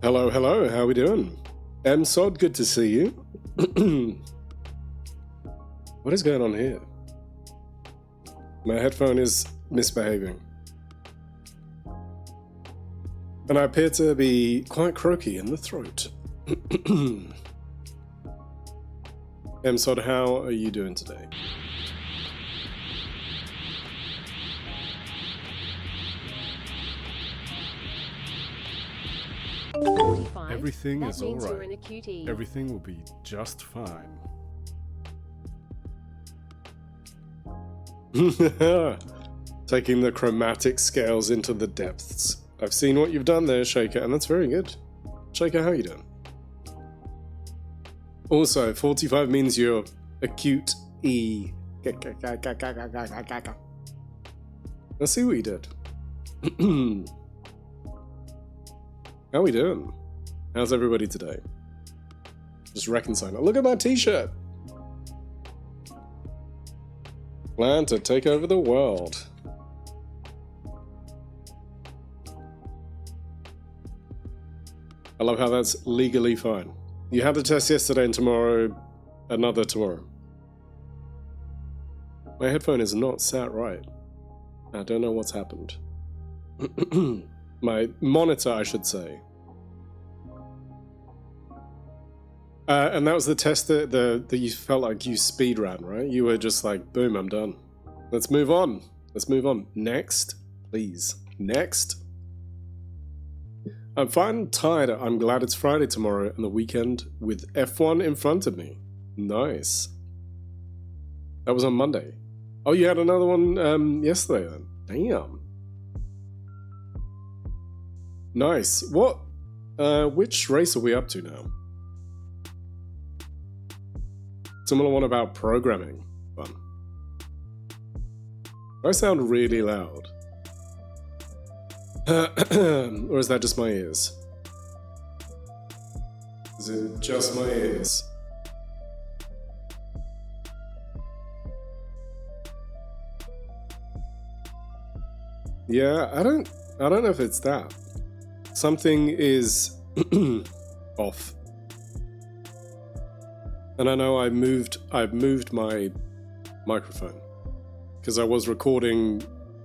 Hello, hello, how we doing? Sod, good to see you. What is going on here? My headphone is misbehaving. And I appear to be quite croaky in the throat. Sod, how are you doing today? Everything is alright. Everything will be just fine. Taking the chromatic scales into the depths. I've seen what you've done there, Shaker, and that's very good. Shaker, how are you doing? Also, 45 means you're acute E. Let's see what you did. How are we doing? How's everybody today? Just reconciling. Look at my t-shirt! Plan to take over the world. I love how that's legally fine. You had the test yesterday and tomorrow, another tomorrow. My headphone is not sat right. I don't know what's happened. My monitor, I should say. And that was the test that you felt like you speed ran, right? You were just like, boom, I'm done. Let's move on. Let's move on. Next, please. Next. I'm fine, tired. I'm glad it's Friday tomorrow and the weekend with F1 in front of me. Nice. That was on Monday. Oh, you had another one yesterday then. Damn. Nice. What? Which race are we up to now? Similar one about programming. Fun. Do I sound really loud? Or is that just my ears? Is it just my ears? Yeah, I don't know if it's that. Something is off. And I know I've moved my microphone because I was recording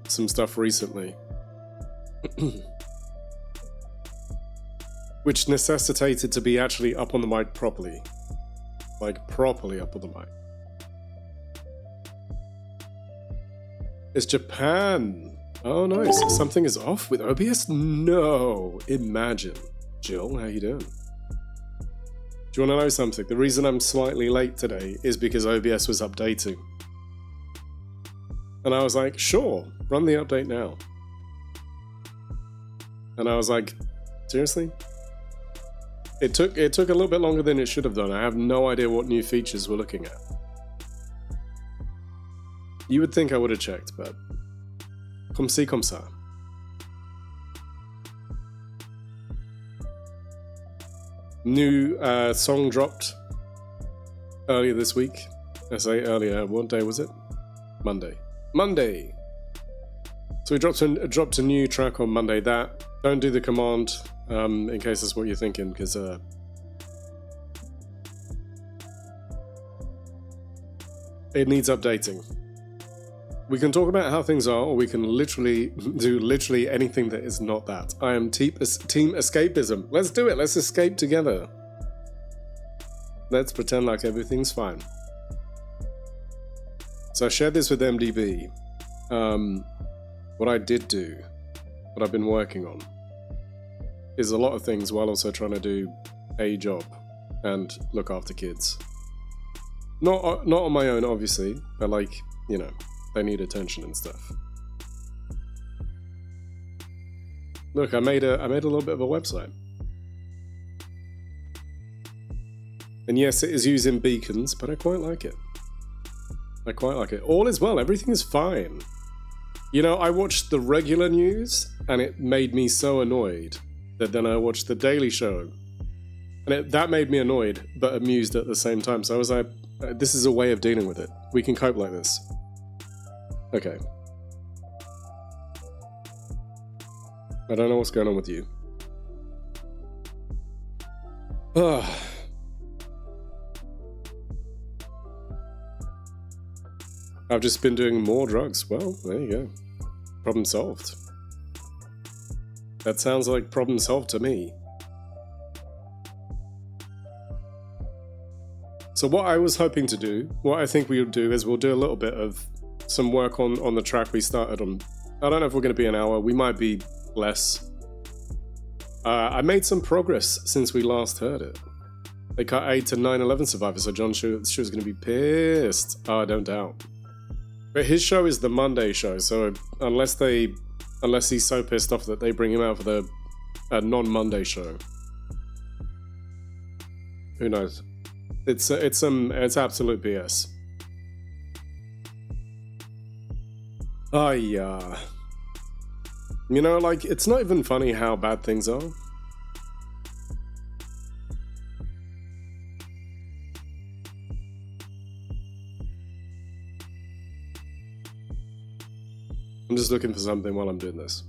some stuff recently. Which necessitated to be actually up on the mic properly. Like, properly up on the mic. It's Japan! Oh, nice. Something is off with OBS? No! Imagine. Jill, how you doing? Do you want to know something? The reason I'm slightly late today is because OBS was updating. And I was like, sure, run the update now. And I was like, seriously? It took a little bit longer than it should have done. I have no idea what new features we're looking at. You would think I would have checked, but comme ci, comme ça. New song dropped earlier this week. I say earlier, what day was it? Monday. Monday! So we dropped a new track on Monday. That, don't do the command, in case that's what you're thinking, because it needs updating. We can talk about how things are, or we can literally do literally anything that is not that. I am team escapism. Let's do it. Let's escape together. Let's pretend like everything's fine. So I shared this with MDB. What I did do, what I've been working on, is a lot of things while also trying to do a job and look after kids. Not on my own, obviously, but like, you know, they need attention and stuff. Look, I made a little bit of a website. And yes, it is using beacons, but I quite like it. I quite like it. All is well, everything is fine. You know, I watched the regular news, and it made me so annoyed that then I watched the Daily Show. And that made me annoyed, but amused at the same time. So I was like, this is a way of dealing with it. We can cope like this. Okay. I don't know what's going on with you. I've just been doing more drugs. Well, there you go. Problem solved. That sounds like problem solved to me. So what I was hoping to do, what I think we would do is we'll do a little bit of some work on the track we started on. I don't know if we're going to be an hour. We might be less. I made some progress since we last heard it. They cut 8 to 9/11 survivors, so John Schu's going to be pissed. Oh, I don't doubt. But his show is the Monday show, so unless he's so pissed off that they bring him out for the non-Monday show, who knows? It's absolute BS. Oh yeah. You know, like, it's not even funny how bad things are. I'm just looking for something while I'm doing this.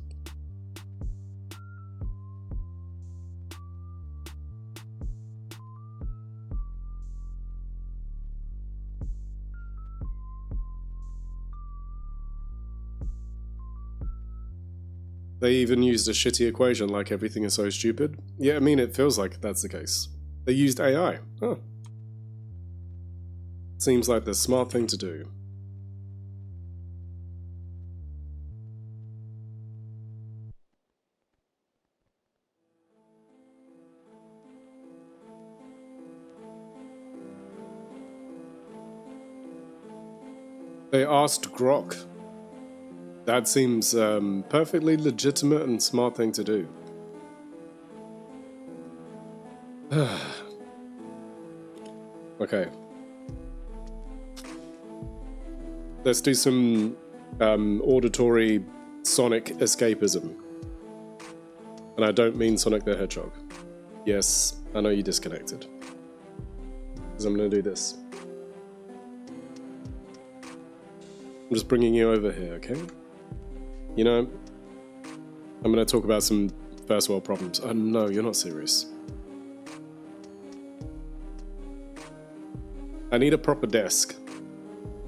They even used a shitty equation like everything is so stupid. Yeah, I mean, it feels like that's the case. They used AI. Huh. Seems like the smart thing to do. They asked Grok. That seems perfectly legitimate and smart thing to do. Okay. Let's do some auditory sonic escapism. And I don't mean Sonic the Hedgehog. Yes, I know you disconnected. Because I'm going to do this. I'm just bringing you over here, okay? You know, I'm going to talk about some first world problems. Oh no, you're not serious. I need a proper desk.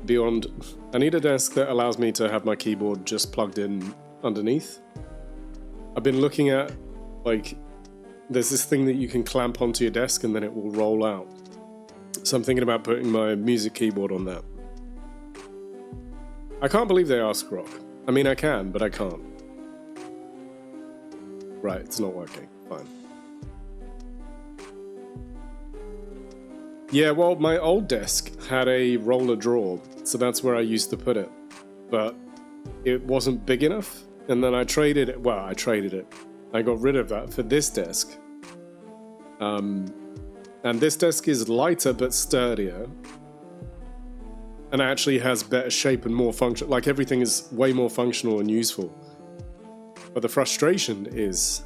I need a desk that allows me to have my keyboard just plugged in underneath. I've been looking at, like, there's this thing that you can clamp onto your desk and then it will roll out. So I'm thinking about putting my music keyboard on that. I can't believe they asked Grok. I mean, I can, but I can't. Right, it's not working. Fine. Yeah, well, my old desk had a roller drawer, so that's where I used to put it. But it wasn't big enough, and then I traded it. Well, I traded it. I got rid of that for this desk. And this desk is lighter but sturdier. And actually has better shape and more function. Like, everything is way more functional and useful. But the frustration is,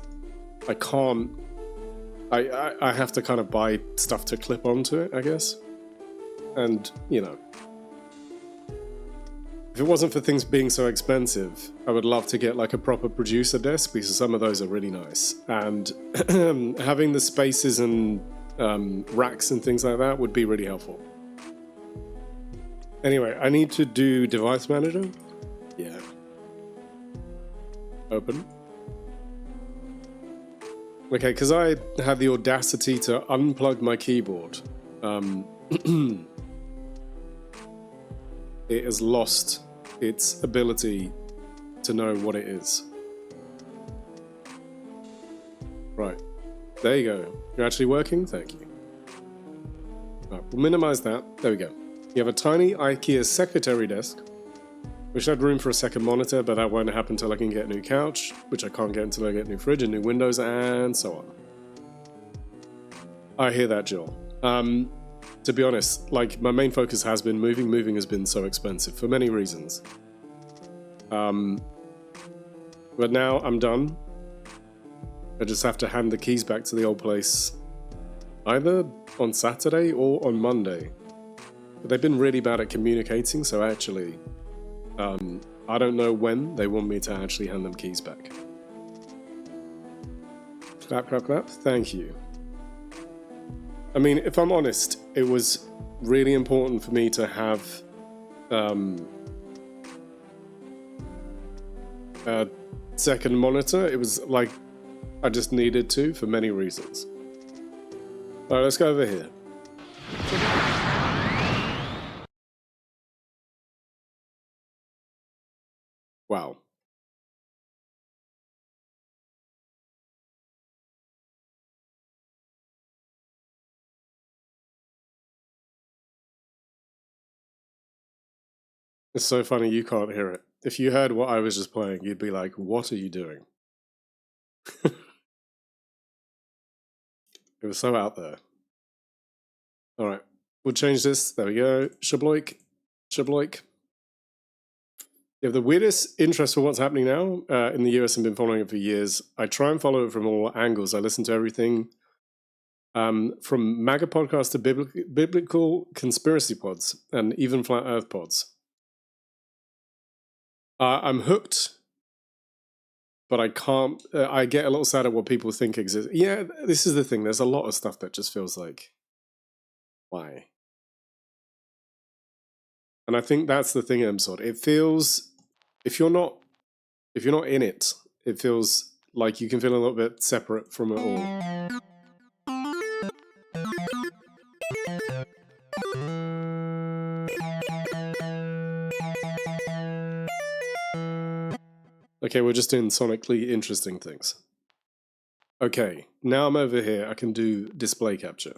I can't. I have to kind of buy stuff to clip onto it, I guess. And, you know, if it wasn't for things being so expensive, I would love to get like a proper producer desk, because some of those are really nice. And having the spaces and racks and things like that would be really helpful. Anyway, I need to do device manager. Yeah. Open. Okay, because I had the audacity to unplug my keyboard. It has lost its ability to know what it is. Right. There you go. You're actually working? Thank you. Right, we'll minimize that. There we go. You have a tiny IKEA secretary desk, which had room for a second monitor, but that won't happen until I can get a new couch, which I can't get until I get a new fridge and new windows, and so on. I hear that, Jill. To be honest, like, my main focus has been moving. Moving has been so expensive for many reasons. But now I'm done. I just have to hand the keys back to the old place either on Saturday or on Monday. But they've been really bad at communicating, so actually, I don't know when they want me to actually hand them keys back. Clap, clap, clap. Thank you. I mean, if I'm honest, it was really important for me to have a second monitor. It was like I just needed to for many reasons. All right, let's go over here. Wow. It's so funny you can't hear it. If you heard what I was just playing, you'd be like, what are you doing? It was so out there. All right, we'll change this. There we go. Shabloik. Shabloik. You have the weirdest interest for what's happening now in the US and been following it for years. I try and follow it from all angles. I listen to everything from MAGA podcasts to biblical conspiracy pods and even flat earth pods. I'm hooked, but I can't. I get a little sad at what people think exists. Yeah, this is the thing. There's a lot of stuff that just feels like, why? And I think that's the thing, Emsod. It feels, if you're not in it, it feels like you can feel a little bit separate from it all. Okay, we're just doing sonically interesting things. Okay, now I'm over here. I can do display capture.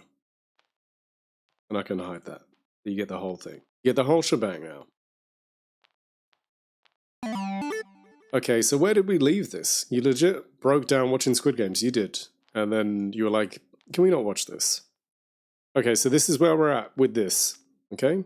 And I can hide that. You get the whole thing. You get the whole shebang now. Okay, so where did we leave this? You legit broke down watching Squid Games. You did. And then you were like, can we not watch this? Okay, so this is where we're at with this. Okay?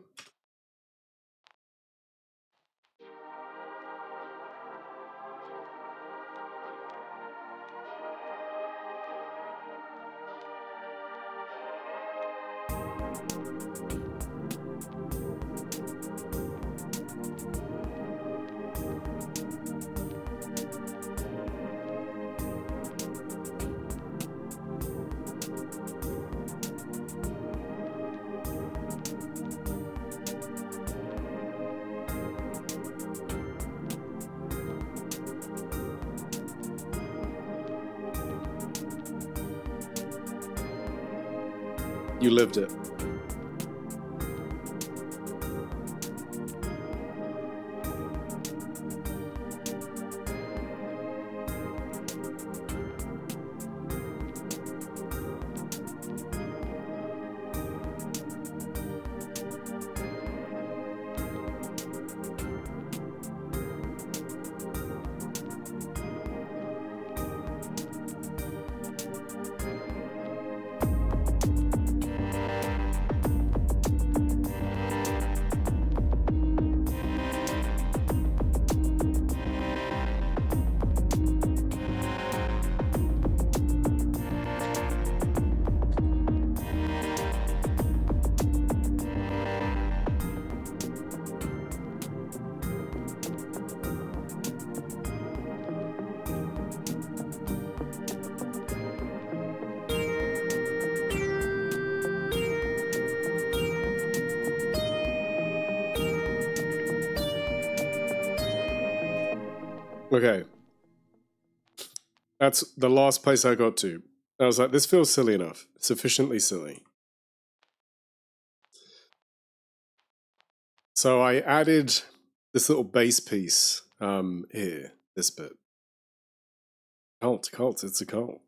You lived it. Okay. That's the last place I got to. I was like, this feels silly enough. Sufficiently silly. So I added this little bass piece here, this bit. Cult, it's a cult.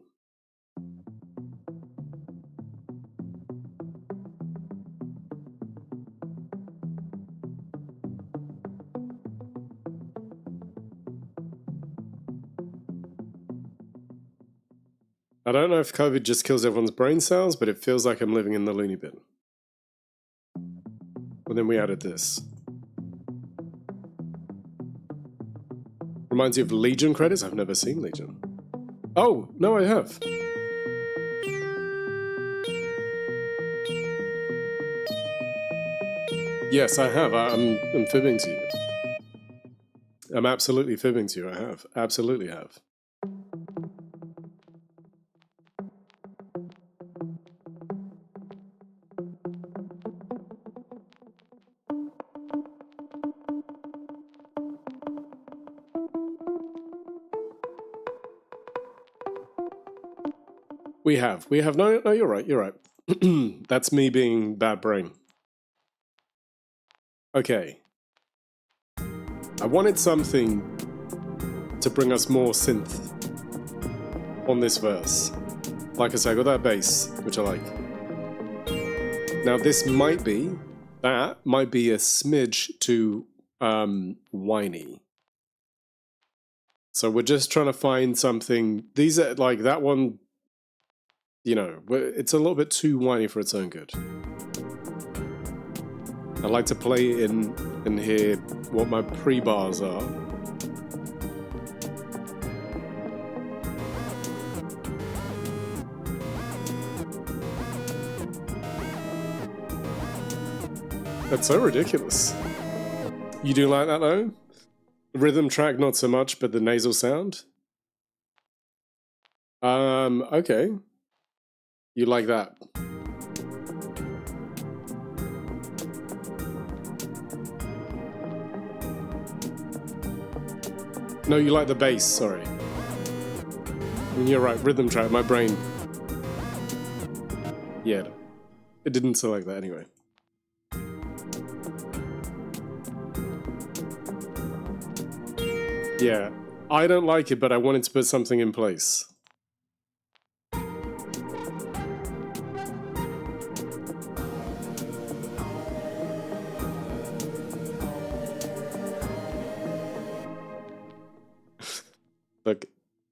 I don't know if COVID just kills everyone's brain cells, but it feels like I'm living in the loony bin. And then we added this. Reminds you of Legion credits? I've never seen Legion. Oh, no, I have. Yes, I have. I'm fibbing to you. I'm absolutely fibbing to you. I have. Absolutely have. We have. No, you're right. You're right. That's me being bad brain. Okay. I wanted something to bring us more synth on this verse. Like I said, I got that bass, which I like. Now this might be, that might be a smidge too whiny. So we're just trying to find something. These are like that one, you know, it's a little bit too whiny for its own good. I like to play in and hear what my pre-bars are. That's so ridiculous. You do like that though? Rhythm track not so much, but the nasal sound? Okay. You like that. No, you like the bass, sorry. You're right, rhythm track, my brain. Yeah, it didn't sound like that anyway. Yeah, I don't like it, but I wanted to put something in place. Look,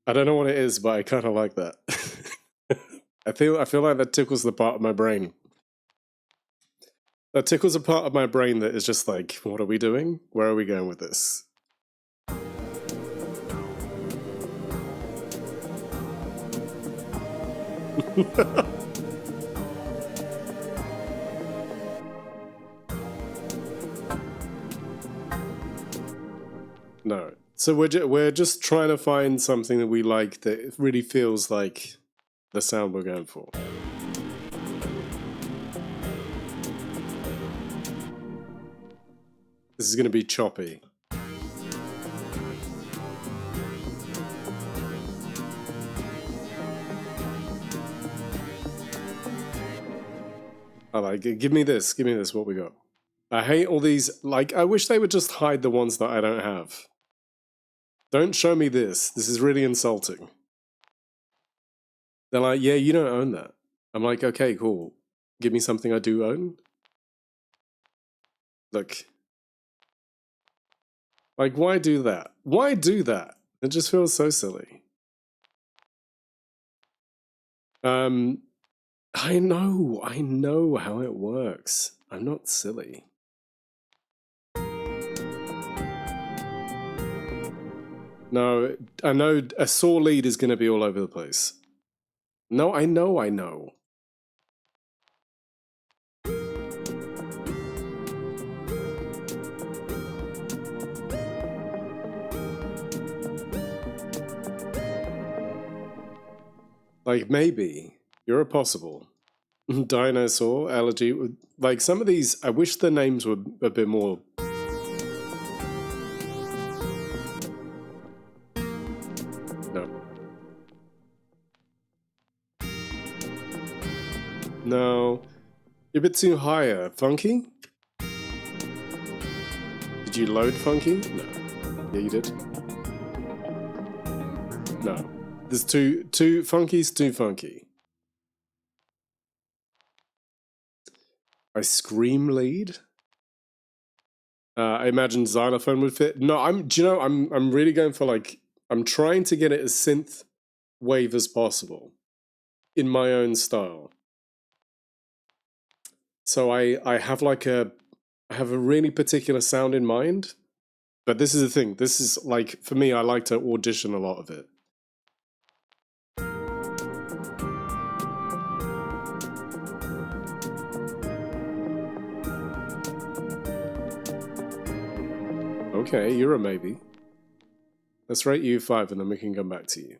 I don't know what it is, but I kind of like that. I feel like that tickles the part of my brain. That tickles a part of my brain that is just like, what are we doing? Where are we going with this? No. So we're just trying to find something that we like that really feels like the sound we're going for. This is going to be choppy. I like it. Give me this, what we got. I hate all these, like, I wish they would just hide the ones that I don't have. Don't show me this. This is really insulting. They're like, yeah, you don't own that. I'm like, okay, cool. Give me something I do own. Look. Like, why do that? Why do that? It just feels so silly. I know how it works. I'm not silly. No, I know a sore lead is going to be all over the place. No, I know. Like, maybe. You're a possible. Dinosaur, allergy. Like, some of these, I wish the names were a bit more... No. No. You're a bit too higher. Funky? Did you load funky? No. Yeah, you did. No. There's too funky's too funky. I scream lead? I imagine xylophone would fit. No, do you know, I'm really going for like, I'm trying to get it as synth wave as possible in my own style. So I have like I have a really particular sound in mind, but this is the thing. This is like, for me, I like to audition a lot of it. Okay, you're a maybe. Let's rate you 5 and then we can come back to you.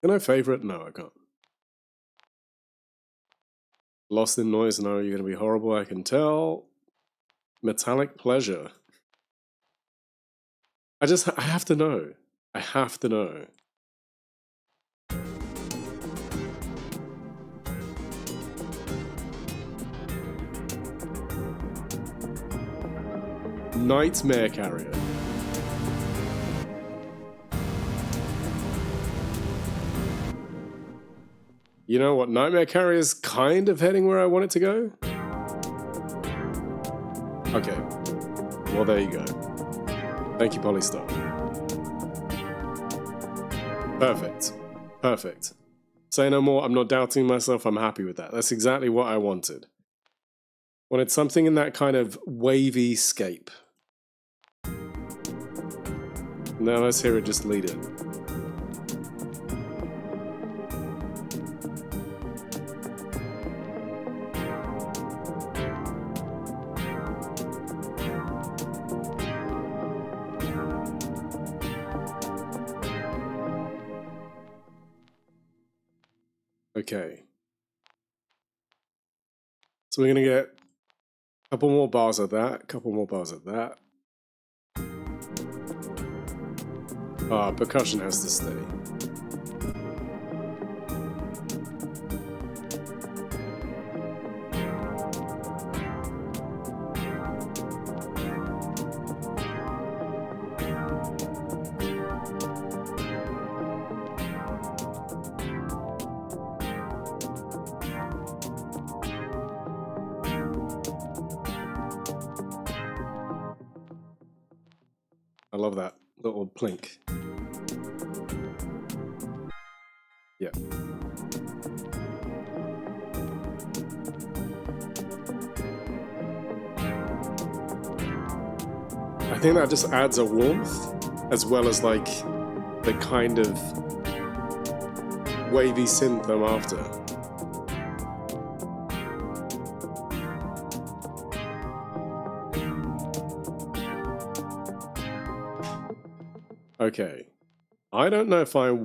Can I favorite? No, I can't. Lost in noise? No, you're going to be horrible, I can tell. Metallic pleasure. I have to know. I have to know. Nightmare Carrier. You know what? Nightmare Carrier is kind of heading where I want it to go. Okay. Well, there you go. Thank you, Polystar. Perfect. Perfect. Say no more. I'm not doubting myself. I'm happy with that. That's exactly what I wanted. Wanted something in that kind of wavy scape. Now let's hear it just lead in. Okay. So we're going to get a couple more bars of that, a couple more bars of that. Percussion has to stay. I love that little plink. Yeah. I think that just adds a warmth, as well as like the kind of wavy synth I'm after. Okay. I don't know if I don't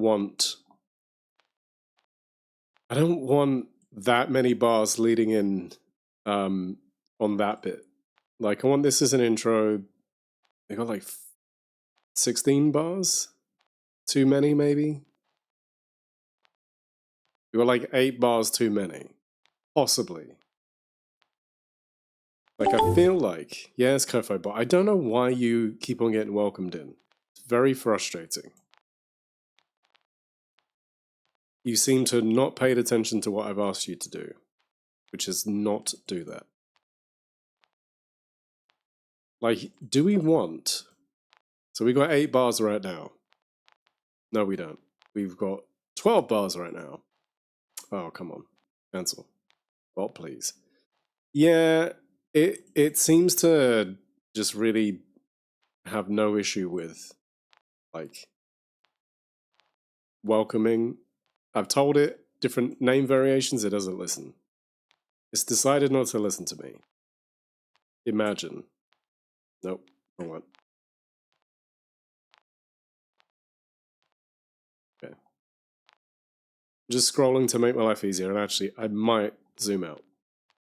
want that many bars leading in on that bit. Like, I want this as an intro. I got like 16 bars? Too many, maybe? We got like 8 bars too many. Possibly. Like, I feel like, yeah, it's Ko-Fi, but I don't know why you keep on getting welcomed in. It's very frustrating. You seem to not paid attention to what I've asked you to do, which is not do that. Like, do we want... So we got 8 bars right now. No, we don't. We've got 12 bars right now. Oh, come on. Cancel. Oh, please. Yeah, it seems to just really have no issue with, like, welcoming. I've told it different name variations, it doesn't listen. It's decided not to listen to me. Imagine. Nope, wrong one. Okay. Just scrolling to make my life easier, and actually, I might zoom out.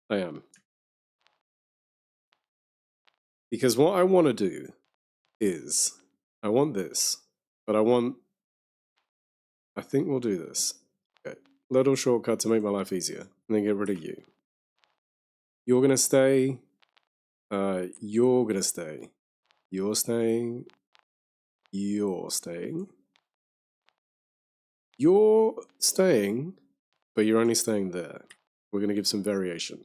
I am. Because what I want to do is, I want this, but I think we'll do this. Okay. Little shortcut to make my life easier, and then get rid of you. You're gonna stay. You're gonna stay. You're staying. You're staying. You're staying, but you're only staying there. We're gonna give some variation.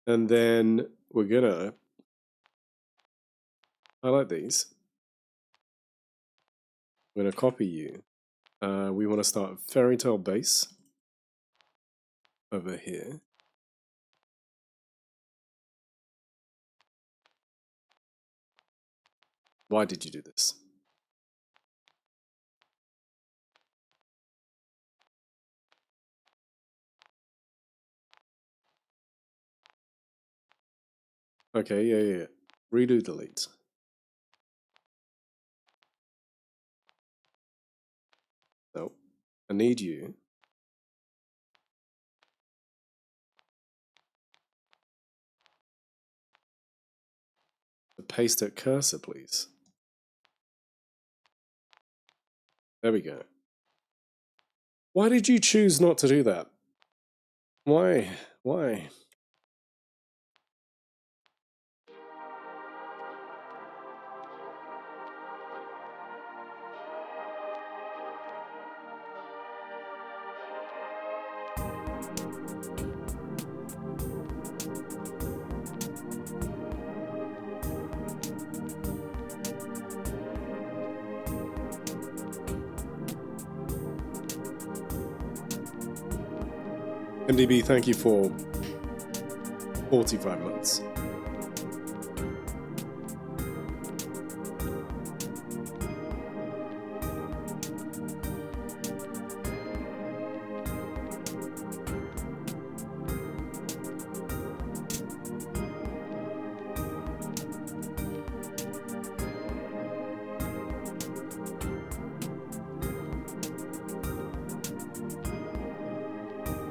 And then we're gonna highlight these. We're gonna copy you. We want to start fairy tale bass over here. Why did you do this? Okay, yeah. Redo, delete. No, I need you to paste that cursor, please. There we go. Why did you choose not to do that? Why? Why? MDB, thank you for 45 months.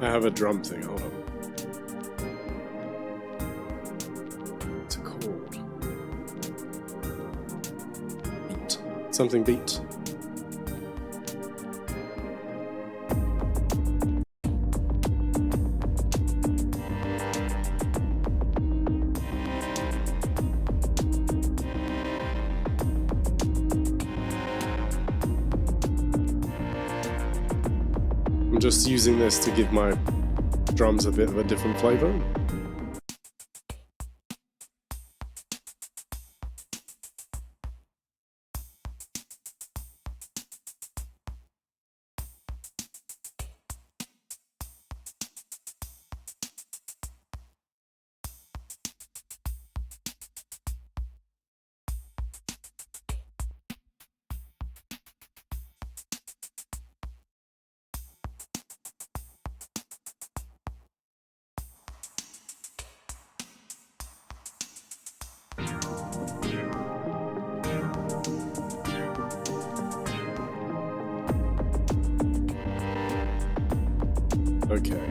I have a drum thing, hold on. What's it called? Beat. Something beat. I'm just using this to give my drums a bit of a different flavor. Okay.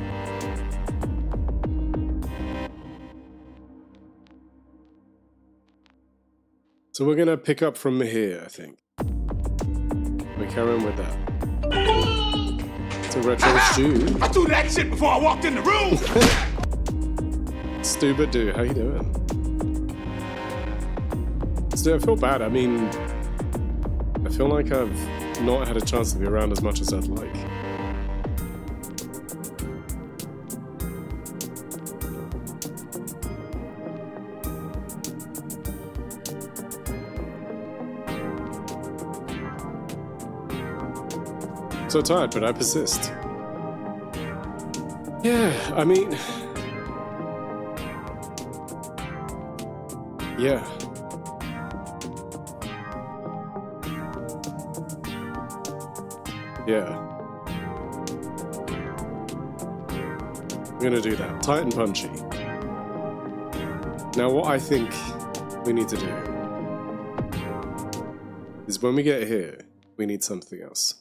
So we're gonna pick up from here, I think. We carry on with that. It's a retro stew. I threw that shit before I walked in the room. Stupid dude, how you doing? Stu, I feel bad. I mean, I feel like I've not had a chance to be around as much as I'd like. So tired, but I persist. Yeah, I mean... Yeah. Yeah. We're gonna do that. Tight and punchy. Now what I think we need to do is when we get here, we need something else.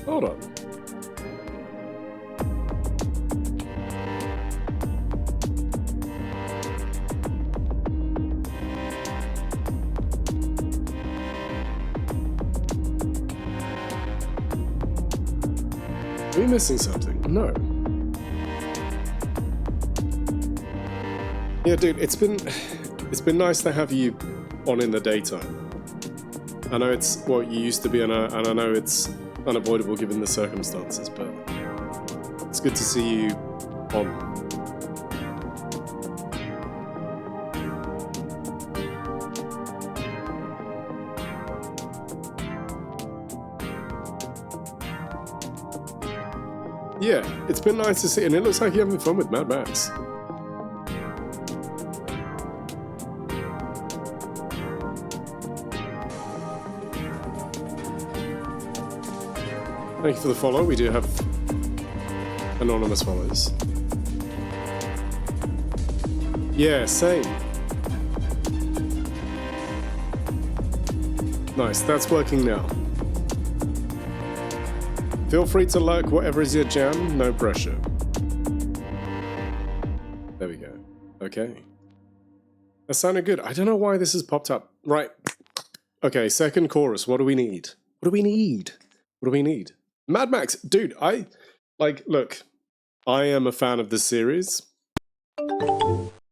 Hold on. Are we missing something? No. Yeah, dude, it's been nice to have you on in the daytime. I know it's what you used to be, and I know it's unavoidable given the circumstances, but it's good to see you on. Yeah, it's been nice to see, and it looks like you're having fun with Mad Max. Thank you for the follow. We do have anonymous follows. Yeah, same. Nice, that's working now. Feel free to lurk whatever is your jam, no pressure. There we go. Okay. That sounded good. I don't know why this has popped up. Right. Okay, second chorus. What do we need? What do we need? What do we need? Mad Max, dude, look, I am a fan of this series.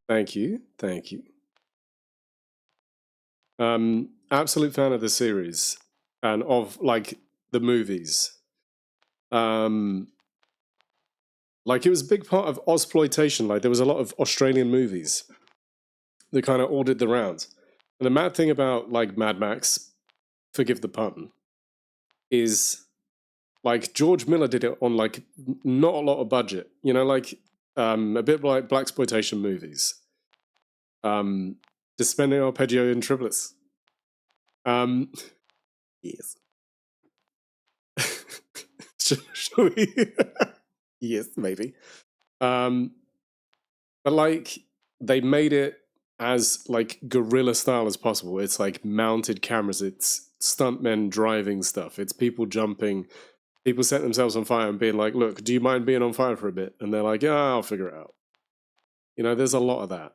Thank you, thank you. Absolute fan of the series and of, like, the movies. Like, it was a big part of Ozploitation. Like, there was a lot of Australian movies that kind of all did the rounds. And the mad thing about, like, Mad Max, forgive the pun, is, like, George Miller did it on, like, not a lot of budget. You know, like, a bit like blaxploitation movies. Just spending arpeggio in triplets. Yes. Should we? Yes, maybe. But like, they made it as like guerrilla style as possible. It's like mounted cameras. It's stuntmen driving stuff. It's people jumping. People set themselves on fire and being like, "Look, do you mind being on fire for a bit?" And they're like, "Yeah, I'll figure it out." You know, there's a lot of that.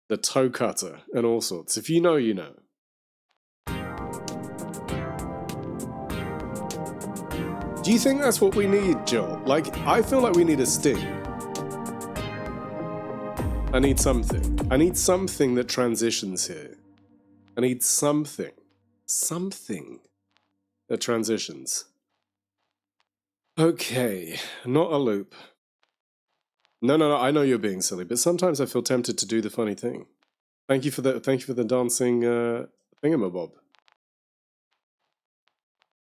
The toe cutter and all sorts. If you know, you know. Do you think that's what we need, Joel? Like, I feel like we need a sting. I need something. I need something that transitions here. I need something. Something that transitions. Okay, not a loop. No, I know you're being silly, but sometimes I feel tempted to do the funny thing. Thank you for the dancing thingamabob.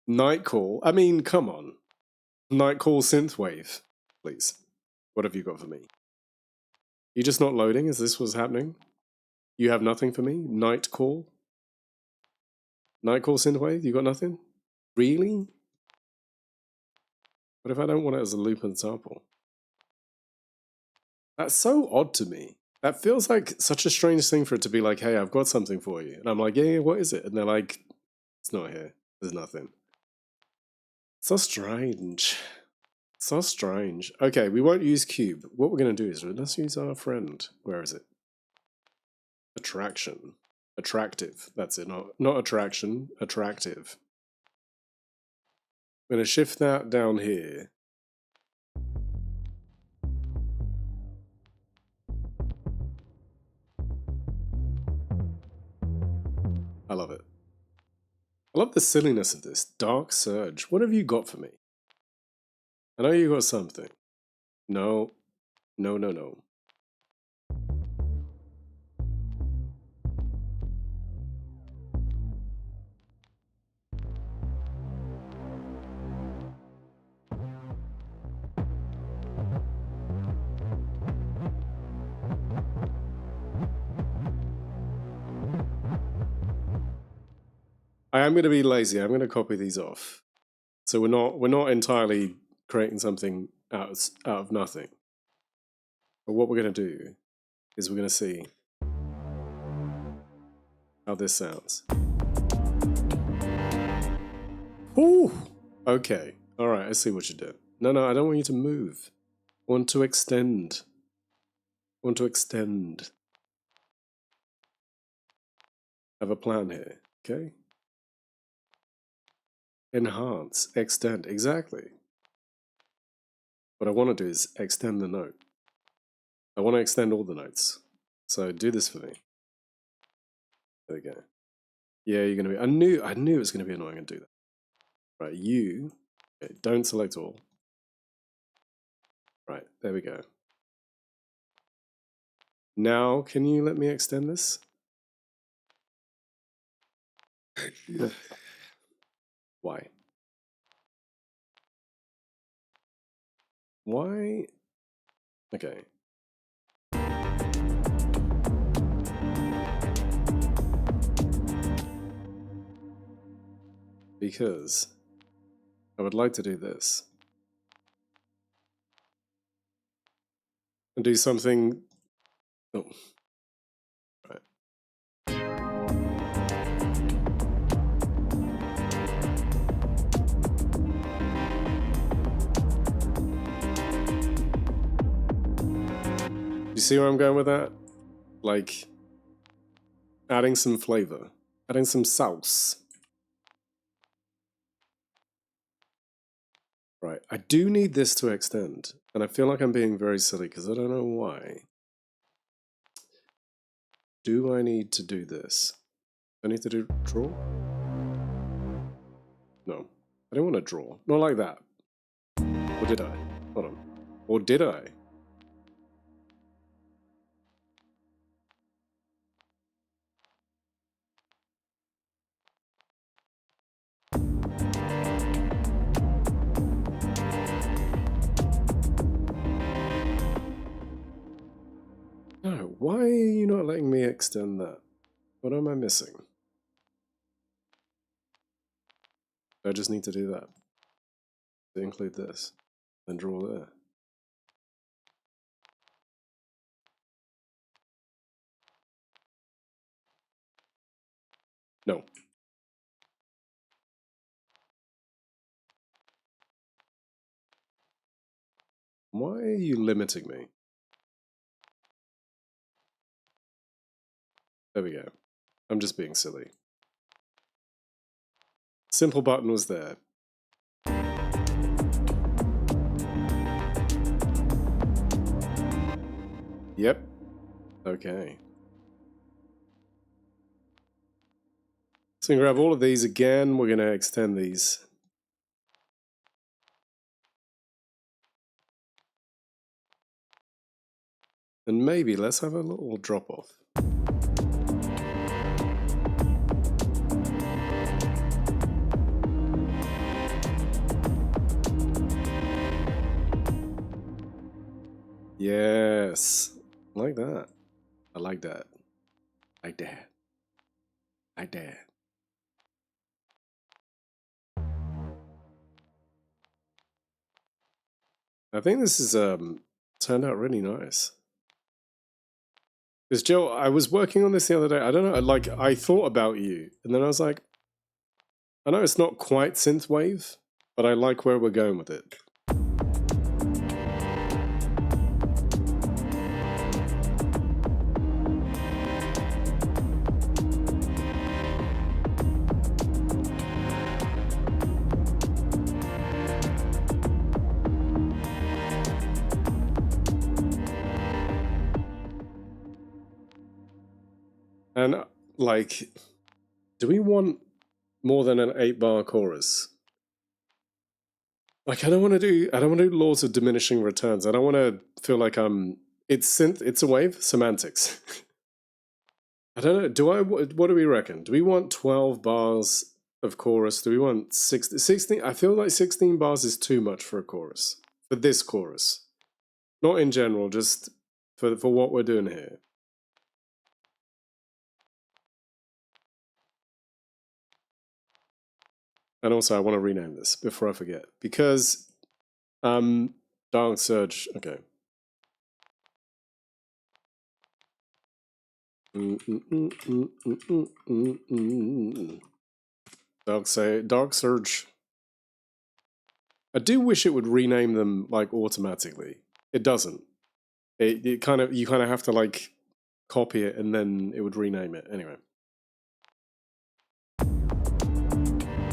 Nightcall. I mean, come on. Nightcall synthwave, please. What have you got for me? You just not loading? Is this what's happening? You have nothing for me? Nightcall? Nightcall synthwave? You got nothing? Really? What if I don't want it as a loop and sample? That's so odd to me. That feels like such a strange thing for it to be like, hey, I've got something for you. And I'm like, yeah, what is it? And they're like, it's not here. There's nothing. So strange. So strange. Okay, we won't use cube. What we're going to do is let's use our friend. Where is it? Attraction. Attractive. That's it. Not attraction. Attractive. I'm going to shift that down here. I love it. I love the silliness of this. Dark Surge. What have you got for me? I know you got something. No. No. I am going to be lazy. I'm going to copy these off. So we're not entirely creating something out of nothing. But what we're going to do is we're going to see how this sounds. Ooh. Okay. All right. I see what you did. No, I don't want you to move. I want to extend. I want to extend. I have a plan here. Okay. Enhance. Extend. Exactly. What I want to do is extend the note. I want to extend all the notes. So do this for me. There we go. Yeah, you're gonna be. I knew it was gonna be annoying to do that. Right, you. Okay, don't select all. Right, there we go. Now, can you let me extend this? Why? Why? Okay. Because I would like to do this. And do something. Oh. Right. You see where I'm going with that? Like, adding some flavor. Adding some sauce. Right, I do need this to extend. And I feel like I'm being very silly because I don't know why. Do I need to do this? I need to do draw? No. I don't want to draw. Not like that. Or did I? Hold on. Or did I? No, why are you not letting me extend that? What am I missing? I just need to do that. To include this. Then draw there. No. Why are you limiting me? There we go. I'm just being silly. Simple button was there. Yep. Okay. So we can grab all of these again. We're going to extend these. And maybe let's have a little drop off. Yes. Like that. I like that. Like that. Like that. I think this is turned out really nice. Because Jill, I was working on this the other day. I don't know, like I thought about you, and then I was like, I know it's not quite synthwave, but I like where we're going with it. And like, do we want more than an 8-bar chorus? Like, I don't want to do laws of diminishing returns. I don't want to feel like it's a wave semantics. I don't know. What do we reckon? Do we want 12 bars of chorus? Do we want 16? I feel like 16 bars is too much for a chorus. For this chorus. Not in general, just for what we're doing here. And also, I want to rename this before I forget. Because, Dark Surge, okay. Dark Surge. I do wish it would rename them, like, automatically. It doesn't. You kind of have to, like, copy it and then it would rename it. Anyway.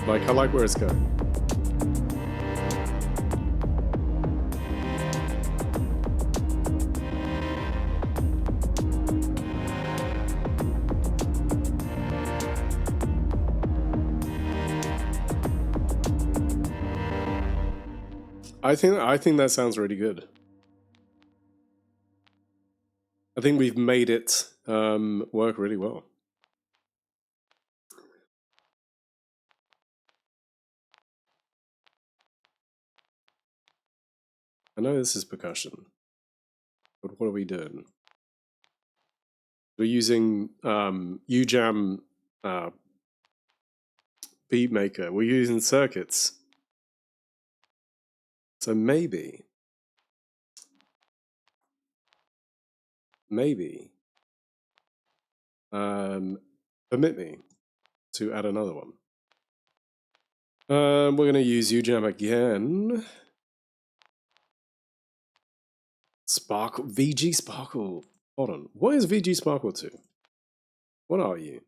Like, I like where it's going. I think that sounds really good. I think we've made it work really well. I know this is percussion, but what are we doing? We're using UJAM beat maker. We're using circuits. So maybe permit me to add another one. We're going to use UJAM again. Sparkle, VG Sparkle. Hold on. What is VG Sparkle to? What are you?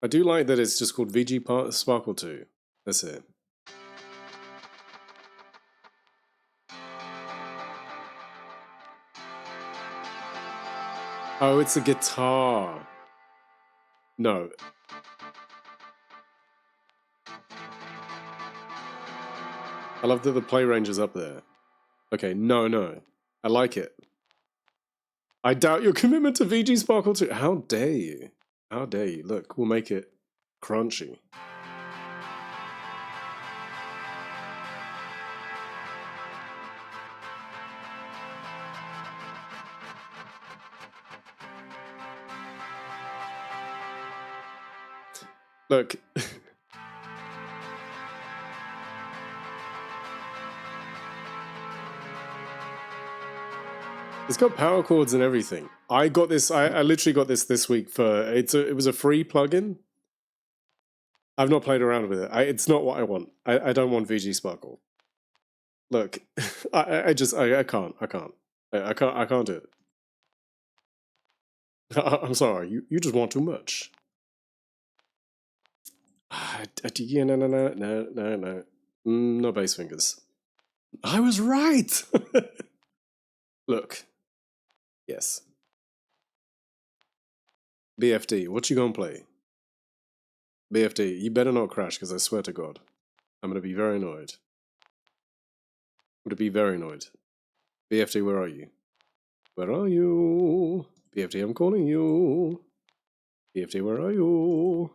I do like that it's just called VG Sparkle 2. That's it. Oh, it's a guitar. No. I love that the play range is up there. Okay, no. I like it. I doubt your commitment to VG Sparkle 2. How dare you? How dare you? Look, we'll make it crunchy. Look. It's got power chords and everything. I got this. I literally got this week for it was a free plugin. I've not played around with it. It's not what I want. I don't want VG Sparkle. Look, I can't do it. I'm sorry. You just want too much. Yeah, no. No bass fingers. I was right. Look. Yes. BFD, what you gonna play? BFD, you better not crash, because I swear to God, I'm gonna be very annoyed. I'm gonna be very annoyed. BFD, where are you? Where are you? BFD, I'm calling you. BFD, where are you?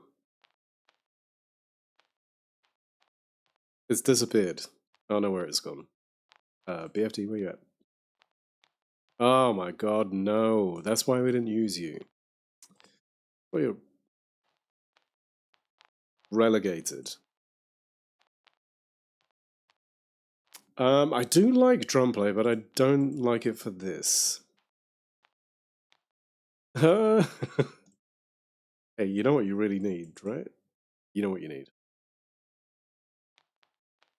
It's disappeared. I don't know where it's gone. BFD, where you at? Oh my God, no. That's why we didn't use you. Well, you're relegated. I do like drum play, but I don't like it for this. Hey, you know what you really need, right? You know what you need.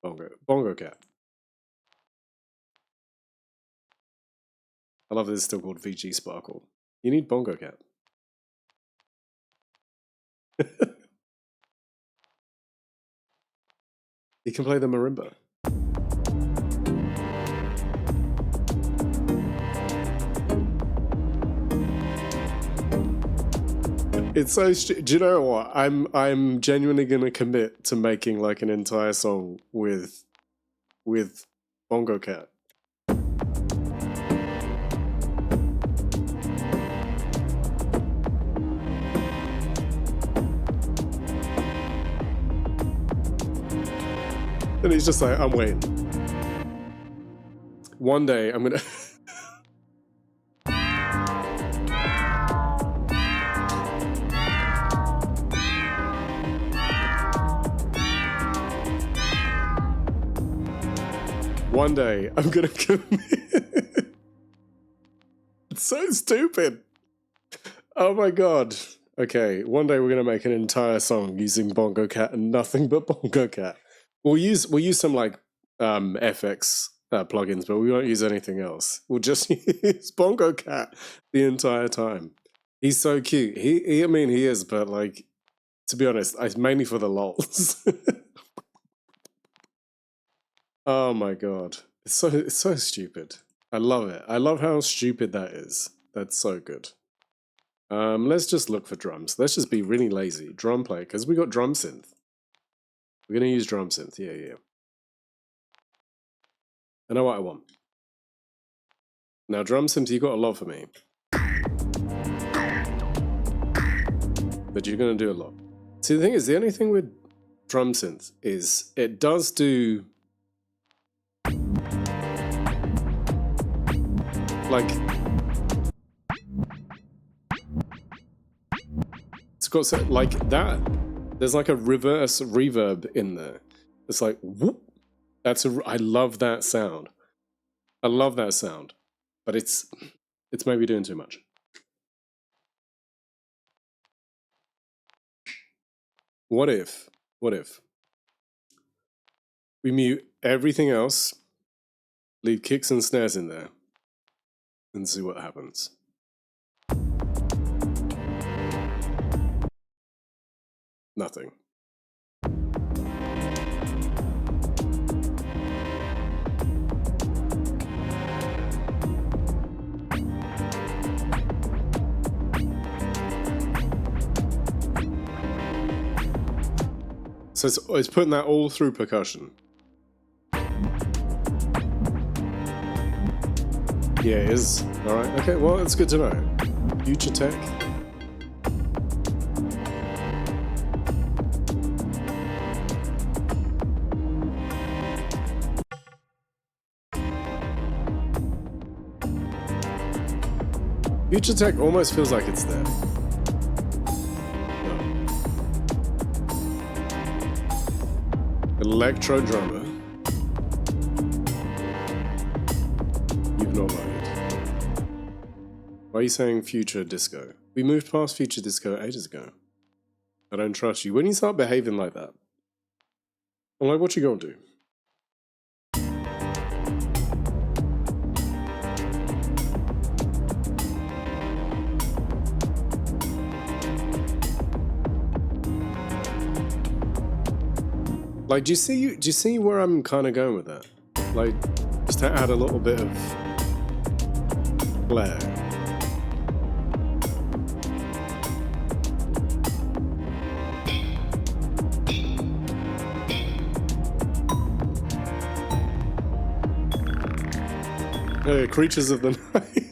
Bongo cat. I love that it's still called VG Sparkle. You need bongo cat. You can play the marimba. It's so. Do you know what? I'm genuinely gonna commit to making like an entire song with bongo cat. And he's just like, I'm waiting. One day I'm gonna. One day I'm gonna commit. It's so stupid. Oh my God. Okay, one day we're gonna make an entire song using bongo cat and nothing but bongo cat. We'll use some like FX plugins, but we won't use anything else. We'll just use bongo cat the entire time. He's so cute. I mean, he is, but like, to be honest, it's mainly for the lols. Oh my God, it's so stupid. I love it. I love how stupid that is. That's so good. Let's just look for drums. Let's just be really lazy. Drum play, because we got drum synth. We're gonna use drum synth. Yeah. I know what I want. Now, drum synth, you got a lot for me. But you're gonna do a lot. See, the thing is, the only thing with drum synth is it does do like it's got so, like that. There's like a reverse reverb in there. It's like whoop. I love that sound. I love that sound, but it's maybe doing too much. What if we mute everything else, leave kicks and snares in there, and see what happens? Nothing. So it's putting that all through percussion. Yeah, it is. Alright, okay, well, it's good to know. Future tech. Future tech almost feels like it's there. No. Electro drummer. You've not lied. Why are you saying future disco? We moved past future disco ages ago. I don't trust you. When you start behaving like that, I'm like, what you gonna do? Like, do you see where I'm kind of going with that? Like, just to add a little bit of flair. Hey, creatures of the night.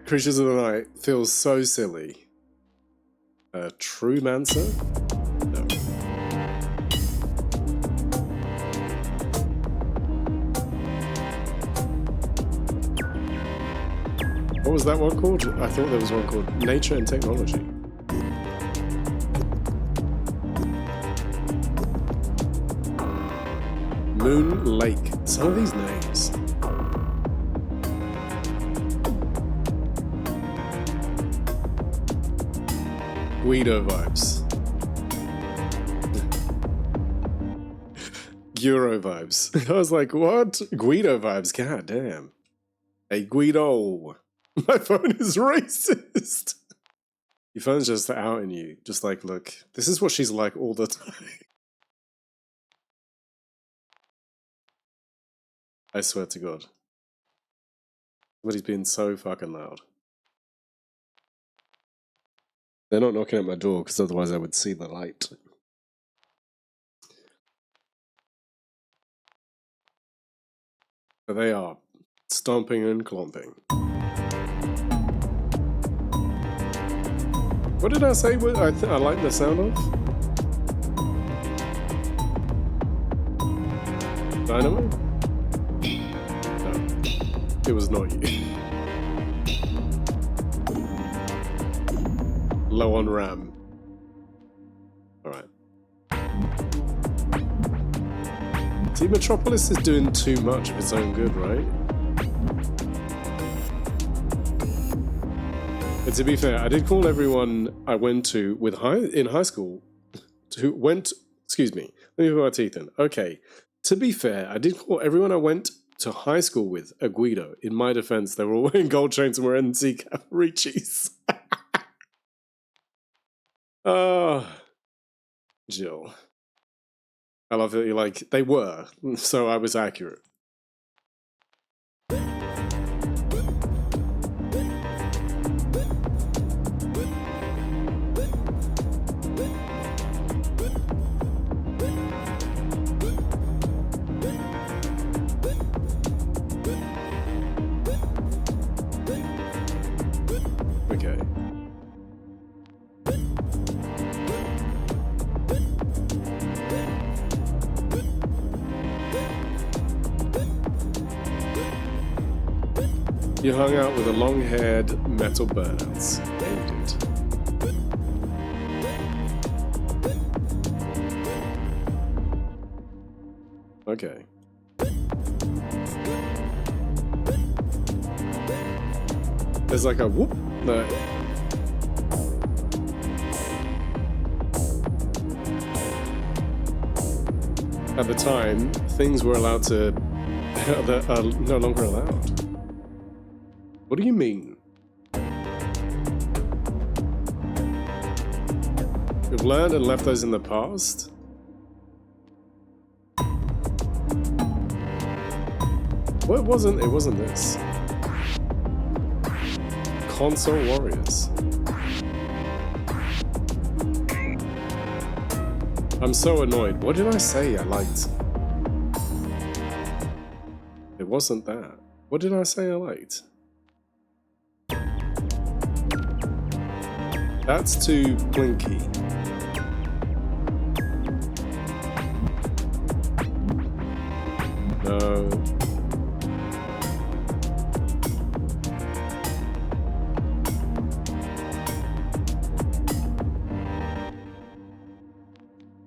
Creatures of the Night feels so silly. True Mancer? No. What was that one called? I thought there was one called Nature and Technology. Moon Lake. Some of these names. Guido vibes. Euro vibes. I was like, what? Guido vibes, god damn. Hey Guido. My phone is racist. Your phone's just out in you. Just like, look, this is what she's like all the time. I swear to God. Somebody's being so fucking loud. They're not knocking at my door because otherwise I would see the light. But they are stomping and clomping. What did I say? I like the sound of? Dynamo? No, it was not you. Low on RAM. Alright. See, Metropolis is doing too much of its own good, right? But to be fair, I did call everyone I went to in high school excuse me, let me put my teeth in. Okay, to be fair, I did call everyone I went to high school with a Guido. In my defense, they were all wearing gold chains and were NC Caparicis. Oh, Jill. I love that you're like, they were, so I was accurate. Okay. You hung out with the long-haired metal burnouts. Yeah, you did. Okay. There's like a whoop. No. At the time, things were allowed to that are no longer allowed. What do you mean? We've learned and left those in the past? Well, it wasn't this. Console Warriors. I'm so annoyed. What did I say I liked? It wasn't that. What did I say I liked? That's too plinky. No.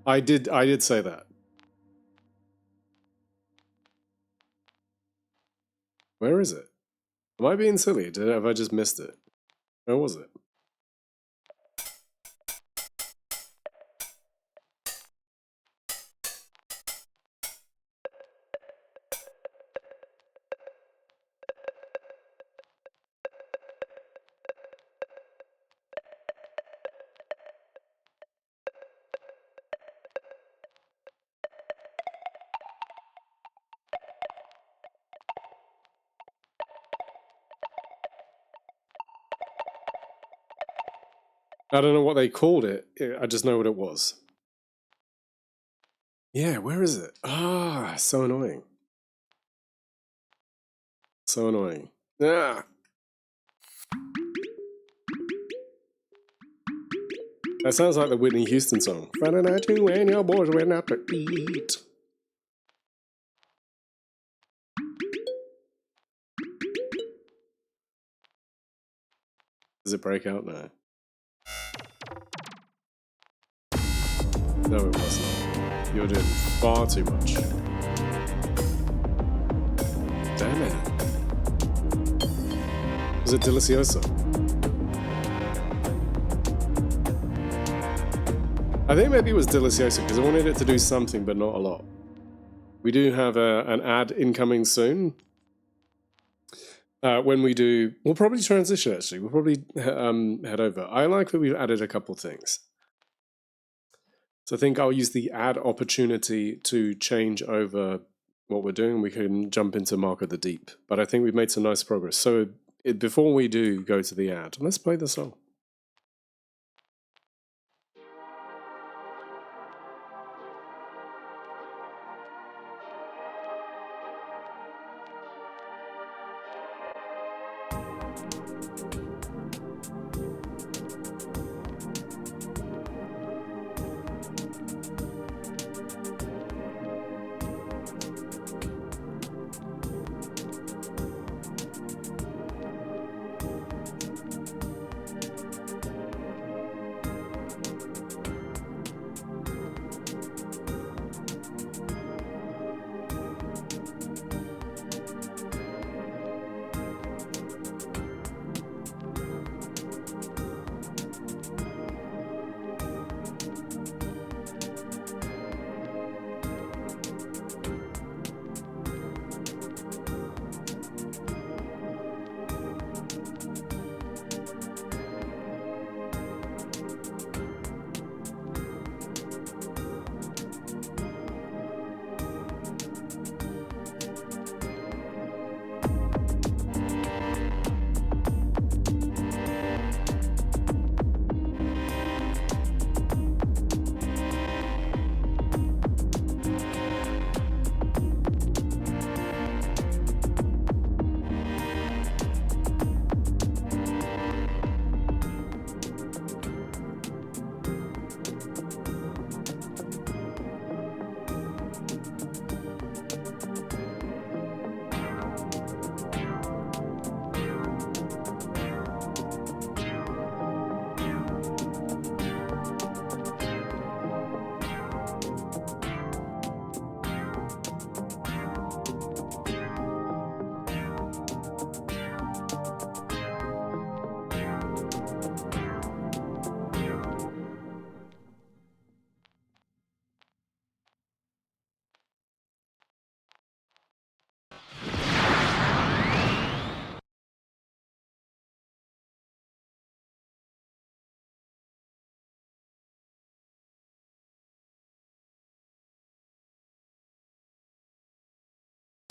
I did say that. Where is it? Am I being silly? Have I just missed it? Where was it? I don't know what they called it. I just know what it was. Yeah, where is it? Ah, so annoying. So annoying. Ah. That sounds like the Whitney Houston song. Friday night too when your boys went out to eat. Does it break out now? No, it was not. You're doing far too much. Damn it. Was it Delicioso? I think maybe it was Delicioso because I wanted it to do something, but not a lot. We do have an ad incoming soon. When we do, we'll probably transition actually. We'll probably head over. I like that we've added a couple things. So I think I'll use the ad opportunity to change over what we're doing. We can jump into Meke Of The Deep. But I think we've made some nice progress. So before we do go to the ad, let's play the song.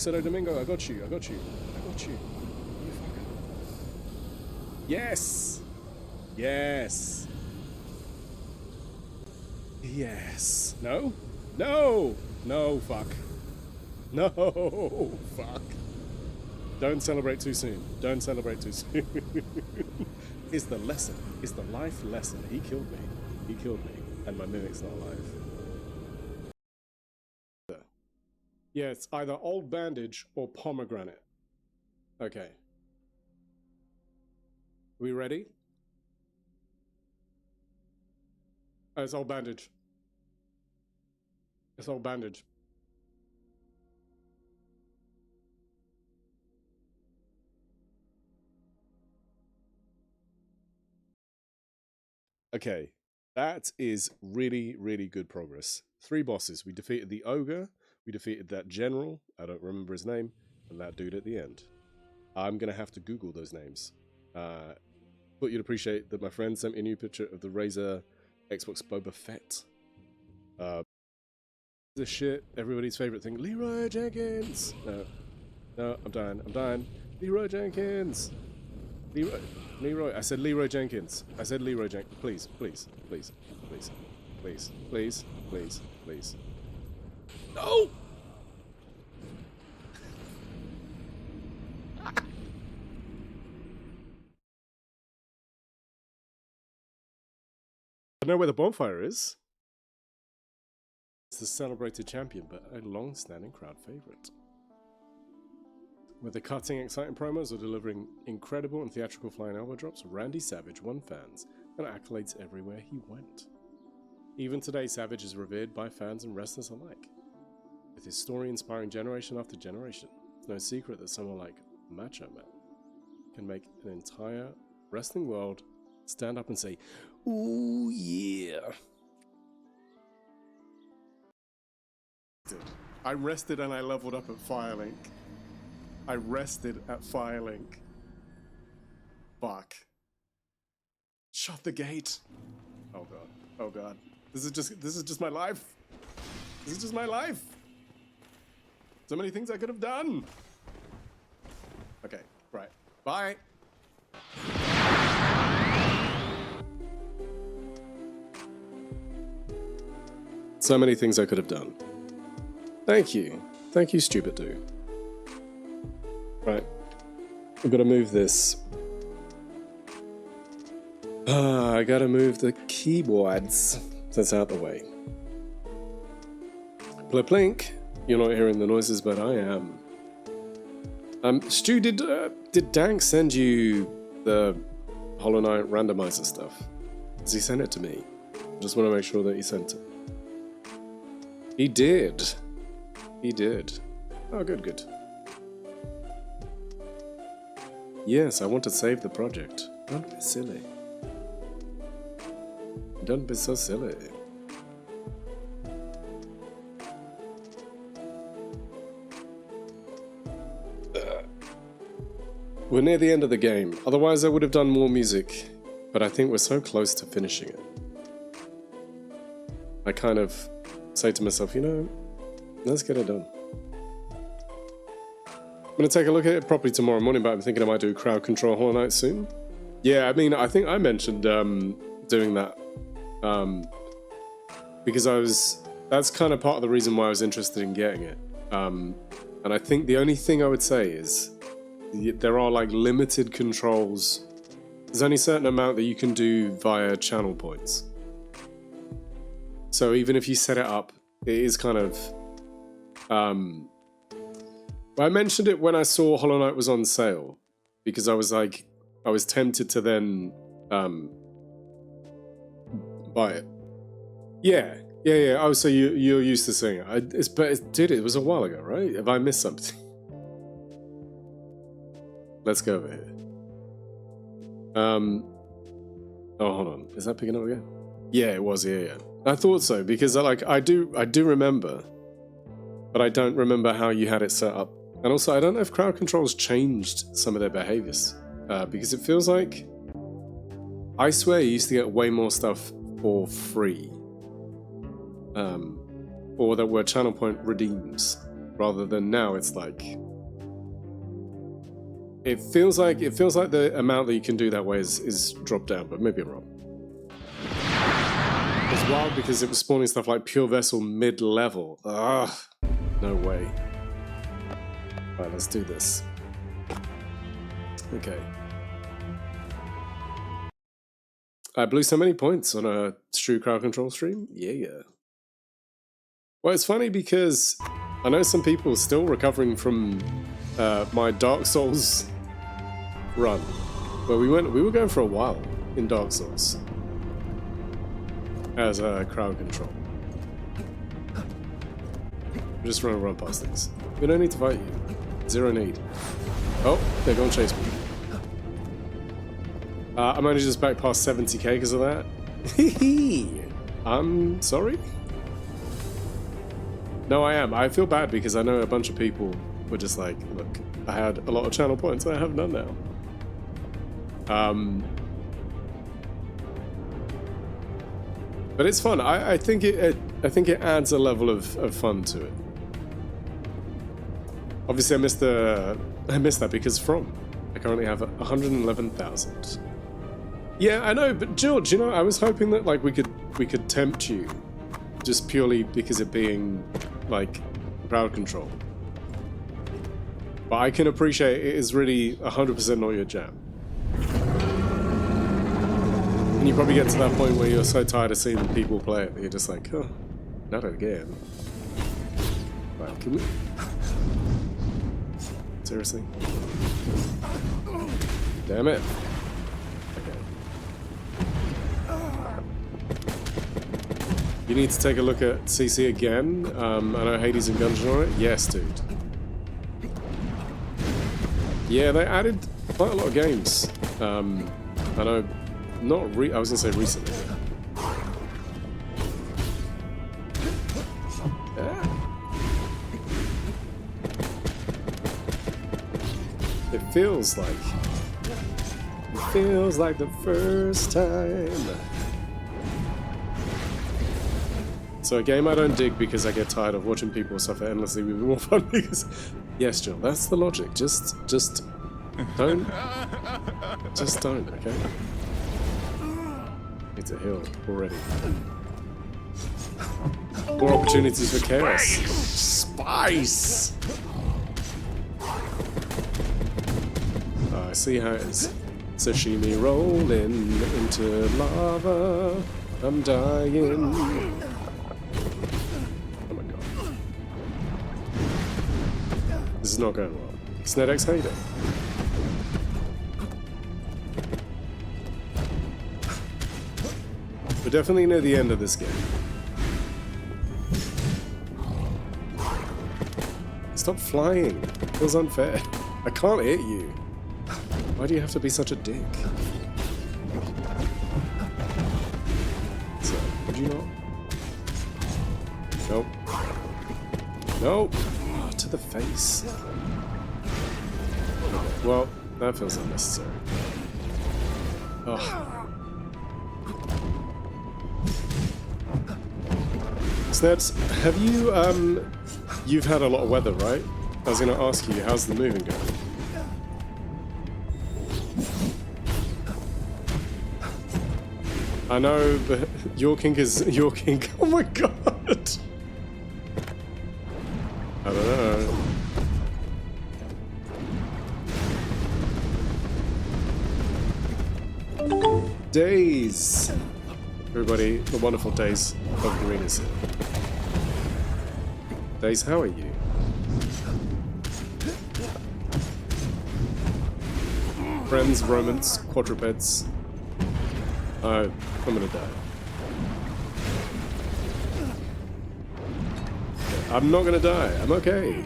Santo Domingo, I got you. You fucker. Yes! Yes! Yes. No? No! No, fuck. No, fuck. Don't celebrate too soon. Don't celebrate too soon. It's the lesson. It's the life lesson. He killed me. He killed me. And my mimic's not alive. Yeah, it's either old bandage or pomegranate. Okay. We ready? Oh, it's old bandage. It's old bandage. Okay, that is really, really good progress. 3 bosses. We defeated the ogre, we defeated that general, I don't remember his name, and that dude at the end. I'm going to have to Google those names. But you'd appreciate that my friend sent me a new picture of the Razer Xbox Boba Fett. The shit, everybody's favorite thing. Leroy Jenkins! No, I'm dying. Leroy Jenkins! Leroy, I said Leroy Jenkins. I said Leroy Jenkins. Please. No! I know where the bonfire is. It's the celebrated champion, but a long-standing crowd favorite. Whether cutting exciting promos or delivering incredible and theatrical flying elbow drops, Randy Savage won fans and accolades everywhere he went. Even today, Savage is revered by fans and wrestlers alike, with his story inspiring generation after generation. It's no secret that someone like Macho Man can make an entire wrestling world stand up and say, "Ooh, yeah." I rested and I leveled up at Firelink. I rested at Firelink. Fuck. Shut the gate. Oh god. Oh god. This is just my life. This is just my life. So many things I could have done. Okay, right. Bye. So many things I could have done. Thank you. Thank you, stupid dude. Right. I've got to move this. I gotta move the keyboards. That's out the way. Plink. You're not hearing the noises, but I am. Stu, did Dank send you the Hollow Knight randomizer stuff? Does he send it to me? Just want to make sure that he sent it. He did. He did. Oh, good. Yes, I want to save the project. Don't be silly. Don't be so silly. We're near the end of the game. Otherwise, I would have done more music. But I think we're so close to finishing it. I kind of say to myself, you know, let's get it done. I'm going to take a look at it properly tomorrow morning, but I'm thinking I might do crowd control Hollow Knight soon. Yeah, I mean, I think I mentioned doing that. Because that's kind of part of the reason why I was interested in getting it. And I think the only thing I would say is there are like limited controls. There's only a certain amount that you can do via channel points. So even if you set it up, it is kind of... I mentioned it when I saw Hollow Knight was on sale, because I was tempted to then buy it. Yeah. Oh, so you're used to seeing it. Dude, it was a while ago, right? Have I missed something? Let's go over here. Oh, hold on. Is that picking up again? Yeah, it was. Yeah. I thought so, because I do remember, but I don't remember how you had it set up. And also, I don't know if crowd control's changed some of their behaviors, because it feels like, I swear you used to get way more stuff for free, or that were channel point redeems, rather than now it's like, it feels like the amount that you can do that way is dropped down, but maybe I'm wrong. It's wild because it was spawning stuff like Pure Vessel mid-level. Ugh, no way. Alright, let's do this. Okay. I blew so many points on a Shrew crowd control stream. Yeah. Well, it's funny because I know some people still recovering from my Dark Souls run, where we were going for a while in Dark Souls as a crowd control. We're just trying to run past things. We don't need to fight you. Zero need. Oh, they're going to chase me. I'm only just back past 70k because of that. I'm sorry? No, I am. I feel bad because I know a bunch of people were just like, look, I had a lot of channel points and I have none now. But it's fun. I think it adds a level of fun to it. Obviously, I missed that because I currently have 111,000. Yeah, I know, but George, you know, I was hoping that like we could tempt you, just purely because it being like crowd control. But I can appreciate it is really 100% not your jam. And you probably get to that point where you're so tired of seeing people play it that you're just like, oh, not again. Right, can we? Seriously? Damn it. You need to take a look at CC again. I know Hades and Gungeon on it. Yes, dude. Yeah, they added quite a lot of games. I know, I was gonna say recently. It feels like the first time. So a game I don't dig because I get tired of watching people suffer endlessly would be more fun because... Yes, Jill, that's the logic. Just don't... Just don't, okay? Need to heal already. More opportunities for chaos. Spice! I see how it is. Sashimi rolling into lava. I'm dying. This is not going well. SnedX, how you doing? We're definitely near the end of this game. Stop flying. It feels unfair. I can't hit you. Why do you have to be such a dick? So, would you not? Nope. Nope. To the face. Well, that feels unnecessary. Oh. Sneds, have you, you've had a lot of weather, right? I was going to ask you, how's the moving going? I know, but your kink is your kink. Oh my god! I don't know. Days! Everybody, the wonderful Days of Greenness. Days, how are you? Friends, romance, quadrupeds. I'm gonna die. I'm not gonna die. I'm okay.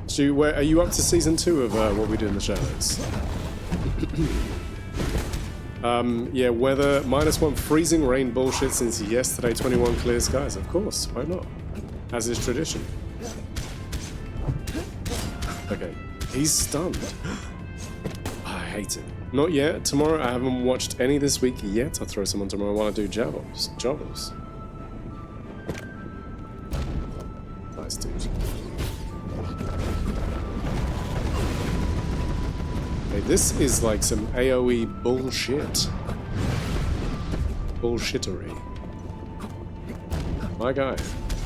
Stu, where are you up to season 2 of What We Do in the Shadows? Yeah, weather -1 freezing rain bullshit since yesterday. 21 clear skies. Of course, why not? As is tradition. Okay, he's stunned. I hate it. Not yet. Tomorrow, I haven't watched any this week yet. I'll throw some on tomorrow while I do Javos. Nice, dude. Hey, this is like some AoE bullshit. bullshittery. My guy,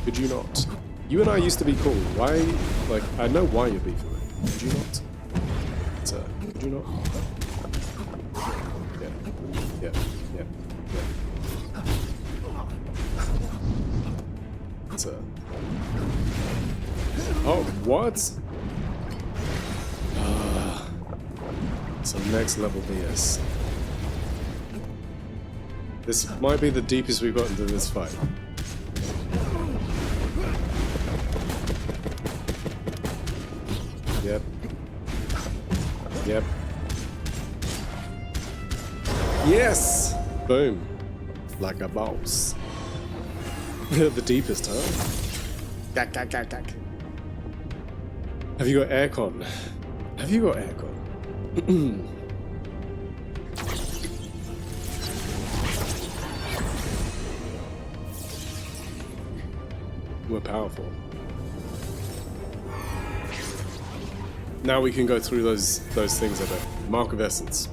could you not? You and I used to be cool. Why? Like, I know why you're beefing with me. Could you not? Sir, could you not? Yeah. Sir. Oh, what? Some next level BS. This might be the deepest we've gotten into this fight. Yep. Yes! Boom. Like a boss. The deepest, huh? Gack. Have you got aircon? Have you got aircon? We're powerful. Now we can go through those things a bit. Mark of Essence.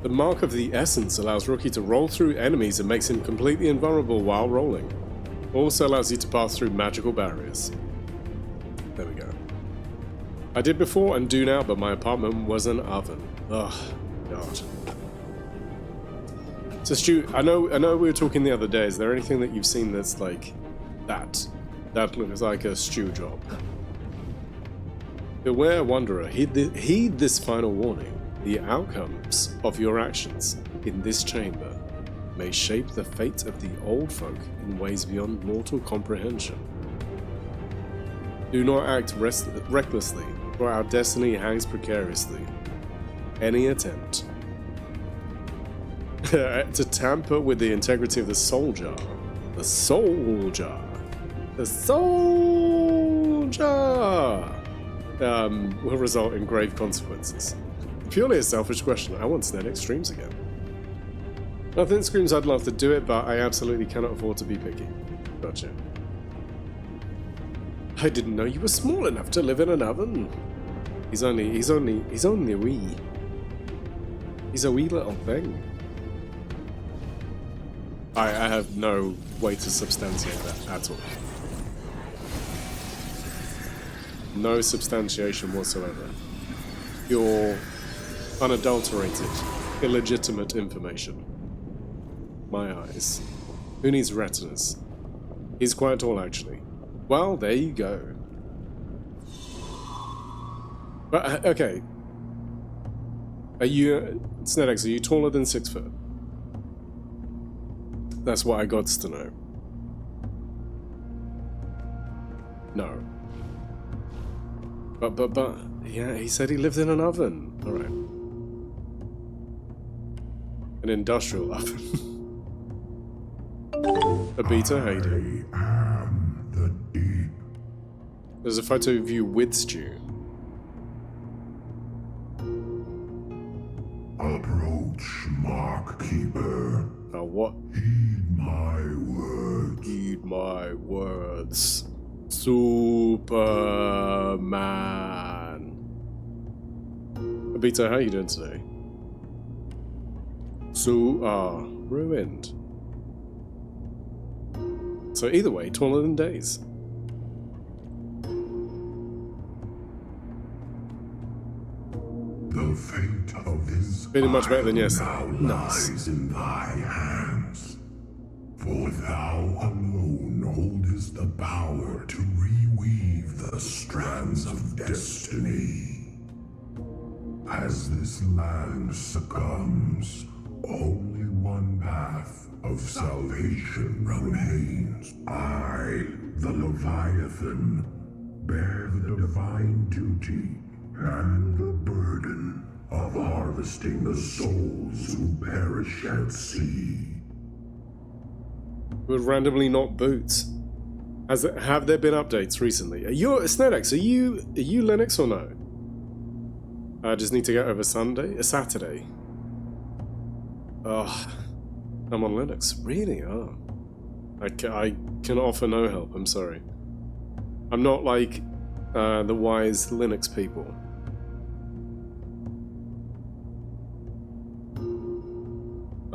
The Mark of the Essence allows Rookie to roll through enemies and makes him completely invulnerable while rolling. Also allows you to pass through magical barriers. There we go. I did before and do now, but my apartment was an oven. Ugh, God. So Stu, I know we were talking the other day. Is there anything that you've seen that's like that looks like a Stu job? Beware, Wanderer. Heed this final warning. The outcomes of your actions in this chamber may shape the fate of the old folk in ways beyond mortal comprehension. Do not act recklessly, for our destiny hangs precariously. Any attempt to tamper with the integrity of the soul jar will result in grave consequences. Purely a selfish question. I want Snedek streams again. Nothing screams I'd love to do it, but I absolutely cannot afford to be picky. Gotcha. I didn't know you were small enough to live in an oven. He's only wee. He's a wee little thing. I have no way to substantiate that at all. No substantiation whatsoever. Pure, unadulterated, illegitimate information. My eyes. Who needs retinas? He's quite tall, actually. Well, there you go. But, okay. Are you... Snedex, are you taller than 6 foot? That's what I got to know. No. But, yeah, he said he lived in an oven. Alright. An industrial oven. Abita, how you doing? I am the deep. There's a photo of you with Stu. Approach, Mark Keeper. Oh, what? Heed my words. Heed my words. Superman. Abita, how you doing today? Ruined. So either way, taller than Days. The fate of this Feeling much better than yesterday. now Nice. lies in thy hands. For thou alone holdest the power to reweave the strands of destiny. As this land succumbs, only one path of salvation remains. I, the Leviathan, bear the divine duty and the burden of harvesting the souls who perish at sea. Would randomly not boot. Have there been updates recently? Snedex, are you Linux or no? I just need to get over Saturday. Oh, I'm on Linux. Really? Oh. I can offer no help, I'm sorry. I'm not like the wise Linux people.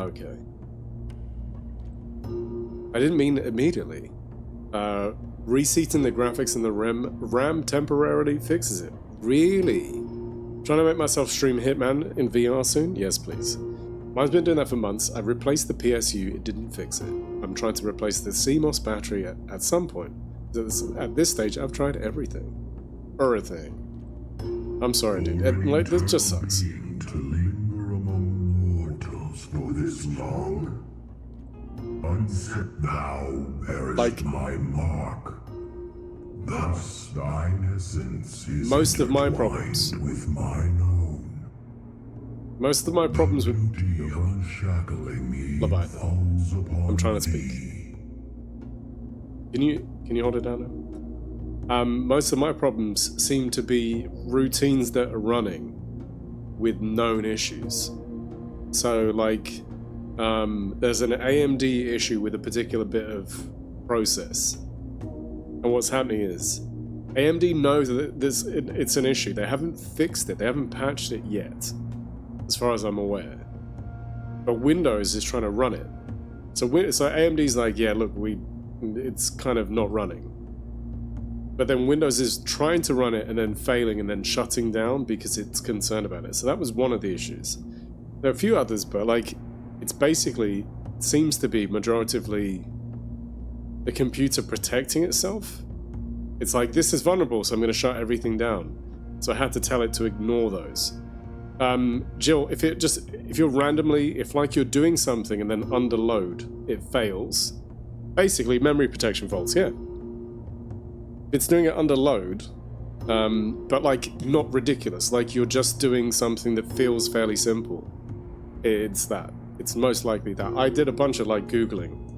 Okay. I didn't mean immediately. Reseating the graphics and the RAM temporarily fixes it. Really? Trying to make myself stream Hitman in VR soon? Yes, please. Mine's been doing that for months. I've replaced the PSU, it didn't fix it. I'm trying to replace the CMOS battery at some point. At this stage, I've tried everything. Everything. I'm sorry, dude. Like, this just sucks. To linger among mortals for this long? Unset thou bearest Like, my mark. Thus thine essence is most of my problems with mine own. Most of my problems with Duty unshackling me Leviathan. falls upon I'm trying to speak. thee. Can you hold it down now? Most of my problems seem to be routines that are running with known issues. So, like, there's an AMD issue with a particular bit of process. And what's happening is, AMD knows that it's an issue. They haven't fixed it. They haven't patched it yet, as far as I'm aware. But Windows is trying to run it. So AMD's like, yeah, look, it's kind of not running. But then Windows is trying to run it and then failing and then shutting down because it's concerned about it. So that was one of the issues. There are a few others, but like, it's basically, seems to be majoritively the computer protecting itself. It's like, this is vulnerable, so I'm going to shut everything down. So I had to tell it to ignore those. Jill, if you're randomly, if like you're doing something and then under load, it fails. Basically, memory protection faults, yeah. It's doing it under load, but like not ridiculous. Like you're just doing something that feels fairly simple. It's that. It's most likely that. I did a bunch of like Googling.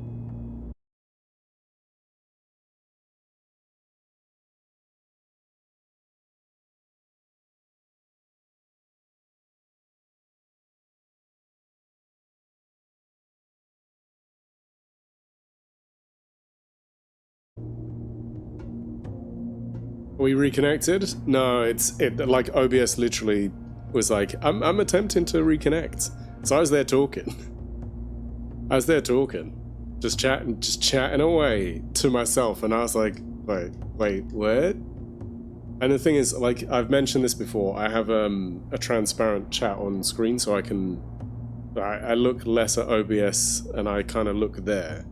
We reconnected? No, it like OBS literally was like, I'm attempting to reconnect. So I was there talking. Just chatting away to myself, and I was like, wait, what? And the thing is, like, I've mentioned this before, I have a transparent chat on screen, so I look less at OBS and I kind of look there.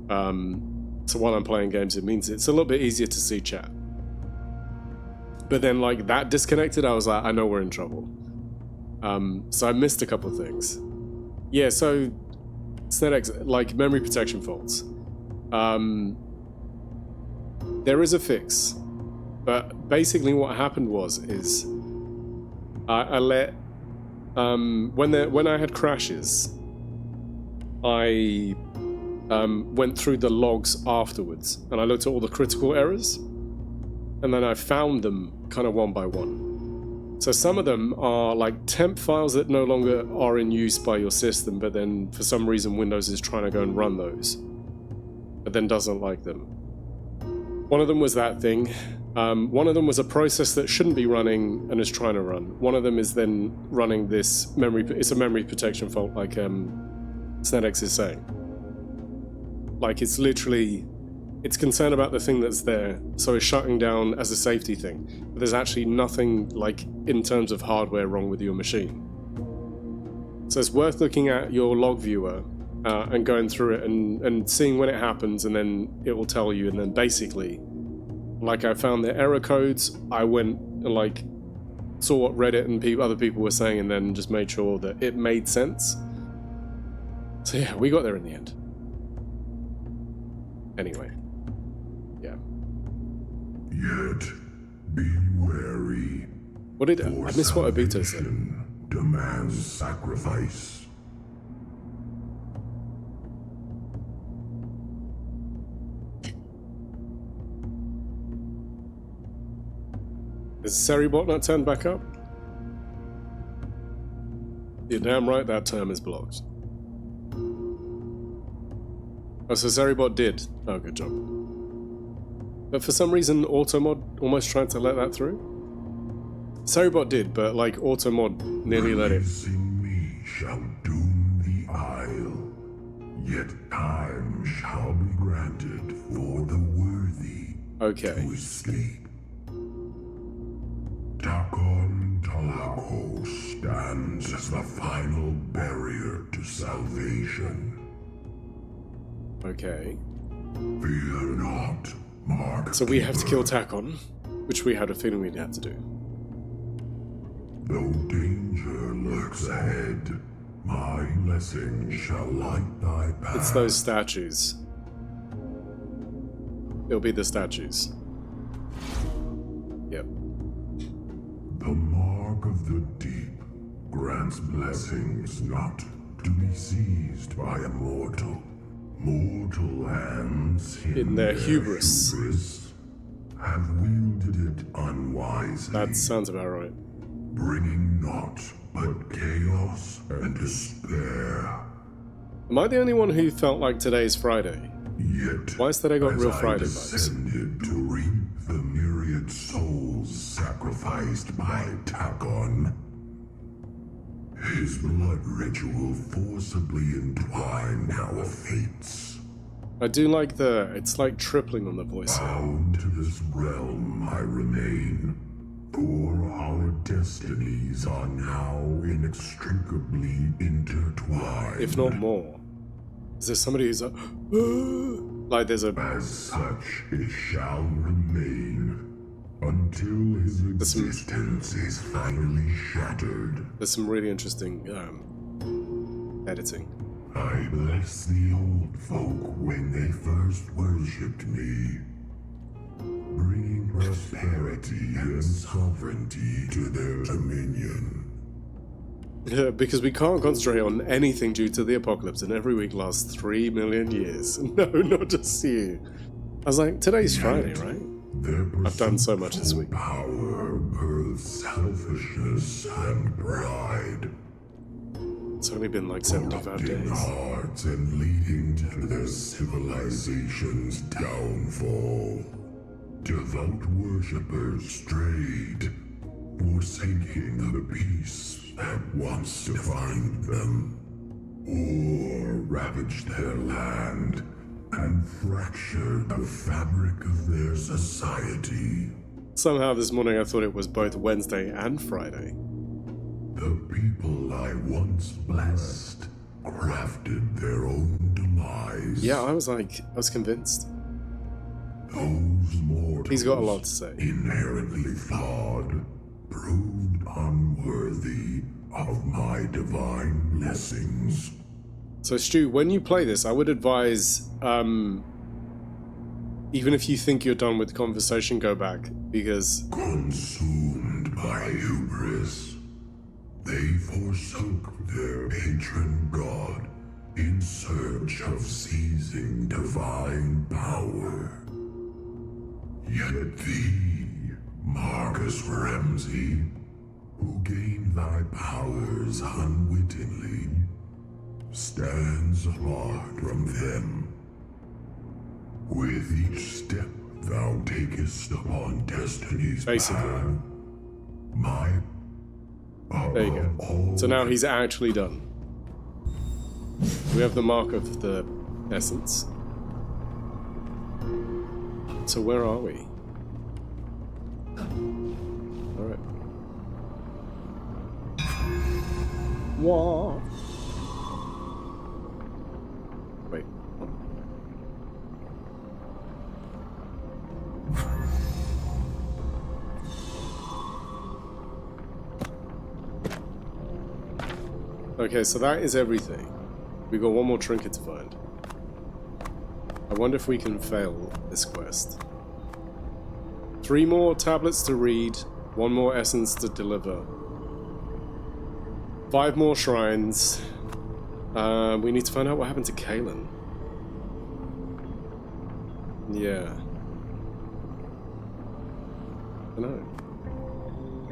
So while I'm playing games, it means it's a little bit easier to see chat. But then, like, that disconnected, I was like, I know we're in trouble. So I missed a couple of things. Yeah, so SnetX, like, memory protection faults. There is a fix. But basically what happened is I let... when I had crashes, I went through the logs afterwards, and I looked at all the critical errors, and then I found them kind of one by one. So some of them are like temp files that no longer are in use by your system, but then for some reason Windows is trying to go and run those, but then doesn't like them. One of them was that thing. One of them was a process that shouldn't be running and is trying to run. One of them is then running this memory, it's a memory protection fault, like SnetX is saying. Like, it's literally, it's concerned about the thing that's there, so it's shutting down as a safety thing. But there's actually nothing, like, in terms of hardware wrong with your machine. So it's worth looking at your log viewer and going through it and seeing when it happens, and then it will tell you. And then basically, like, I found the error codes, I went and, like, saw what Reddit and other people were saying, and then just made sure that it made sense. So yeah, we got there in the end. Anyway, yeah. Yet be wary. What did I missed what Obito said? Demands sacrifice. Is Seribot not turned back up? You're damn right that term is blocked. Oh, so Seribot did. Oh, good job. But for some reason, Automod almost tried to let that through. Seribot did, but like Automod nearly let it. In me shall doom the defile, yet time shall be granted for the worthy Okay. to escape. Takon Talago stands as the final barrier to salvation. Okay. Fear not, Mark. So we have to kill Takon, which we had a feeling we'd have to do. Though danger lurks ahead, my blessing shall light thy path. It's those statues. It'll be the statues. Yep. The Mark of the Deep grants blessings not to be seized by a mortal. Mortal hands In their hubris. have wielded it unwisely, That sounds about right. bringing naught but chaos and despair. Am I the only one who felt like today's Friday? Yet, Why is that I got as real I Friday vibes? descended to reap the myriad souls sacrificed by Takon, his blood ritual forcibly entwined our fates. I do like it's like tripling on the voice here. Bound to this realm I remain, for our destinies are now inextricably intertwined. If not more. Is there somebody who's like there's a... As such, it shall remain until his some- existence is finally shattered. There's some really interesting editing. I bless the old folk when they first worshipped me, bringing prosperity and sovereignty to their dominion. Because we can't concentrate on anything due to the apocalypse, and every week lasts 3 million years. No, not just you. I was like, today's Friday, right? I've done so much this week. Power births selfishness and pride, It's only been like 75 corrupting days. hearts and leading to their civilization's downfall. Devout worshippers strayed, forsaking the peace that wants to find them, or ravaged their land and fractured the fabric of their society. Somehow this morning I thought it was both Wednesday and Friday. The people I once blessed crafted their own demise. Yeah, I was convinced. Those mortals, He's got a lot to say. inherently flawed, proved unworthy of my divine blessings. So Stu, when you play this, I would advise, even if you think you're done with the conversation, go back, because Consumed by hubris, they forsook their patron god in search of seizing divine power. Yet thee, Marcus Ramsey, who gained thy powers unwittingly, stands apart from them. With each step thou takest upon destiny's Basically. path, my there you go. So now he's actually done. We have the mark of the essence. So where are we? Alright. What? Wait. Okay, so that is everything. We've got one more trinket to find. I wonder if we can fail this quest. 3 more tablets to read, 1 more essence to deliver. 5 more shrines. We need to find out what happened to Kalen. Yeah. I know.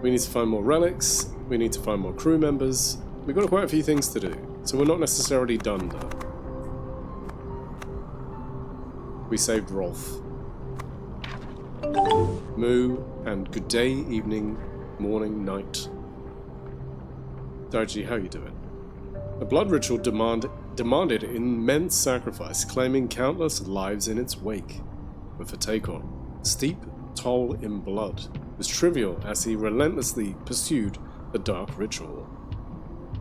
We need to find more relics. We need to find more crew members. We've got quite a few things to do, so we're not necessarily done. We saved Rolf. Moo, and good day, evening, morning, night. Doji, how you doing? The blood ritual demanded immense sacrifice, claiming countless lives in its wake. But for Takon, steep toll in blood was trivial as he relentlessly pursued the dark ritual.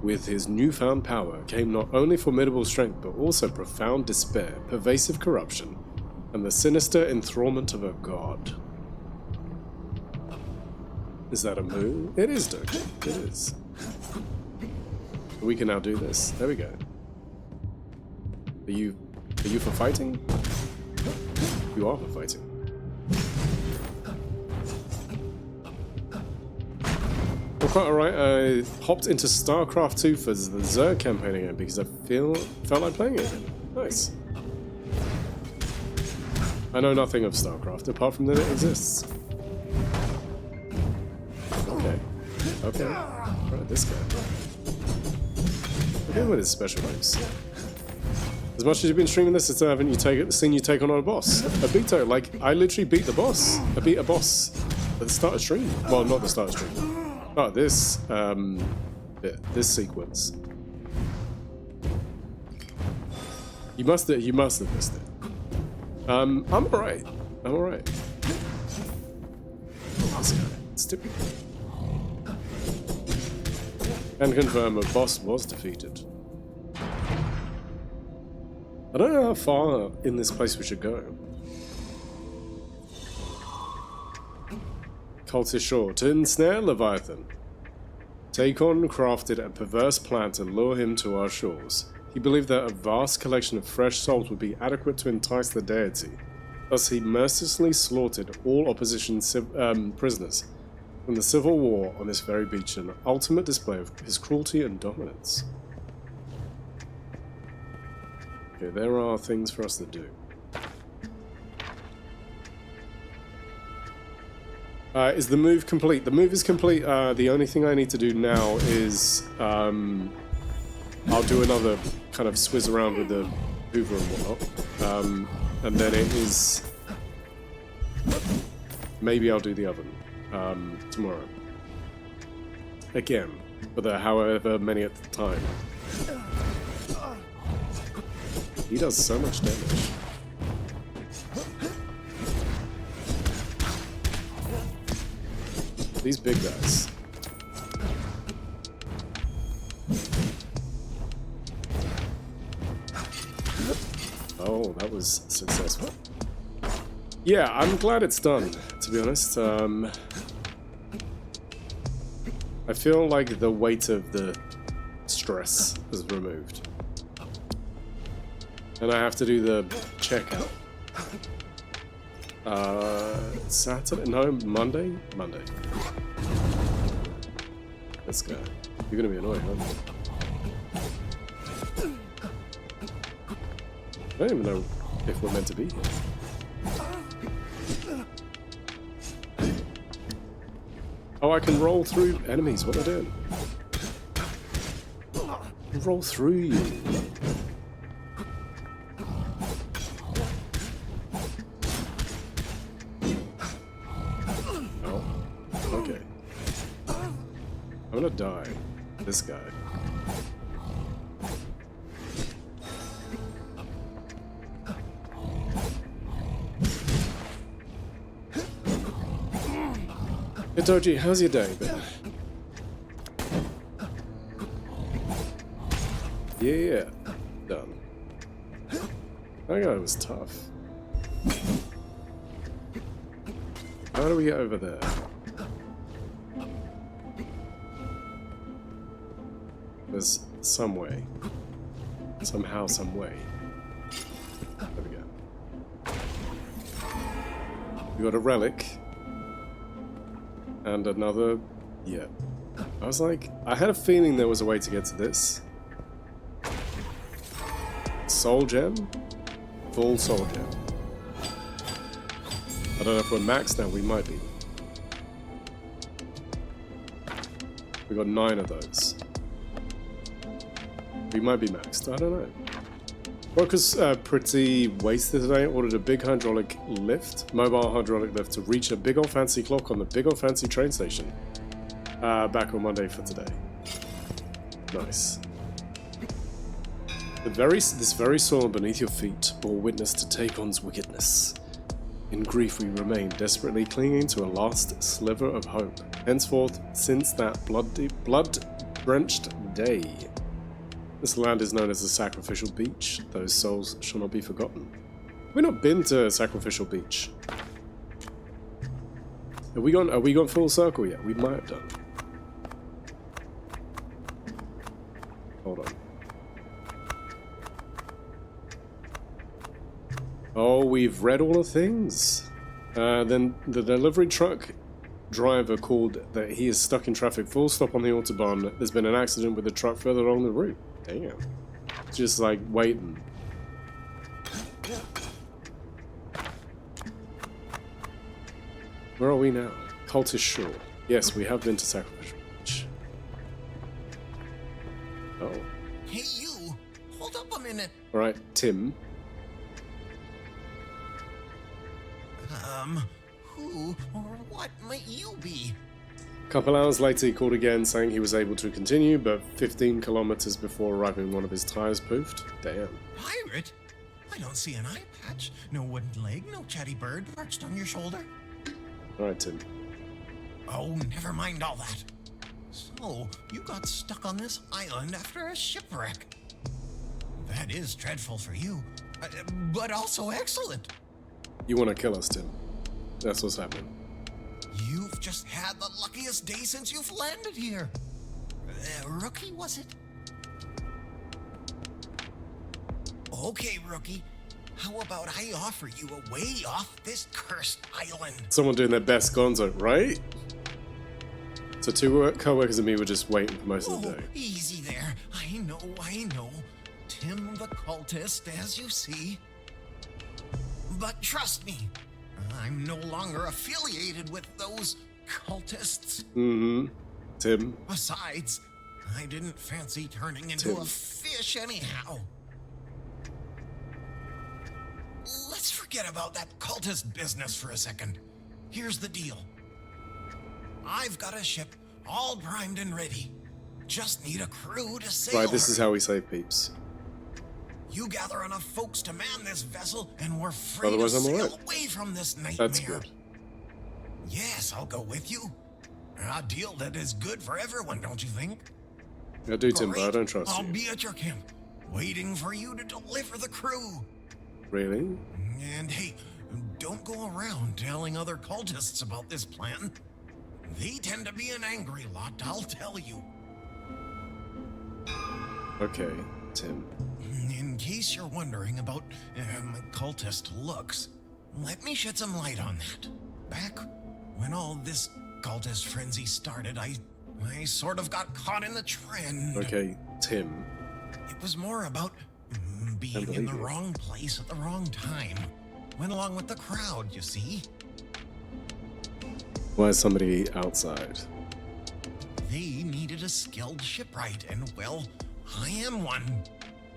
With his newfound power came not only formidable strength but also profound despair, pervasive corruption, and the sinister enthrallment of a god. Is that a move? It is, Doki. It is. We can now do this. There we go. Are you for fighting? You are for fighting. Well, quite alright. I hopped into StarCraft 2 for the Zerg campaign again because I felt like playing it again. Nice. I know nothing of StarCraft apart from that it exists. Okay. Right, this guy. Look at with his special moves. As much as you've been streaming this, haven't you seen you take on a boss? A big toe. Like, I literally beat the boss. I beat a boss at the start of stream. Well, not the start of stream. Oh, this bit, this sequence. You must have missed it. I'm alright. This guy. Stupid. And confirm a boss was defeated. I don't know how far in this place we should go. Cultist Shore. To ensnare Leviathan, Takon crafted a perverse plan to lure him to our shores. He believed that a vast collection of fresh souls would be adequate to entice the deity. Thus he mercilessly slaughtered all opposition prisoners from the civil war on this very beach, an ultimate display of his cruelty and dominance. Okay, there are things for us to do. Is the move complete? The move is complete. The only thing I need to do now is I'll do another kind of swizz around with the Hoover and whatnot. And then it is... Maybe I'll do the oven tomorrow. Again, for the however many at the time. He does so much damage. These big guys. Oh, that was successful. Yeah, I'm glad it's done, to be honest. I feel like the weight of the stress is removed. And I have to do the checkout. Saturday? No, Monday? Monday. Let's go. You're gonna be annoying, aren't you? I don't even know if we're meant to be here. Oh, I can roll through enemies. What am I doing? Roll through you. Oh, okay. I'm gonna die. This guy. Hey Doji, how's your day been? Yeah, done. That guy was tough. How do we get over there? There's some way. Somehow, some way. There we go. We got a relic. And another... yeah. I was like... I had a feeling there was a way to get to this. Soul gem? Full soul gem. I don't know if we're maxed now. We might be. We got 9 of those. We might be maxed. I don't know. Workers pretty wasted today. Ordered a big hydraulic lift, mobile hydraulic lift, to reach a big old fancy clock on the big old fancy train station. Back on Monday for today. Nice. This very soil beneath your feet bore witness to Takon's wickedness. In grief we remain, desperately clinging to a last sliver of hope. Henceforth, since that blood-drenched day, this land is known as the Sacrificial Beach. Those souls shall not be forgotten. We've not been to Sacrificial Beach. Are we gone full circle yet? We might have done. Hold on. Oh, we've read all the things. Then the delivery truck driver called that he is stuck in traffic. Full stop on the Autobahn. There's been an accident with a truck further along the route. Damn. Just like waiting. Where are we now? Cultist Shore. Yes, we have been to Sacrificial Beach. Oh. Hey, you! Hold up a minute. Alright, Tim. Who or what might you be? A couple hours later, he called again, saying he was able to continue, but 15 kilometers before arriving, one of his tires poofed. Damn. Pirate? I don't see an eye patch, no wooden leg, no chatty bird perched on your shoulder. Alright, Tim. Oh, never mind all that. So, you got stuck on this island after a shipwreck. That is dreadful for you, but also excellent. You want to kill us, Tim. That's what's happening. You've just had the luckiest day since you've landed here. Rookie, was it? Okay, Rookie. How about I offer you a way off this cursed island? Someone doing their best gonzo, right? So two co-workers and me were just waiting for most of the day. Easy there. I know. Tim the cultist, as you see. But trust me, I'm no longer affiliated with those cultists. Mm-hmm. Tim. Besides, I didn't fancy turning into a fish anyhow. Let's forget about that cultist business for a second. Here's the deal. I've got a ship all primed and ready. Just need a crew to sail. Right, this is how we save peeps. You gather enough folks to man this vessel, and we're free Otherwise, to I'm sail alright. away from this nightmare. That's good. Yes, I'll go with you. A deal that is good for everyone, don't you think? I do, Tim, but I Great. don't trust I'll you. be at your camp, waiting for you to deliver the crew. Really? And hey, don't go around telling other cultists about this plan. They tend to be an angry lot, I'll tell you. Okay, Tim. In case you're wondering about my cultist looks, let me shed some light on that. Back when all this cultist frenzy started, I sort of got caught in the trend. Okay, Tim. It was more about being in the wrong place at the wrong time. Went along with the crowd, you see. Why is somebody outside? They needed a skilled shipwright, and well, I am one.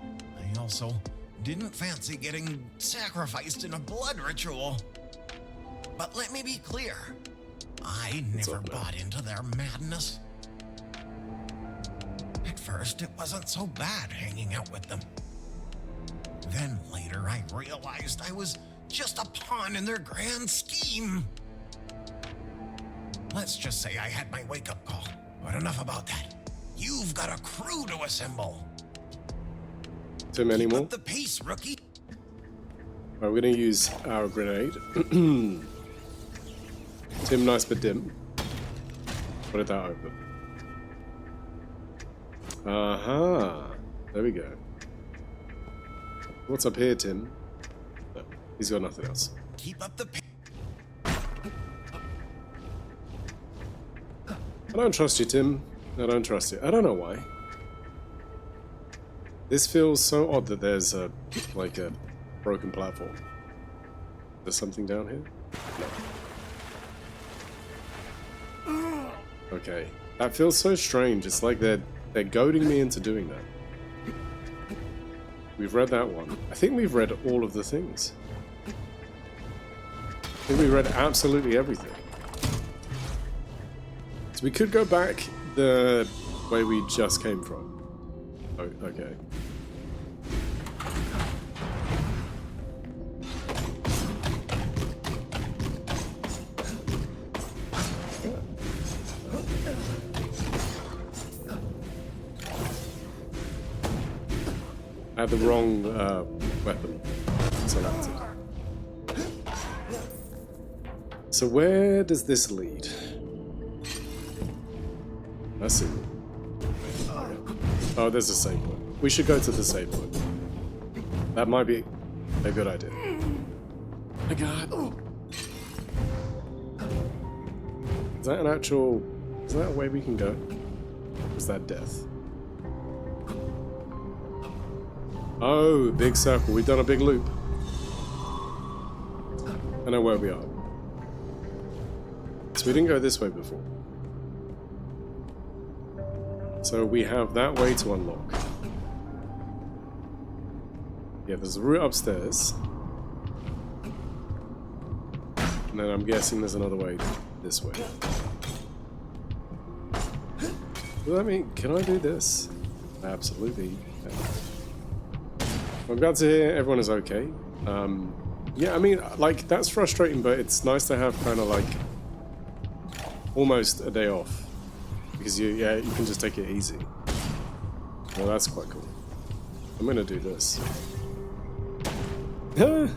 I also didn't fancy getting sacrificed in a blood ritual. But let me be clear, I never bought into their madness. At first, it wasn't so bad hanging out with them. Then later, I realized I was just a pawn in their grand scheme. Let's just say I had my wake-up call, but enough about that. You've got a crew to assemble. Tim, any more? Keep up the pace, Rookie. Right, we're going to use our grenade. Tim, nice but dim. What did that open? Aha. There we go. What's up here, Tim? No, he's got nothing else. Keep up the pace. I don't trust you, Tim. I don't trust you. I don't know why. This feels so odd that there's a broken platform. There's something down here? No. Okay. That feels so strange. It's like they're goading me into doing that. We've read that one. I think we've read all of the things. I think we read absolutely everything. So we could go back the way we just came from. Oh, okay. I had the wrong weapon selected. So where does this lead? I see. Oh, there's a save point. We should go to the save point. That might be a good idea. My God. Is that an actual... Is that a way we can go? Or is that death? Oh, big circle. We've done a big loop. I know where we are. So we didn't go this way before. So we have that way to unlock. Yeah, there's a route upstairs. And then I'm guessing there's another way this way. Does that mean, can I do this? Absolutely. I'm glad to hear everyone is okay. Yeah, I mean, like, that's frustrating, but it's nice to have kind of like almost a day off. Because you can just take it easy. Well, that's quite cool. I'm gonna do this. Oh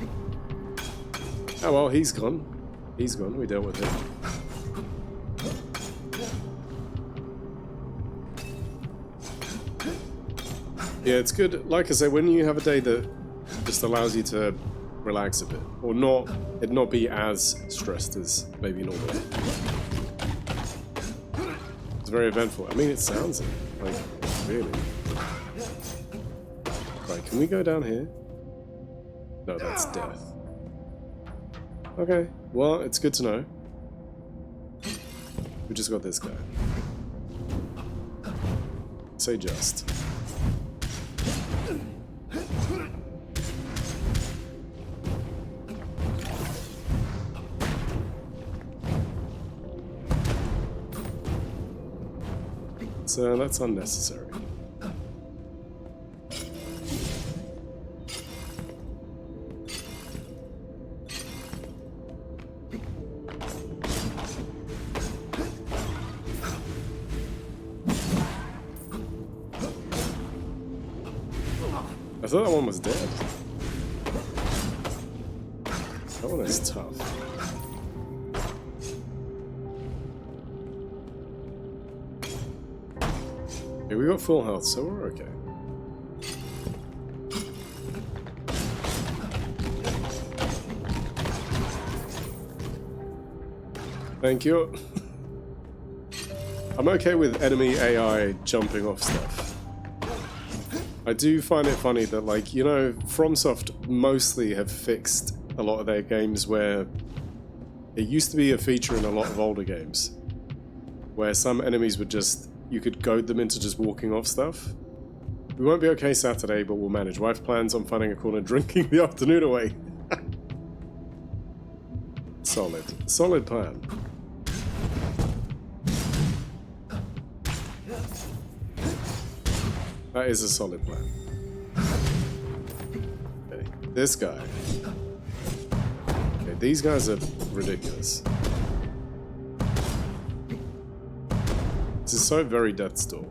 well, he's gone. He's gone. We dealt with him. Yeah, it's good. Like I say, when you have a day that just allows you to relax a bit, or not be as stressed as maybe normal. It's very eventful. I mean, it sounds it. Like, really. Right, can we go down here? No, that's death. Okay, well, it's good to know. We just got this guy. Say just. So that's unnecessary. I thought that one was dead. That one is tough. Okay, we got full health, so we're okay. Thank you. I'm okay with enemy AI jumping off stuff. I do find it funny that, like, you know, FromSoft mostly have fixed a lot of their games where it used to be a feature in a lot of older games where some enemies would just, you could goad them into just walking off stuff. We won't be okay Saturday, but we'll manage. Wife plans on finding a corner drinking the afternoon away. Solid. Solid plan. That is a solid plan. Okay, this guy. Okay, these guys are ridiculous. This is so very Death's Door.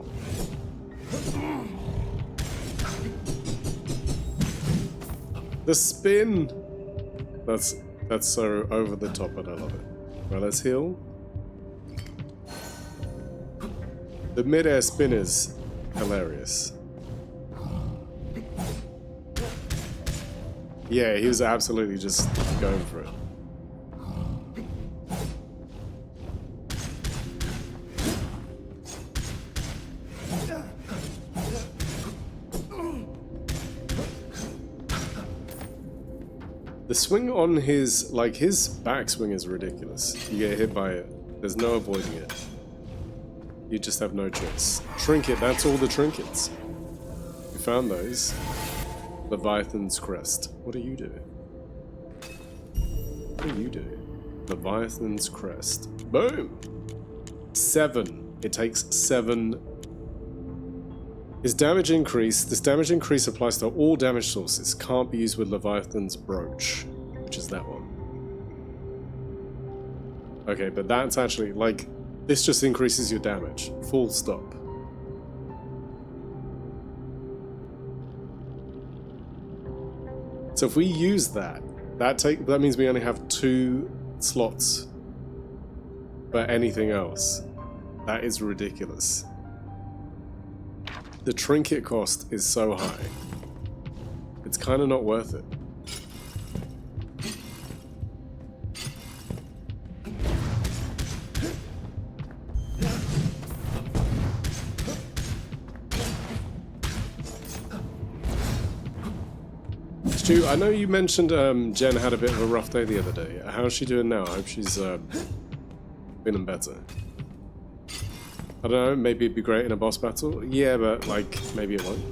The spin! That's so over the top and I love it. Right, let's heal. The mid-air spin is hilarious. Yeah, he was absolutely just going for it. The swing on his, like, his backswing is ridiculous. You get hit by it. There's no avoiding it. You just have no choice. Trinket, that's all the trinkets. We found those. Leviathan's Crest. What do you do? What do you do? Leviathan's Crest. Boom! 7. It takes 7. His damage increase. This damage increase applies to all damage sources. Can't be used with Leviathan's Brooch, which is that one. Okay, but that's actually, like, this just increases your damage. Full stop. So if we use that, that means we only have 2 slots for anything else. That is ridiculous. The trinket cost is so high. It's kind of not worth it. Stu, I know you mentioned Jen had a bit of a rough day the other day. How's she doing now? I hope she's feeling better. I don't know, maybe it'd be great in a boss battle. Yeah, but like, maybe it won't.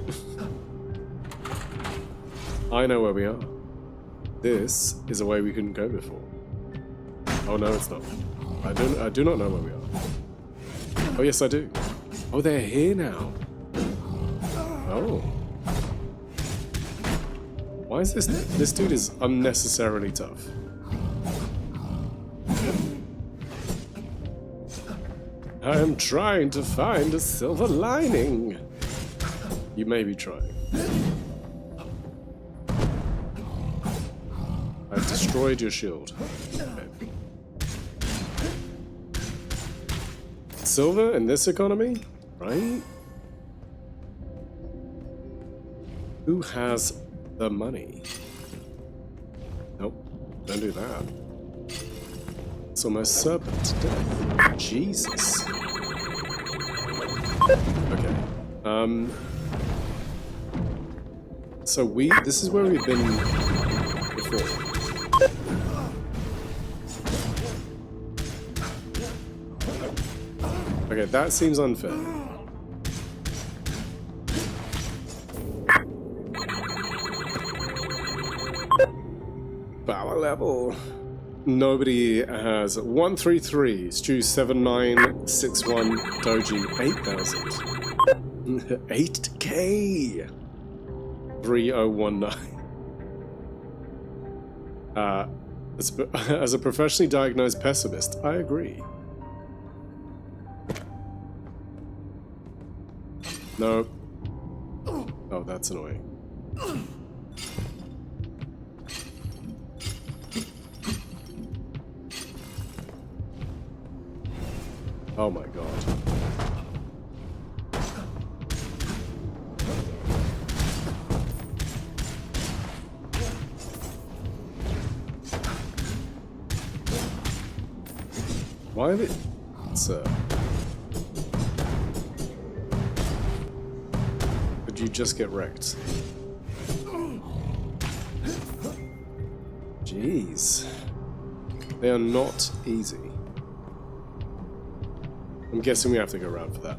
I know where we are. This is a way we couldn't go before. Oh no, it's not. I do not know where we are. Oh yes, I do. Oh, they're here now. Oh. Why is this dude is unnecessarily tough. I am trying to find a silver lining. You may be trying. I've destroyed your shield. Okay. Silver in this economy? Right? Who has the money? Nope. Don't do that. It's almost serpent to death. Jesus. Okay. So this is where we've been before. Okay, that seems unfair. Power level. Nobody has 133, Stu 7961, Doji 8000, 8K 3019. As a professionally diagnosed pessimist, I agree. No. Oh, that's annoying. Oh my god. Why did it... Sir. Could you just get wrecked? Jeez. They are not easy. I'm guessing we have to go around for that.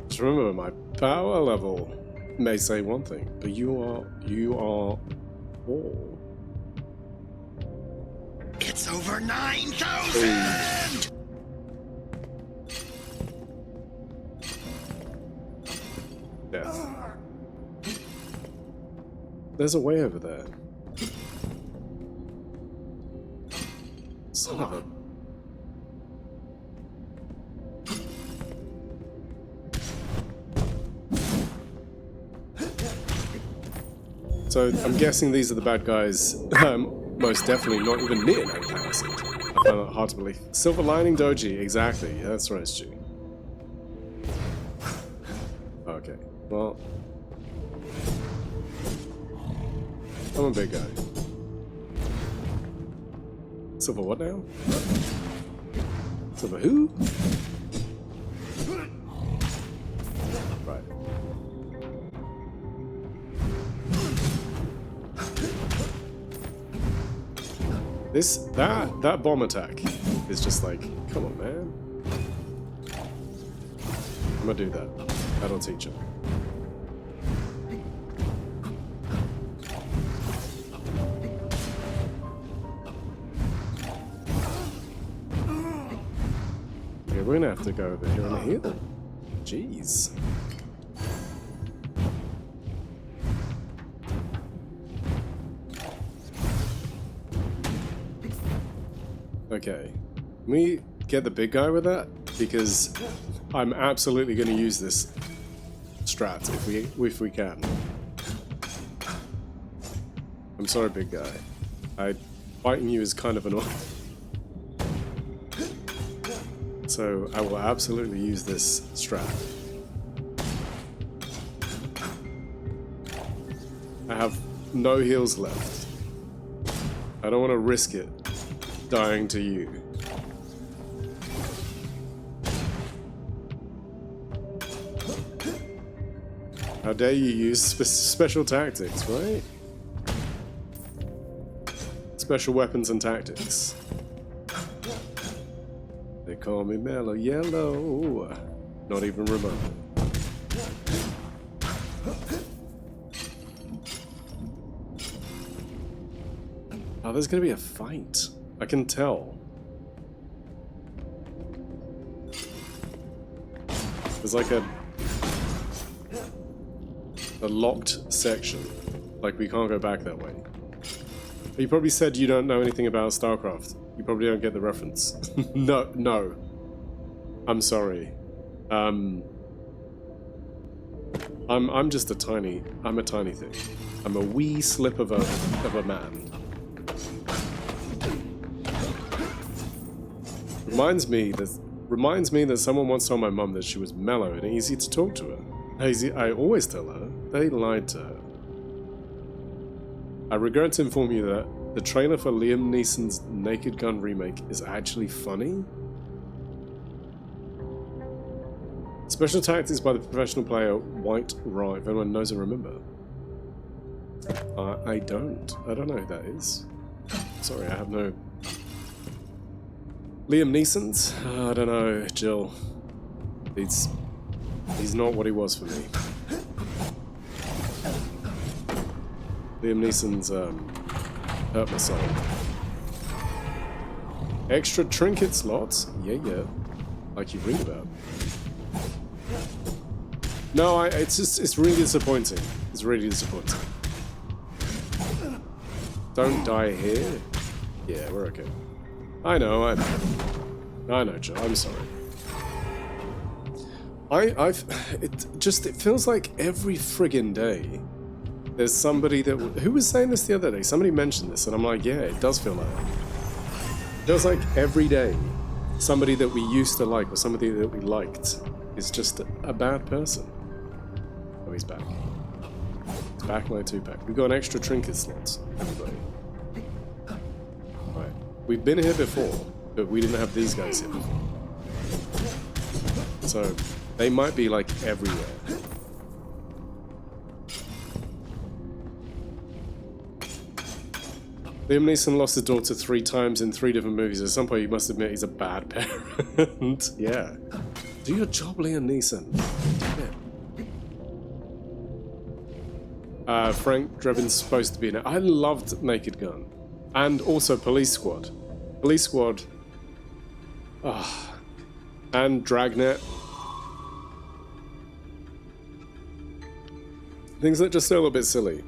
Just remember, my power level may say one thing, but you are all. It's over 9,000! Death. There's a way over there. Son of a... So I'm guessing these are the bad guys. Most definitely not even near 9,000. I find that hard to believe. Silver lining doji, exactly. Yeah, that's right, Stu. Okay, well, I'm a big guy. Silver what now? Silver who? Right. That bomb attack is just like, come on, man. I'm gonna do that. That'll teach him. Okay, we're gonna have to go over here and heal. Jeez. Okay, can we get the big guy with that? Because I'm absolutely going to use this strat if we can. I'm sorry, big guy. Fighting you is kind of annoying. So I will absolutely use this strat. I have no heals left. I don't want to risk it dying to you. How dare you use special tactics, right? Special weapons and tactics. They call me Mellow Yellow. Not even remotely. Oh, there's gonna be a fight. I can tell. There's like a locked section. Like we can't go back that way. You probably said you don't know anything about StarCraft. You probably don't get the reference. No. I'm sorry. I'm just a tiny thing. I'm a wee slip of a man. Reminds me that someone once told my mum that she was mellow and easy to talk to her. I always tell her they lied to her. I regret to inform you that the trailer for Liam Neeson's Naked Gun remake is actually funny. Special tactics by the professional player White Raw, if anyone knows or remember. I don't know who that is. Sorry, I have no... Liam Neeson's? I don't know, Jill. He's not what he was for me. Liam Neeson's hurt my soul. Extra trinket slots? Yeah. Like you read about. No, it's really disappointing. It's really disappointing. Don't die here? Yeah, we're okay. I know, Joe, I'm sorry. It feels like every friggin' day there's somebody that... Who was saying this the other day? Somebody mentioned this, and I'm like, yeah, it does feel like that. It feels like every day somebody that we used to like or somebody that we liked is just a bad person. Oh, he's back. He's back my 2-pack. We've got an extra trinket slots, everybody. Right. We've been here before, but we didn't have these guys here before. So, they might be like everywhere. Liam Neeson lost his daughter 3 times in 3 different movies. At some point, you must admit he's a bad parent. Yeah. Do your job, Liam Neeson. Damn it. Frank Drebin's supposed to be in it. I loved Naked Gun. And also Police Squad. Police Squad. And Dragnet. Things that just feel a little bit silly.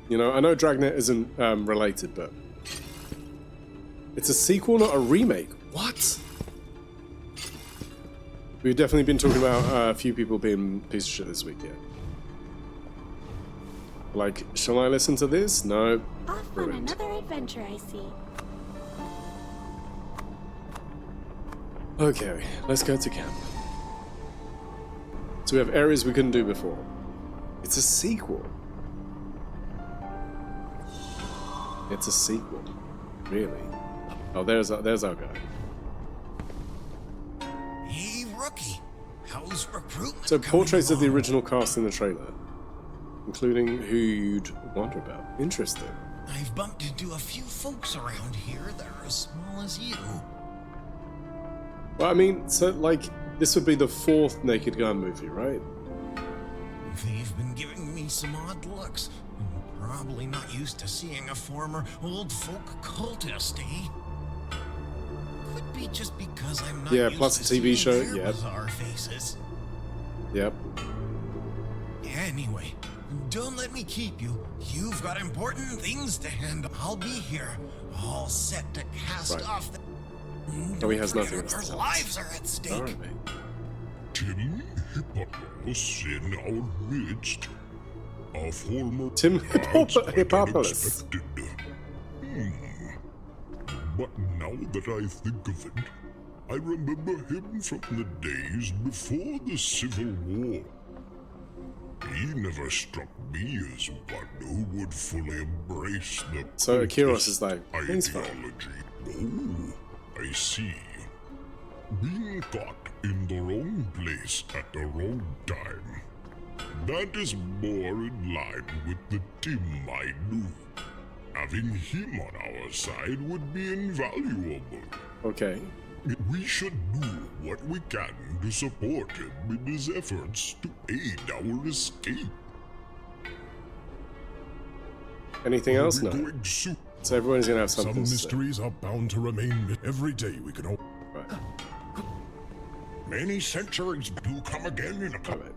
You know, I know Dragnet isn't related, but... It's a sequel, not a remake. What? We've definitely been talking about a few people being piece of shit this week, yeah. Like, shall I listen to this? No. Off on another adventure, I see. Okay, let's go to camp. So we have areas we couldn't do before. It's a sequel. It's a sequel. Really? Oh, there's our guy. Hey, rookie. How's recruitment? So portraits of the original cast in the trailer, including who you'd wonder about. Interesting. I've bumped into a few folks around here that are as small as you. Well, I mean, so like this would be the 4th Naked Gun movie, right? They've been giving me some odd looks. Probably not used to seeing a former old folk cultist, eh? Could be just because I'm not used plus to a TV show, seeing their yeah. bizarre faces. Yep. Anyway, don't let me keep you. You've got important things to handle. I'll be here, all set to cast off the... Oh, he has nothing else to Our tell us. lives are at stake. Alright, mate. 10 hippos in our midst. A former Tim Hippopolis. unexpected. But now that I think of it, I remember him from the days before the Civil War. He never struck me as one who would fully embrace the So Akiros is like, he's fine. ideology. Oh, I see. Being caught in the wrong place at the wrong time. That is more in line with the Tim I knew. Having him on our side would be invaluable. Okay. We should do what we can to support him in his efforts to aid our escape. Anything else? We're No. going soon. So everyone's gonna have Some something to say. mysteries are bound to remain. Every day we can hope. Right. Many centuries do come again in a couple. Alright.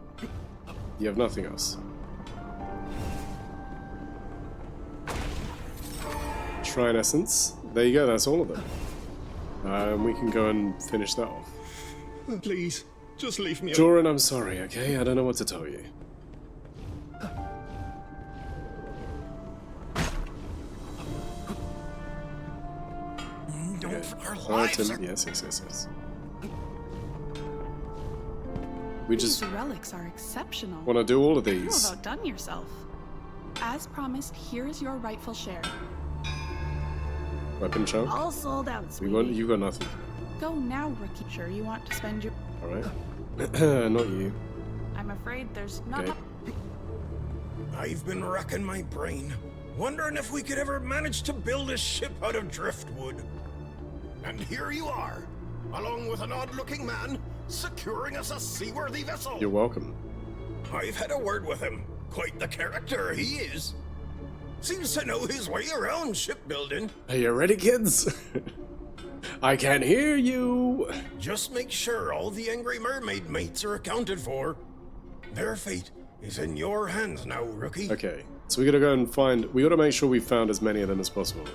You have nothing else. Shrine Essence. There you go, that's all of them. We can go and finish that off. Please, just leave me. Joran, I'm sorry, okay? I don't know what to tell you. Don't for our Alright, lives. Tim. Yes. We just These relics are exceptional. want to do all of You have these. outdone yourself. As promised, here is your rightful share. Weapon chunk. All sold out, You sweetie. got nothing. Go now, rookie. Sure you want to spend your... Alright. Not you. I'm afraid there's not... Okay. I've been racking my brain, wondering if we could ever manage to build a ship out of driftwood. And here you are, along with an odd-looking man, securing us a seaworthy vessel. You're welcome. I've had a word with him. Quite the character he is. Seems to know his way around shipbuilding. Are you ready, kids? I can hear you. Just make sure all the angry mermaid mates are accounted for. Their fate is in your hands now, rookie. Okay, so we gotta go and find. We gotta make sure we found as many of them as possible.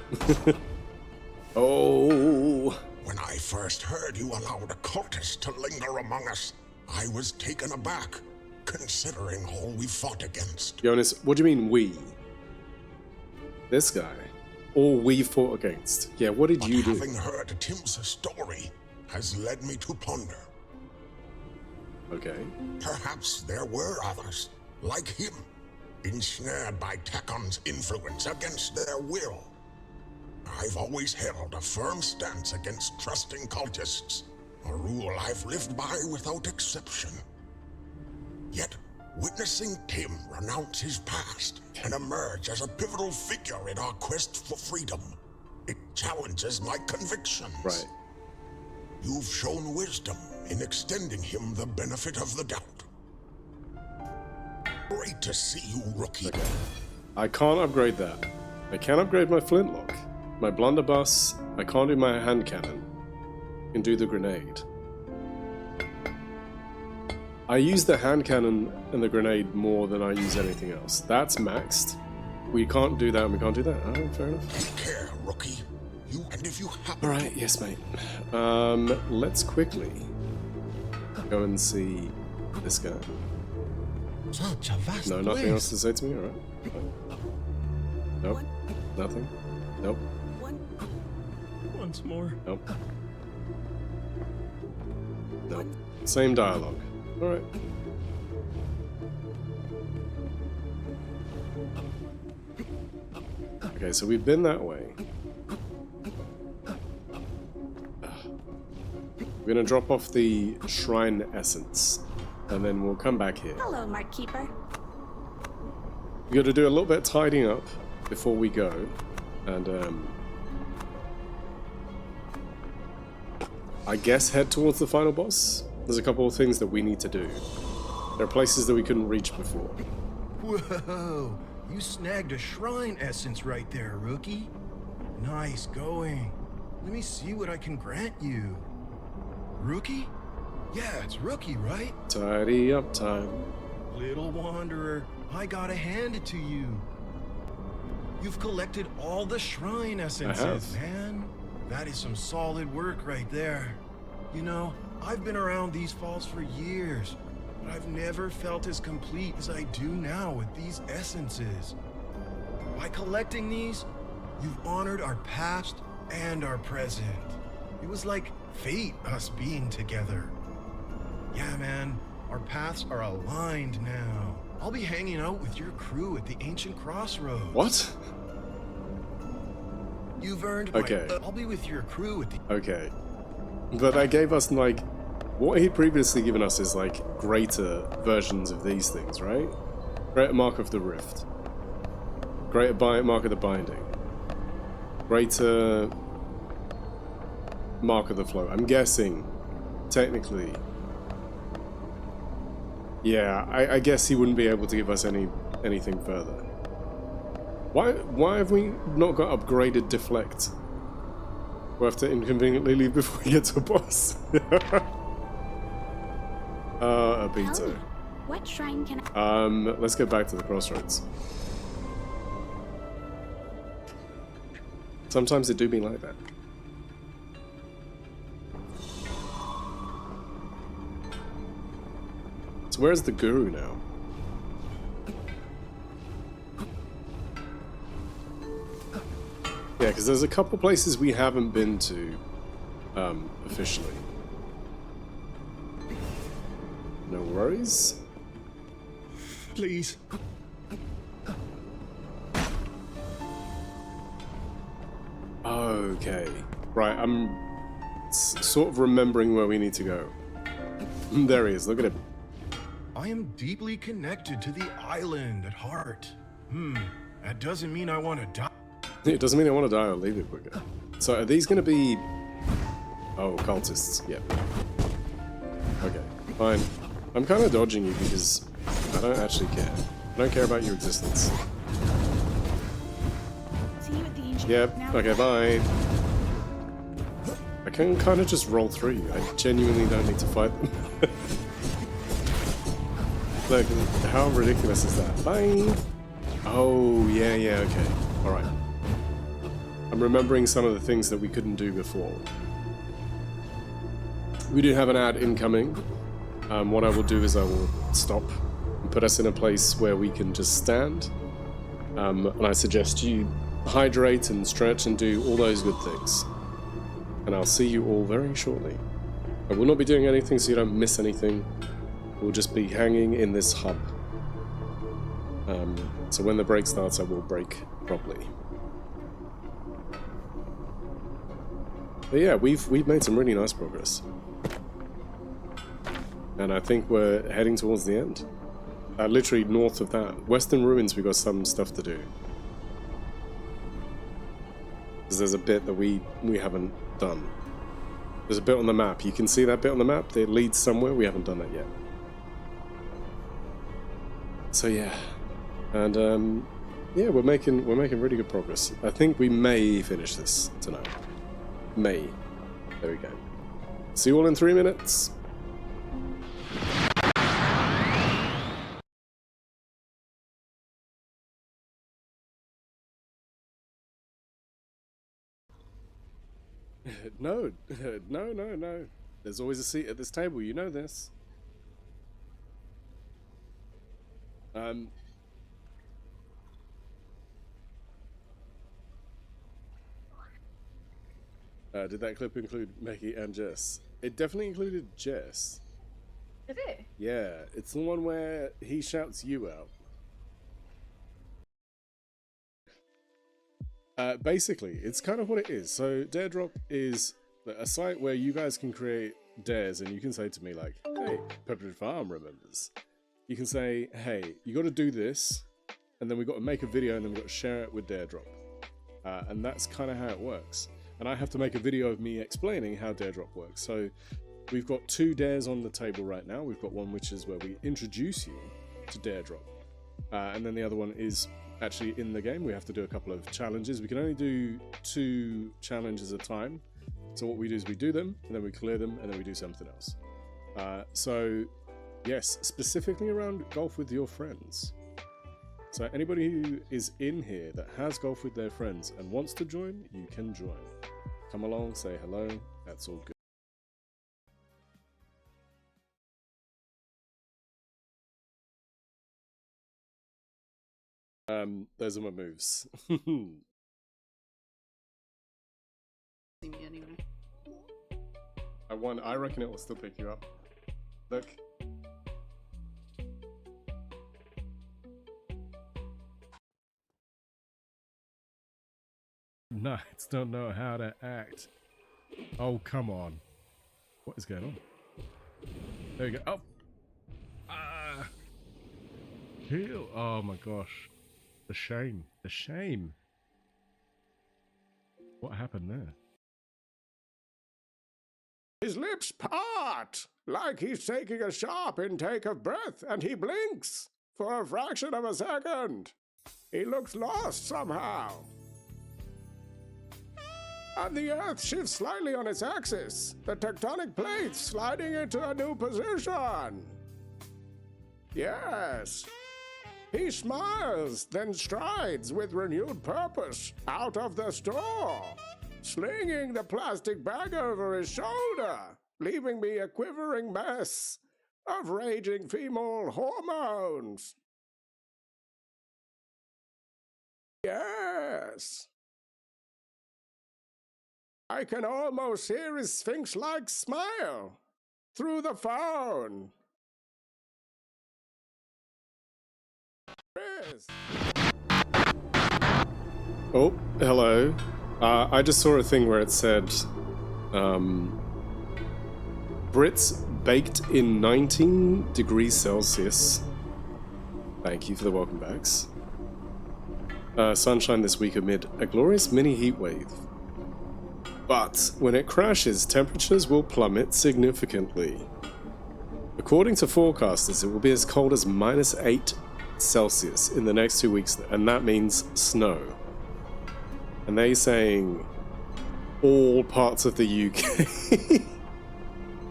Oh, When I first heard you allowed a cultist to linger among us, I was taken aback, considering all we fought against. Jonas, what do you mean we? This guy, or we fought against? Yeah, what did But you do? having heard Tim's story has led me to ponder. Okay, Perhaps there were others, like him, ensnared by Takon's influence against their will. I've always held a firm stance against trusting cultists, a rule I've lived by without exception. Yet, witnessing Tim renounce his past and emerge as a pivotal figure in our quest for freedom, it challenges my convictions. right. You've shown wisdom in extending him the benefit of the doubt. Great to see you, rookie. I can't upgrade that. I can upgrade my flintlock, my blunderbuss. I can't do my hand cannon. I can do the grenade. I use the hand cannon and the grenade more than I use anything else. That's maxed. We can't do that and we can't do that. Oh, fair enough. Take care, rookie. You and if you happen Alright, yes mate. Let's quickly go and see this guy. Such a vast No, nothing else to say to me? Alright. Nope. Nothing? Nope. Once more. Nope. Nope. Same dialogue. Alright. Okay, so we've been that way. We're gonna drop off the shrine essence, and then we'll come back here. Hello, Mark Keeper. We gotta do a little bit of tidying up before we go, and I guess head towards the final boss. There's a couple of things that we need to do. There are places that we couldn't reach before. Whoa, you snagged a shrine essence right there, rookie. Nice going. Let me see what I can grant you. Rookie? Yeah, it's rookie, right? Tidy up time. Little wanderer, I gotta hand it to you. You've collected all the shrine essences, man. That is some solid work right there. You know, I've been around these falls for years, but I've never felt as complete as I do now with these essences. By collecting these, you've honored our past and our present. It was like fate, us being together. Yeah, man, our paths are aligned now. I'll be hanging out with your crew at the ancient crossroads. What? You've earned Okay. I'll be with your crew at the... Okay. But that gave us, like... What he'd previously given us is, like, greater versions of these things, right? Greater Mark of the Rift. Greater Mark of the Binding. Greater Mark of the Flow. I'm guessing, technically... Yeah, I guess he wouldn't be able to give us anything further. Why have we not got upgraded Deflect? We'll have to inconveniently leave before we get to a boss. Abito. What shrine can I... Let's get back to the crossroads. Sometimes it do be like that. So where's the guru now? Yeah, because there's a couple places we haven't been to officially. No worries. Please. Okay. Right, I'm sort of remembering where we need to go. There he is, look at him. I am deeply connected to the island at heart. That doesn't mean I want to die. It doesn't mean I want to die, I'll leave it quicker. So are these going to be... Oh, cultists, yep. Okay, fine. I'm kind of dodging you because I don't actually care. I don't care about your existence. See you at the ancient... Yep, Now okay, bye. I can kind of just roll through you. I genuinely don't need to fight them. Look, how ridiculous is that? Bye! Oh, yeah, okay. Alright. I'm remembering some of the things that we couldn't do before. We do have an ad incoming. What I will do is I will stop and put us in a place where we can just stand. And I suggest you hydrate and stretch and do all those good things. And I'll see you all very shortly. I will not be doing anything so you don't miss anything. We'll just be hanging in this hub. So when the break starts, I will break properly. But yeah, we've made some really nice progress. And I think we're heading towards the end. Literally north of that. Western Ruins, we got some stuff to do. Because there's a bit that we haven't done. There's a bit on the map. You can see that bit on the map? It leads somewhere. We haven't done that yet. So yeah. And yeah, we're making really good progress. I think we may finish this tonight. May. There we go. See you all in 3 minutes. No. No. There's always a seat at this table, you know this. Did that clip include Meke and Jess? It definitely included Jess. Did it? Yeah, it's the one where he shouts you out. Basically, it's kind of what it is. So Daredrop is a site where you guys can create dares and you can say to me like, hey, Pepperidge Farm remembers. You can say, hey, you got to do this, and then we've got to make a video and then we've got to share it with Daredrop. And that's kind of how it works. And I have to make a video of me explaining how Daredrop works. So we've got 2 dares on the table right now. We've got one which is where we introduce you to Daredrop. And then the other one is actually in the game. We have to do a couple of challenges. We can only do 2 challenges at a time. So what we do is we do them, and then we clear them, and then we do something else. So yes, specifically around golf with your friends. So anybody who is in here that has golf with their friends and wants to join, you can join. Come along, say hello, that's all good. Those are my moves. See me anyway. I reckon it will still pick you up. Look. Knights don't know how to act. Oh, come on. What is going on? There you go. Oh! Ah! Heal! Oh my gosh. The shame. The shame. What happened there? His lips part, like he's taking a sharp intake of breath, and he blinks for a fraction of a second. He looks lost somehow. And the Earth shifts slightly on its axis, the tectonic plates sliding into a new position. Yes. He smiles, then strides with renewed purpose out of the store, slinging the plastic bag over his shoulder, leaving me a quivering mess of raging female hormones. Yes. I can almost hear his sphinx-like smile through the phone. Chris. Oh, hello. I just saw a thing where it said, Brits baked in 19 degrees Celsius. Thank you for the welcome backs. Sunshine this week amid a glorious mini heat wave. But when it crashes, temperatures will plummet significantly. According to forecasters, it will be as cold as -8 Celsius in the next 2 weeks, and that means snow. And they're saying all parts of the UK,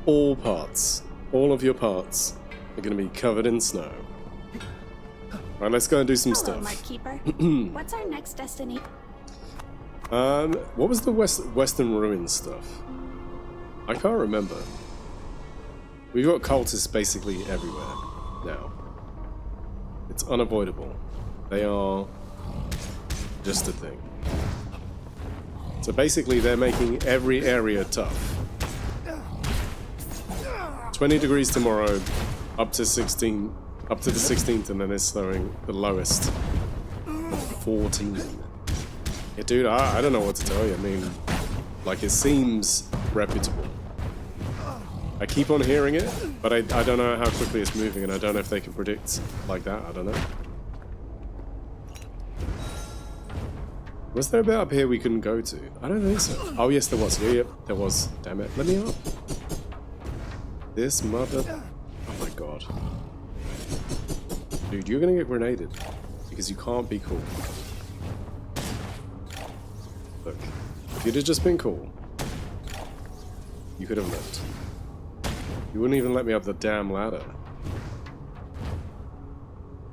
all parts, all of your parts are going to be covered in snow. Right, let's go and do some Hello, stuff. Mark Keeper. What's our next destination? What was the Western Ruins stuff? I can't remember. We've got cultists basically everywhere now. It's unavoidable. They are just a thing. So basically they're making every area tough. 20 degrees tomorrow, up to 16, up to the 16th, and then it's throwing the lowest. 14. Yeah, dude, I don't know what to tell you. I mean, like, it seems reputable. I keep on hearing it, but I don't know how quickly it's moving, and I don't know if they can predict like that. I don't know. Was there a bit up here we couldn't go to? I don't think so. Oh, yes, there was. Yep, there was. Damn it. Let me up. This mother... Oh, my God. Dude, you're gonna get grenaded. Because you can't be cool. Look, if you'd have just been cool, you could have lived. You wouldn't even let me up the damn ladder.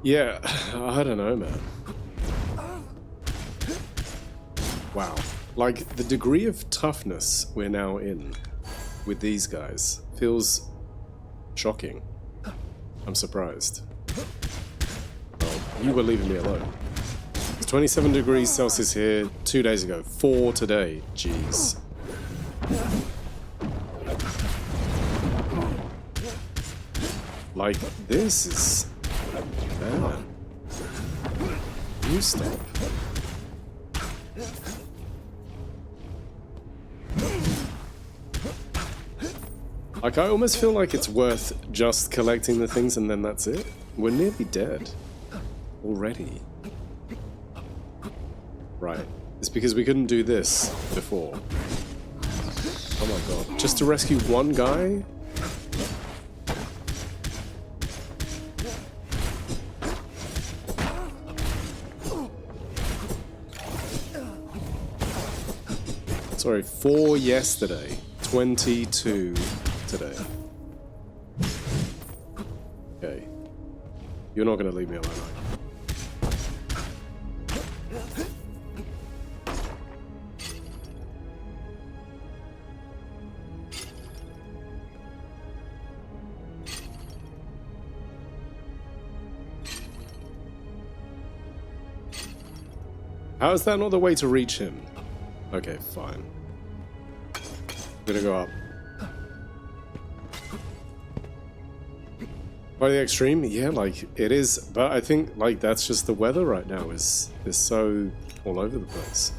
Yeah, I don't know, man. Wow. Like, the degree of toughness we're now in with these guys feels shocking. I'm surprised. Oh, you were leaving me alone. It's 27 degrees Celsius here 2 days ago. 4 today. Jeez. Like, this is... Man. You stop. Like, I almost feel like it's worth just collecting the things and then that's it. We're nearly dead. Already. Right. It's because we couldn't do this before. Oh my god. Just to rescue one guy? Sorry, 4 yesterday. 22 today. Okay. You're not gonna leave me alone, are you? How is that not the way to reach him? Okay, fine. I'm gonna go up. By the extreme? Yeah, like, it is, but I think, like, that's just the weather right now is so all over the place.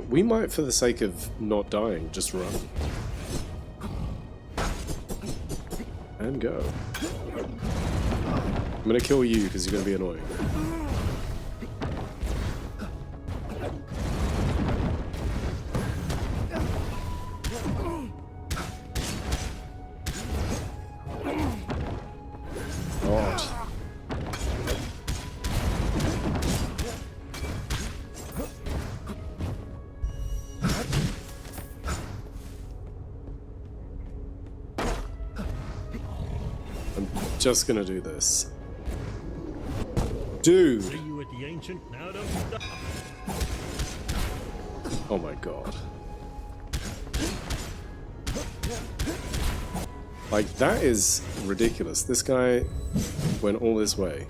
We might, for the sake of not dying, just run. And go. I'm gonna kill you because you're gonna be annoying. God. I'm just gonna do this. Dude! Oh my god. Like, that is ridiculous. This guy went all this way.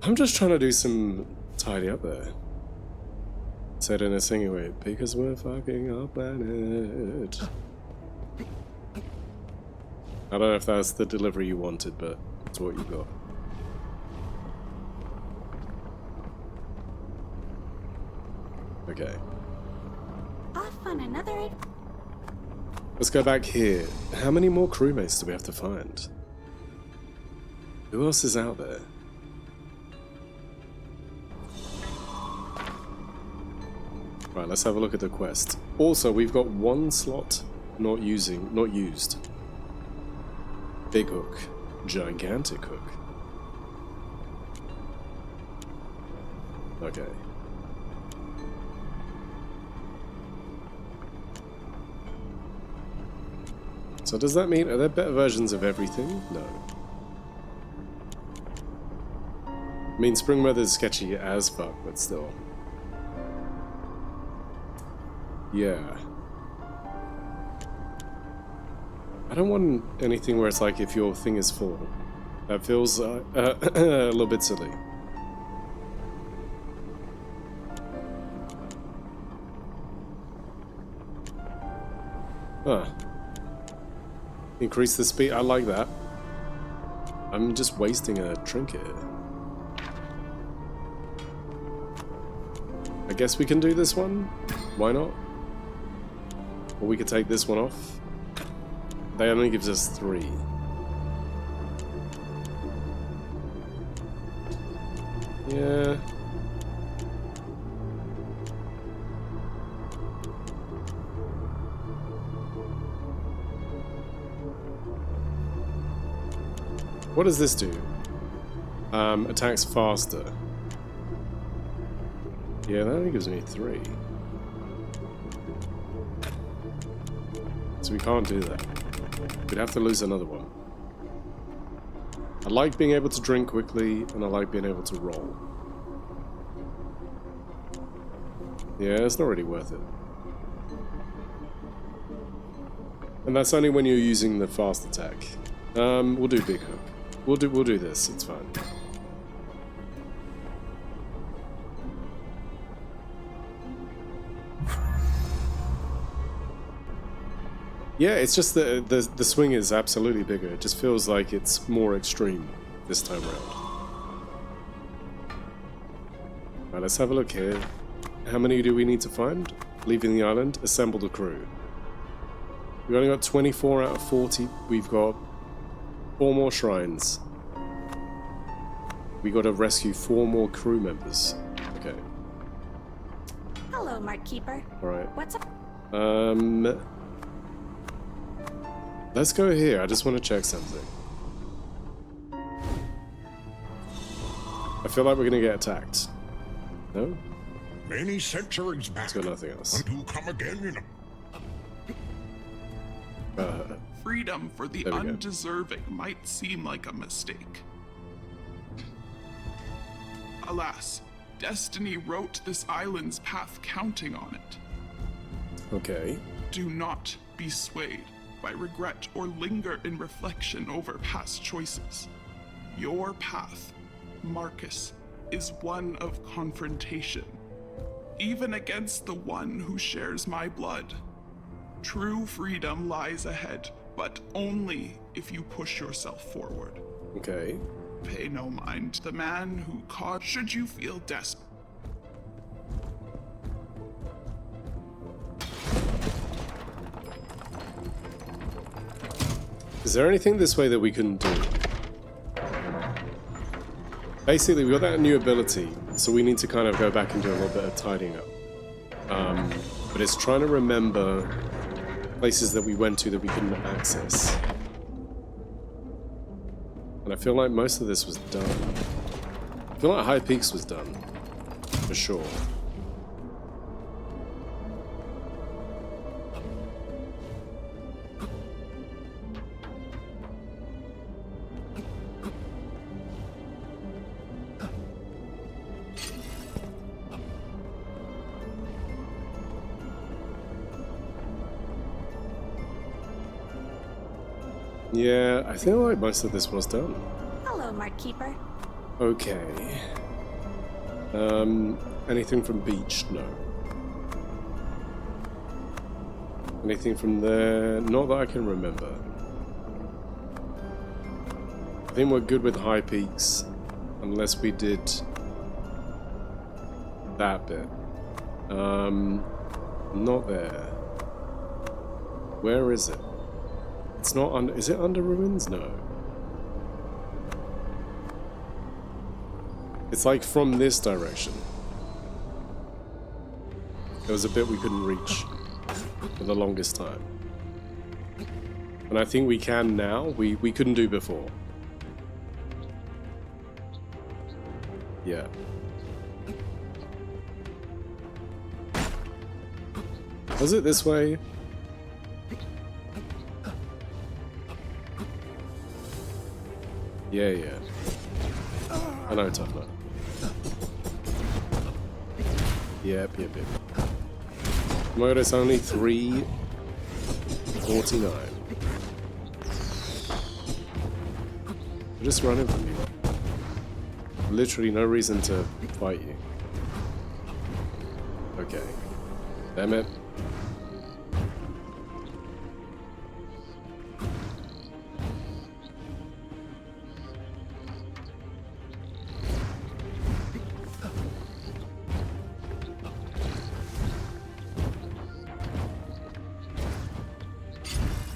I'm just trying to do some tidy up there. Said in a singing way, because we're fucking our planet. I don't know if that's the delivery you wanted, but it's what you got. Okay. Off on another. Let's go back here. How many more crewmates do we have to find? Who else is out there? Right, let's have a look at the quest. Also, we've got one slot not used. Big hook. Gigantic hook. Okay. So does that mean, are there better versions of everything? No. I mean, spring weather's sketchy as fuck, but still. Yeah. I don't want anything where it's like if your thing is full. That feels a little bit silly. Huh. Increase the speed. I like that. I'm just wasting a trinket. I guess we can do this one. Why not? Or we could take this one off. That only gives us 3. Yeah. What does this do? Attacks faster. Yeah, that only gives me 3. So we can't do that. We'd have to lose another one. I like being able to drink quickly, and I like being able to roll. Yeah, it's not really worth it. And that's only when you're using the fast attack. We'll do big hook. We'll do this, it's fine. Yeah, it's just the swing is absolutely bigger. It just feels like it's more extreme this time around. Right, let's have a look here. How many do we need to find? Leaving the island, assemble the crew. We've only got 24 out of 40. We've got 4 more shrines. We got to rescue 4 more crew members. Okay. Hello, Mark Keeper. All right. What's up? Let's go here. I just want to check something. I feel like we're gonna get attacked. No? Many centuries back, Let's go nothing else. and to come again in a Freedom for the There we go. undeserving might seem like a mistake. Alas, destiny wrote this island's path counting on it. Okay. Do not be swayed by regret or linger in reflection over past choices. Your path, Marcus, is one of confrontation, even against the one who shares my blood. True freedom lies ahead, but only if you push yourself forward. Okay. Pay no mind to the man who caused should you feel desperate. Is there anything this way that we can do? Basically, we got that new ability, so we need to kind of go back and do a little bit of tidying up. But it's trying to remember places that we went to that we couldn't access. And I feel like most of this was done. I feel like High Peaks was done, for sure. Yeah, I feel like most of this was done. Hello, Mark Keeper. Okay. Anything from beach? No. Anything from there? Not that I can remember. I think we're good with High Peaks, unless we did that bit. Not there. Where is it? It's not under. Is it under ruins? No. It's like from this direction. There was a bit we couldn't reach for the longest time. And I think we can now. We couldn't do before. Yeah. Was it this way? Yeah, yeah. I know, tough nut. Yep. Oh my god, it's only 3:49. You're just running from me. Literally no reason to fight you. Okay. Damn it.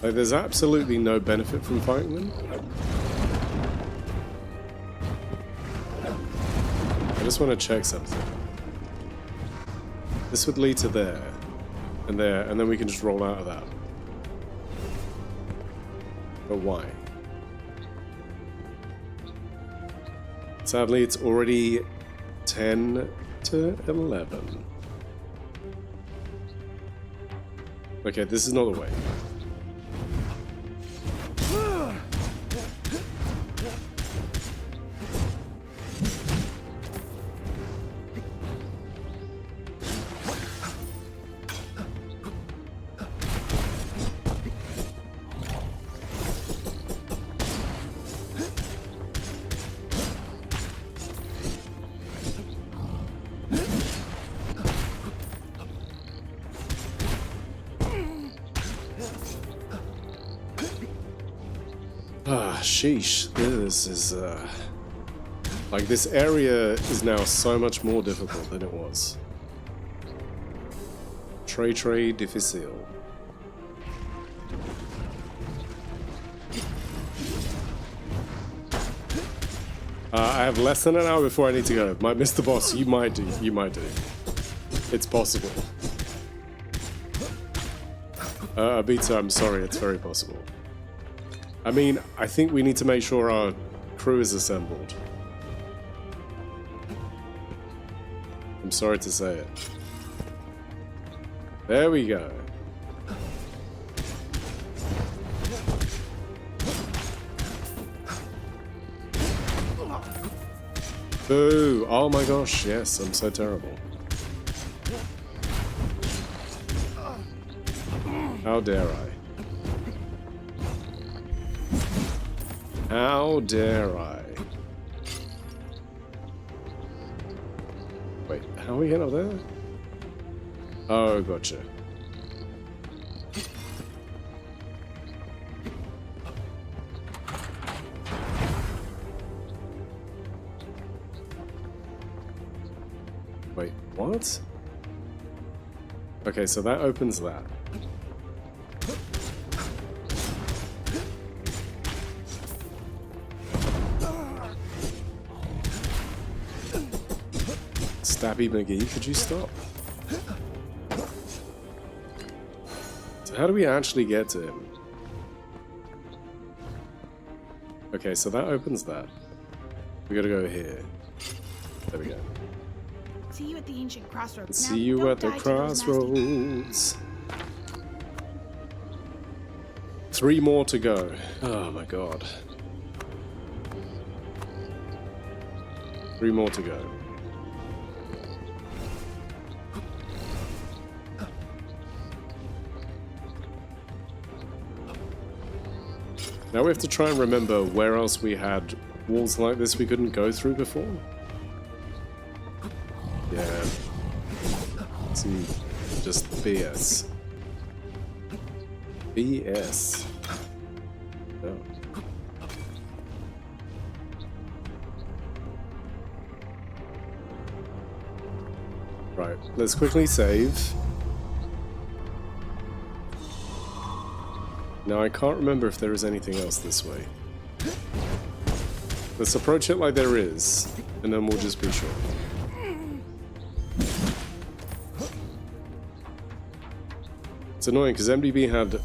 Like, there's absolutely no benefit from fighting them. I just want to check something. This would lead to there, and then we can just roll out of that. But why? Sadly, it's already 10 to 11. Okay, this is not the way. Sheesh, this is, like, this area is now so much more difficult than it was. Très difficile. I have less than an hour before I need to go. Might miss the boss. You might do. It's possible. Abita, I'm sorry, it's very possible. I mean, I think we need to make sure our crew is assembled. I'm sorry to say it. There we go. Boo! Oh my gosh, yes, I'm so terrible. How dare I? How dare I? Wait, how are we getting up there? Oh, gotcha. Wait, what? Okay, so that opens that. Stabby McGee, could you stop? So how do we actually get to him? Okay, so that opens that. We gotta go here. There we go. See you at the ancient crossroads. See you at the crossroads. 3 more to go. Oh my god. 3 more to go. Now we have to try and remember where else we had walls like this we couldn't go through before. Yeah. Some just BS. BS. Oh. Right, let's quickly save. Now I can't remember if there is anything else this way. Let's approach it like there is, and then we'll just be sure. It's annoying because MDB had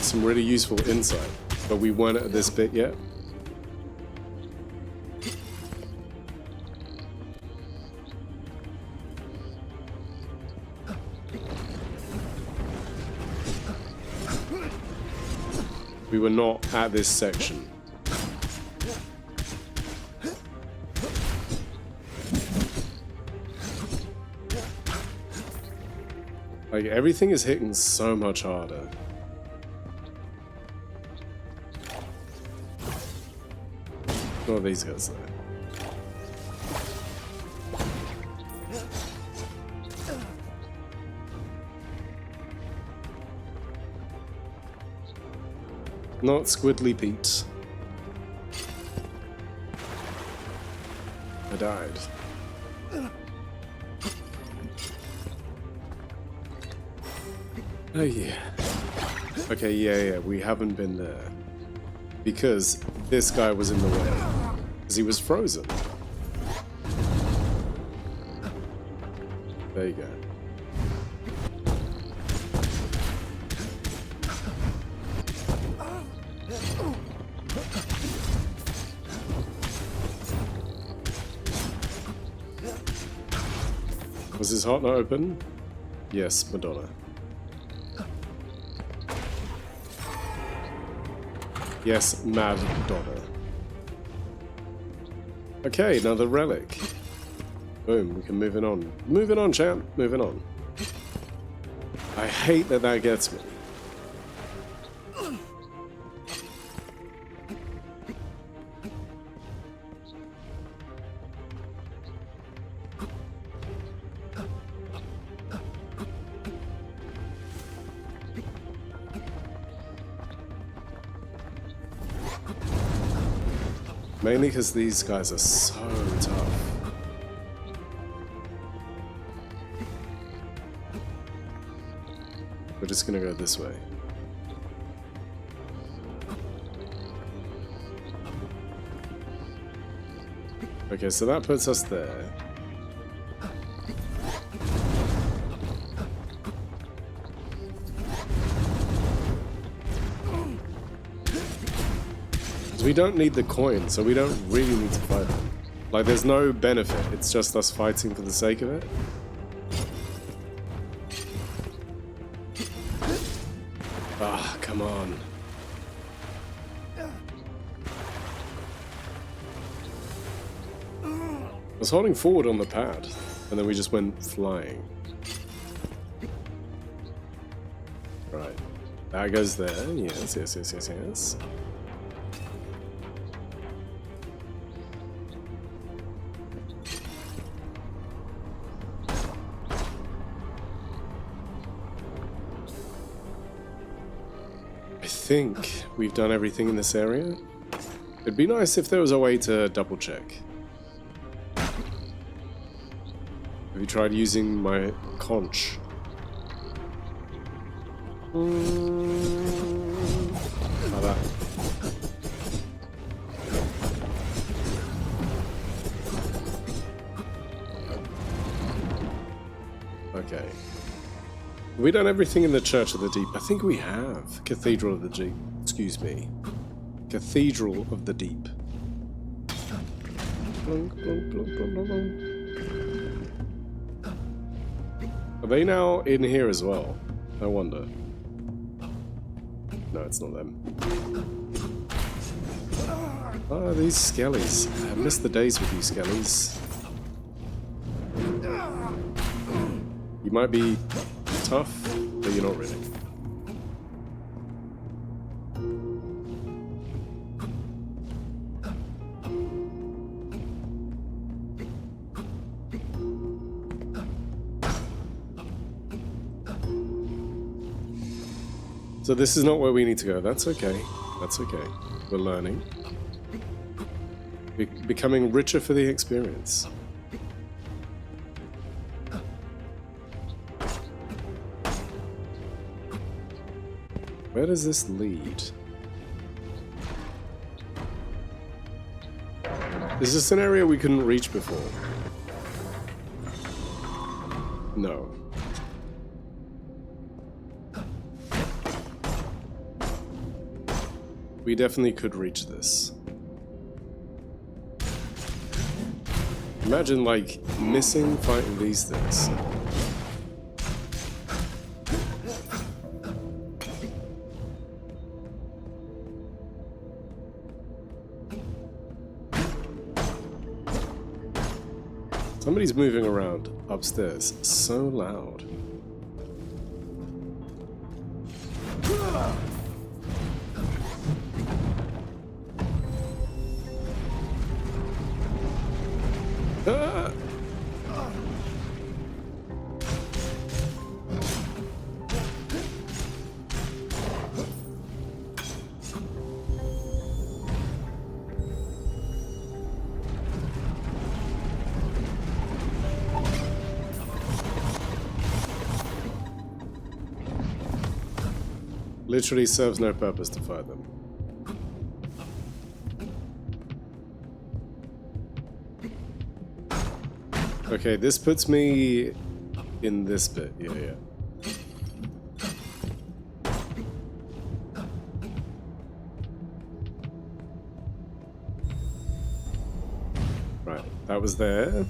some really useful insight, but we weren't at this bit yet. We were not at this section. Like, everything is hitting so much harder. What are these guys there? Not Squidly Pete. I died. Oh yeah. Okay, yeah, we haven't been there. Because this guy was in the way. Because he was frozen. There you go. Was his heart not open? Yes, Madonna. Yes, Mad Donna. Okay, another relic. Boom, we can move it on. Moving on, champ. Moving on. I hate that that gets me. Mainly because these guys are so tough. We're just gonna go this way. Okay, so that puts us there. We don't need the coin, so we don't really need to fight them. Like, there's no benefit, it's just us fighting for the sake of it. Ah, come on. I was holding forward on the pad, and then we just went flying. Right. That goes there. Yes, yes, yes, yes, yes. I think we've done everything in this area. It'd be nice if there was a way to double check. Have you tried using my conch? Like that. Okay. Have we done everything in the Church of the Deep? I think we have. Cathedral of the Deep. Excuse me. Cathedral of the Deep. Are they now in here as well? I wonder. No, it's not them. Ah, these skellies. I missed the days with you skellies. You might be tough, but you're not really. So this is not where we need to go. That's okay. That's okay. We're learning. Becoming richer for the experience. Where does this lead? Is this an area we couldn't reach before? No. We definitely could reach this. Imagine, like, missing fighting these things. Somebody's moving around upstairs. So loud. Literally serves no purpose to fight them. Okay, this puts me in this bit. Yeah, yeah. Right, that was there.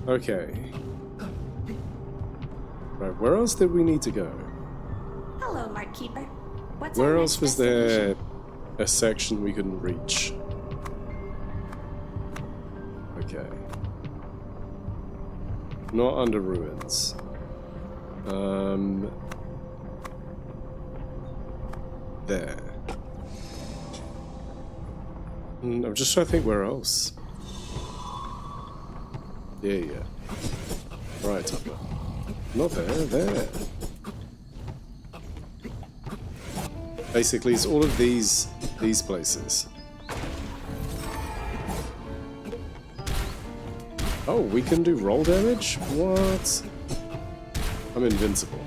Okay. Right, where else did we need to go? Hello, Mark Keeper. What's Where our else next was there destination? a section we couldn't reach? Okay. Not under ruins. There. I'm just trying to think where else. Yeah, yeah. Right, Tupper. Not there, there. Basically, it's all of these places. Oh, we can do roll damage? What? I'm invincible.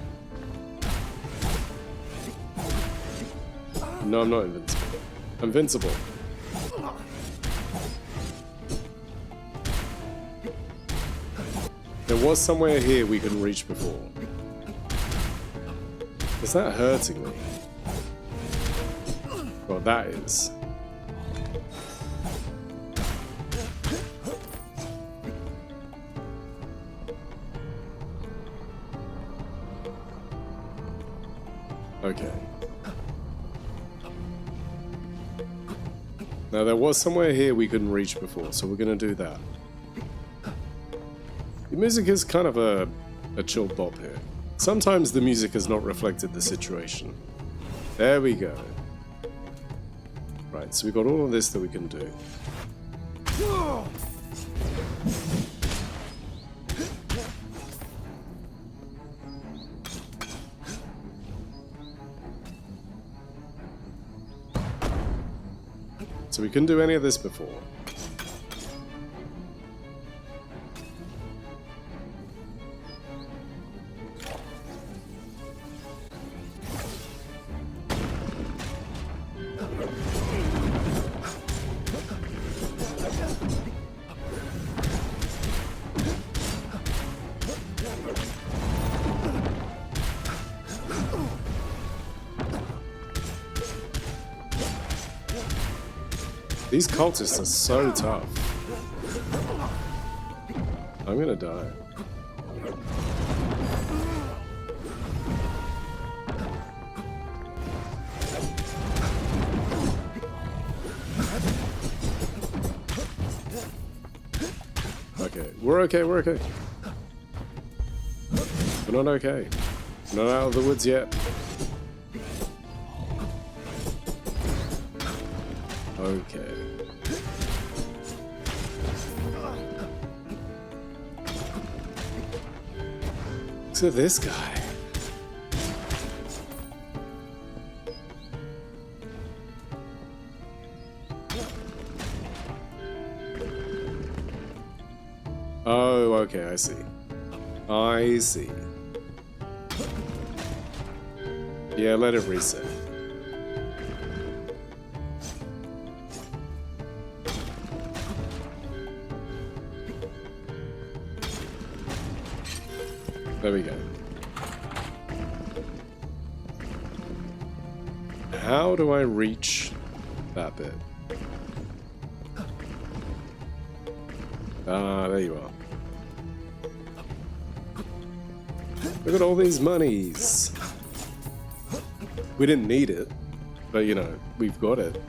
No, I'm not invincible. I'm invincible. There was somewhere here we couldn't reach before. Is that hurting me? Well, that is. Okay. Now, there was somewhere here we couldn't reach before, so we're going to do that. The music is kind of a chill bop here. Sometimes the music has not reflected the situation. There we go. Right, so we've got all of this that we can do. So we couldn't do any of this before. These cultists are so tough. I'm gonna die. Okay, we're okay, we're okay. We're not okay. We're not out of the woods yet. Okay. Look at this guy. Oh, okay, I see. I see. Yeah, let it reset. There we go. How do I reach that bit? Ah, there you are. Look at all these monies. We didn't need it, but you know, we've got it.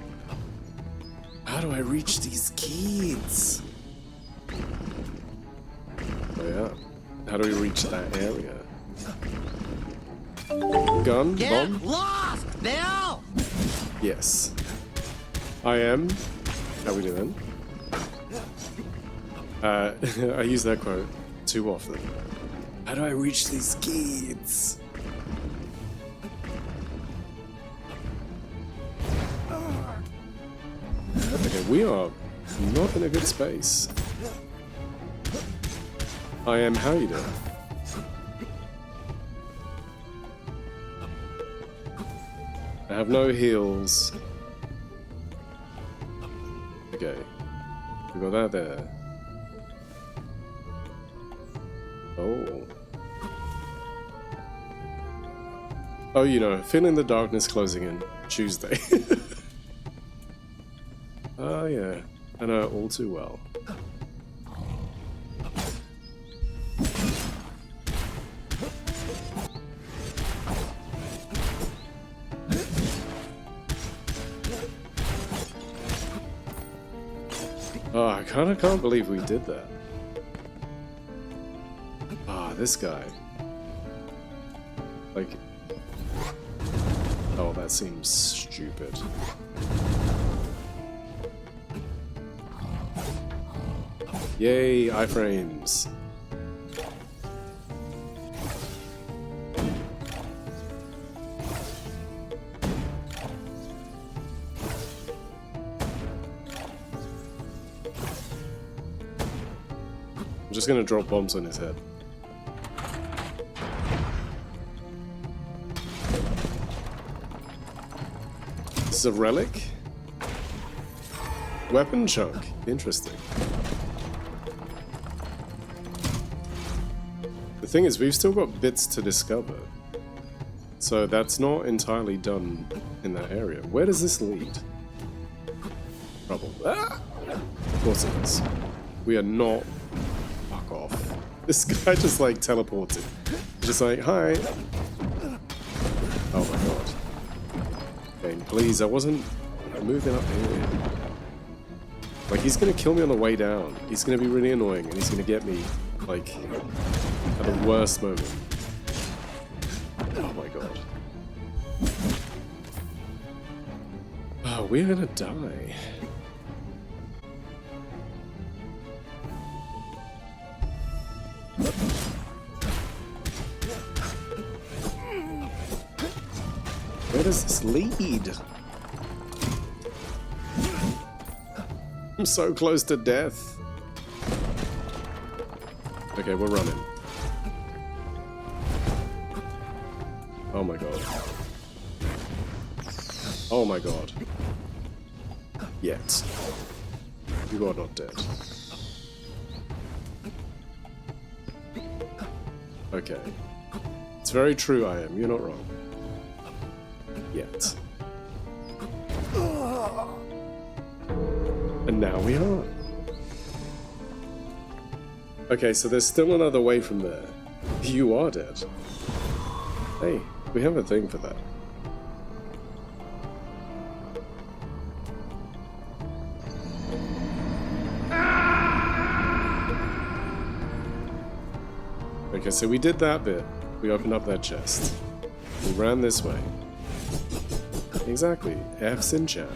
How do I reach these kids? Oh yeah. How do we reach that area? Gun? Get Bomb? lost, Bill! Yes. I am. How we doing? I use that quote too often. How do I reach these kids? Okay, we are not in a good space. I am. How you doing? I have no heals. Okay. We got that there. Oh. Oh, you know, feeling the darkness closing in. Tuesday. Oh, yeah. I know it all too well. Oh, I kind of can't believe we did that. Ah, this guy. Like... Oh, that seems stupid. Yay, iframes. I'm just gonna drop bombs on his head. This is a relic? Weapon chunk. Interesting. The thing is, we've still got bits to discover. So that's not entirely done in that area. Where does this lead? Trouble. Ah! Of course it is. We are not... Fuck off. This guy just like teleported. Just like, hi. Oh my god. Okay, please, I wasn't moving up here. Like, he's gonna kill me on the way down. He's gonna be really annoying, and he's gonna get me, like, at the worst moment. Oh my god. Oh, we're gonna die. Where does this lead? I'm so close to death. Okay, we're running. Oh my god. Oh my god. Yet. You are not dead. Okay. It's very true, I am. You're not wrong. Yet. And now we are. Okay, so there's still another way from there. You are dead. Hey, we have a thing for that. Okay, so we did that bit. We opened up that chest. We ran this way. Exactly. F's in chat.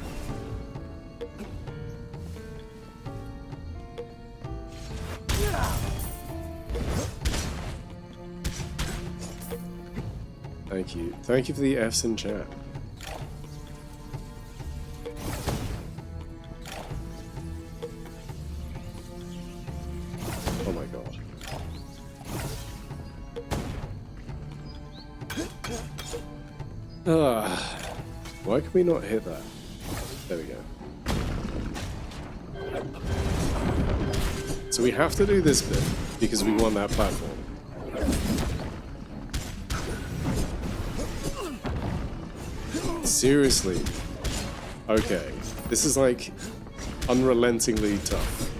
Thank you. Thank you for the F's in chat. Oh my god. Why can we not hit that? There we go. So we have to do this bit because we won that platform. Seriously. Okay. This is like unrelentingly tough.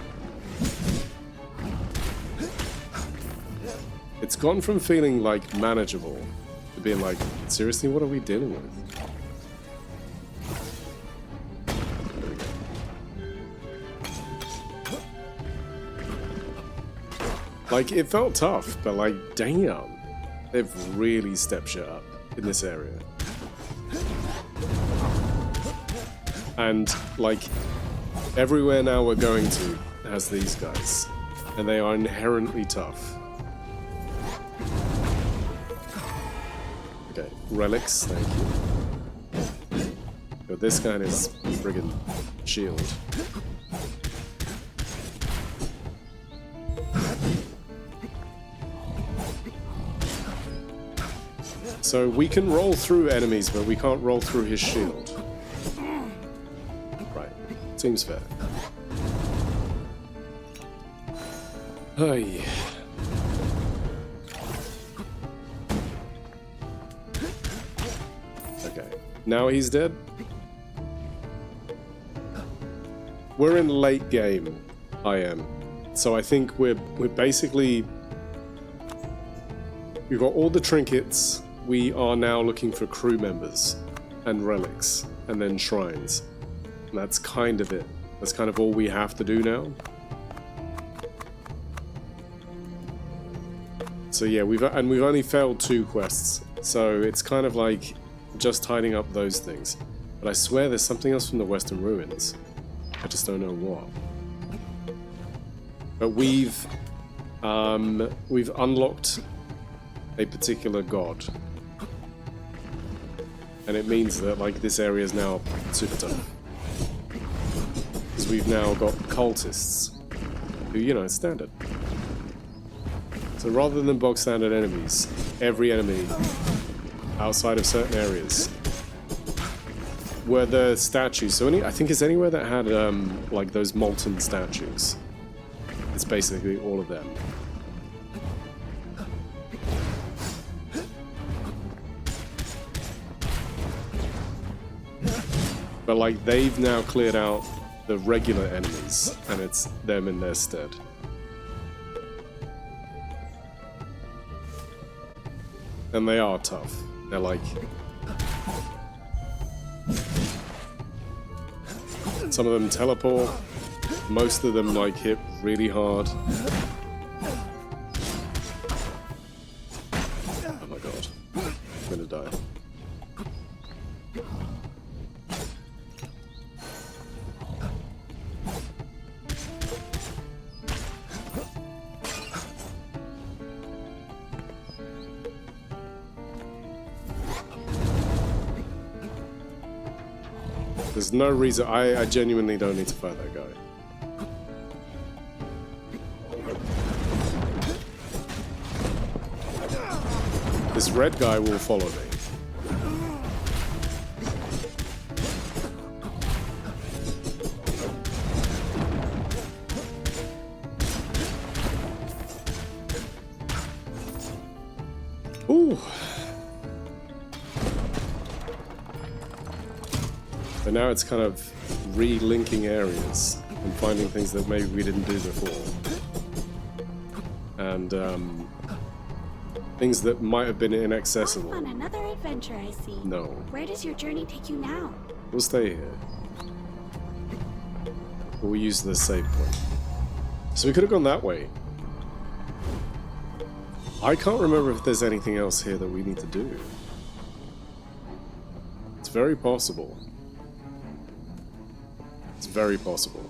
It's gone from feeling like manageable to being like, seriously, what are we dealing with? Like, it felt tough, but like, damn, they've really stepped shit up in this area. And, like, everywhere now we're going to has these guys, and they are inherently tough. Okay, relics, thank you. But this guy is friggin' shield. So we can roll through enemies, but we can't roll through his shield. Right. Seems fair. Oh yeah. Okay. Now he's dead. We're in late game. I am. So I think we're basically... We've got all the trinkets. We are now looking for crew members and relics and then shrines. And that's kind of it. That's kind of all we have to do now. So yeah, we've only failed 2 quests. So it's kind of like just tidying up those things. But I swear there's something else from the Western Ruins. I just don't know what. But we've unlocked a particular god. And it means that, like, this area is now super tough. Because we've now got cultists. Who, you know, standard. So rather than bog standard enemies, every enemy outside of certain areas were the statues. So I think it's anywhere that had, like, those molten statues. It's basically all of them. But like, they've now cleared out the regular enemies, and it's them in their stead. And they are tough. They're like... Some of them teleport. Most of them like hit really hard. Oh my god. I'm gonna die. There's no reason. I genuinely don't need to fight that guy. This red guy will follow me. Ooh. But now it's kind of re-linking areas and finding things that maybe we didn't do before. And things that might have been inaccessible. Off on another adventure, I see. No. Where does your journey take you now? We'll stay here. We'll use the save point. So we could have gone that way. I can't remember if there's anything else here that we need to do. It's very possible. It's very possible.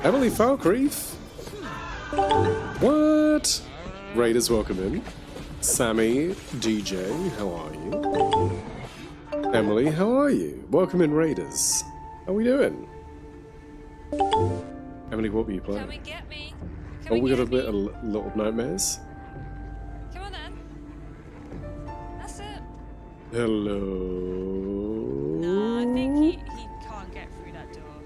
Emily Falkreath? What? Raiders, welcome in. Sammy, DJ, how are you? Emily, how are you? Welcome in, Raiders. How we doing? Emily, what were you playing? Come and get me. Oh, we got a bit of Little Nightmares. Come on then. That's it. Hello. No, I think he can't get through that door.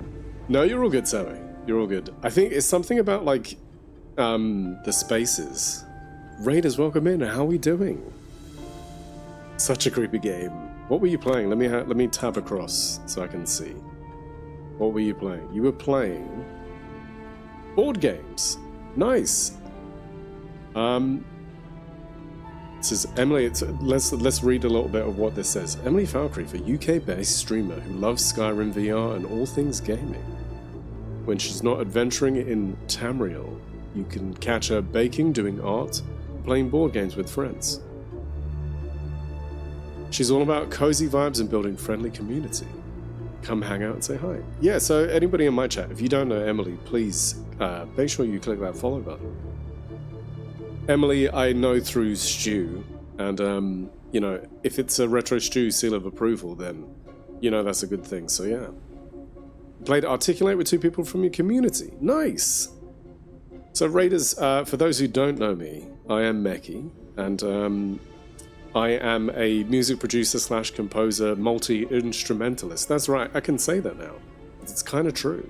No, you're all good, Sammy. You're all good. I think it's something about, like, the spaces. Raiders, welcome in. How are we doing? Such a creepy game. What were you playing? Let me tab across so I can see. What were you playing? You were playing board games. Nice. This is Emily. Let's read a little bit of what this says. Emily Falkreath, a UK-based streamer who loves Skyrim VR and all things gaming. When she's not adventuring in Tamriel, you can catch her baking, doing art, playing board games with friends. She's all about cozy vibes and building friendly community. Come hang out and say hi. Yeah, so anybody in my chat, if you don't know Emily, please make sure you click that follow button. Emily, I know through Stu, and you know, if it's a Retro Stu seal of approval, then you know that's a good thing, so yeah. Played Articulate with 2 people from your community. Nice! So Raiders, for those who don't know me, I am Meke, and I am a music producer / composer, multi-instrumentalist. That's right, I can say that now. It's kind of true.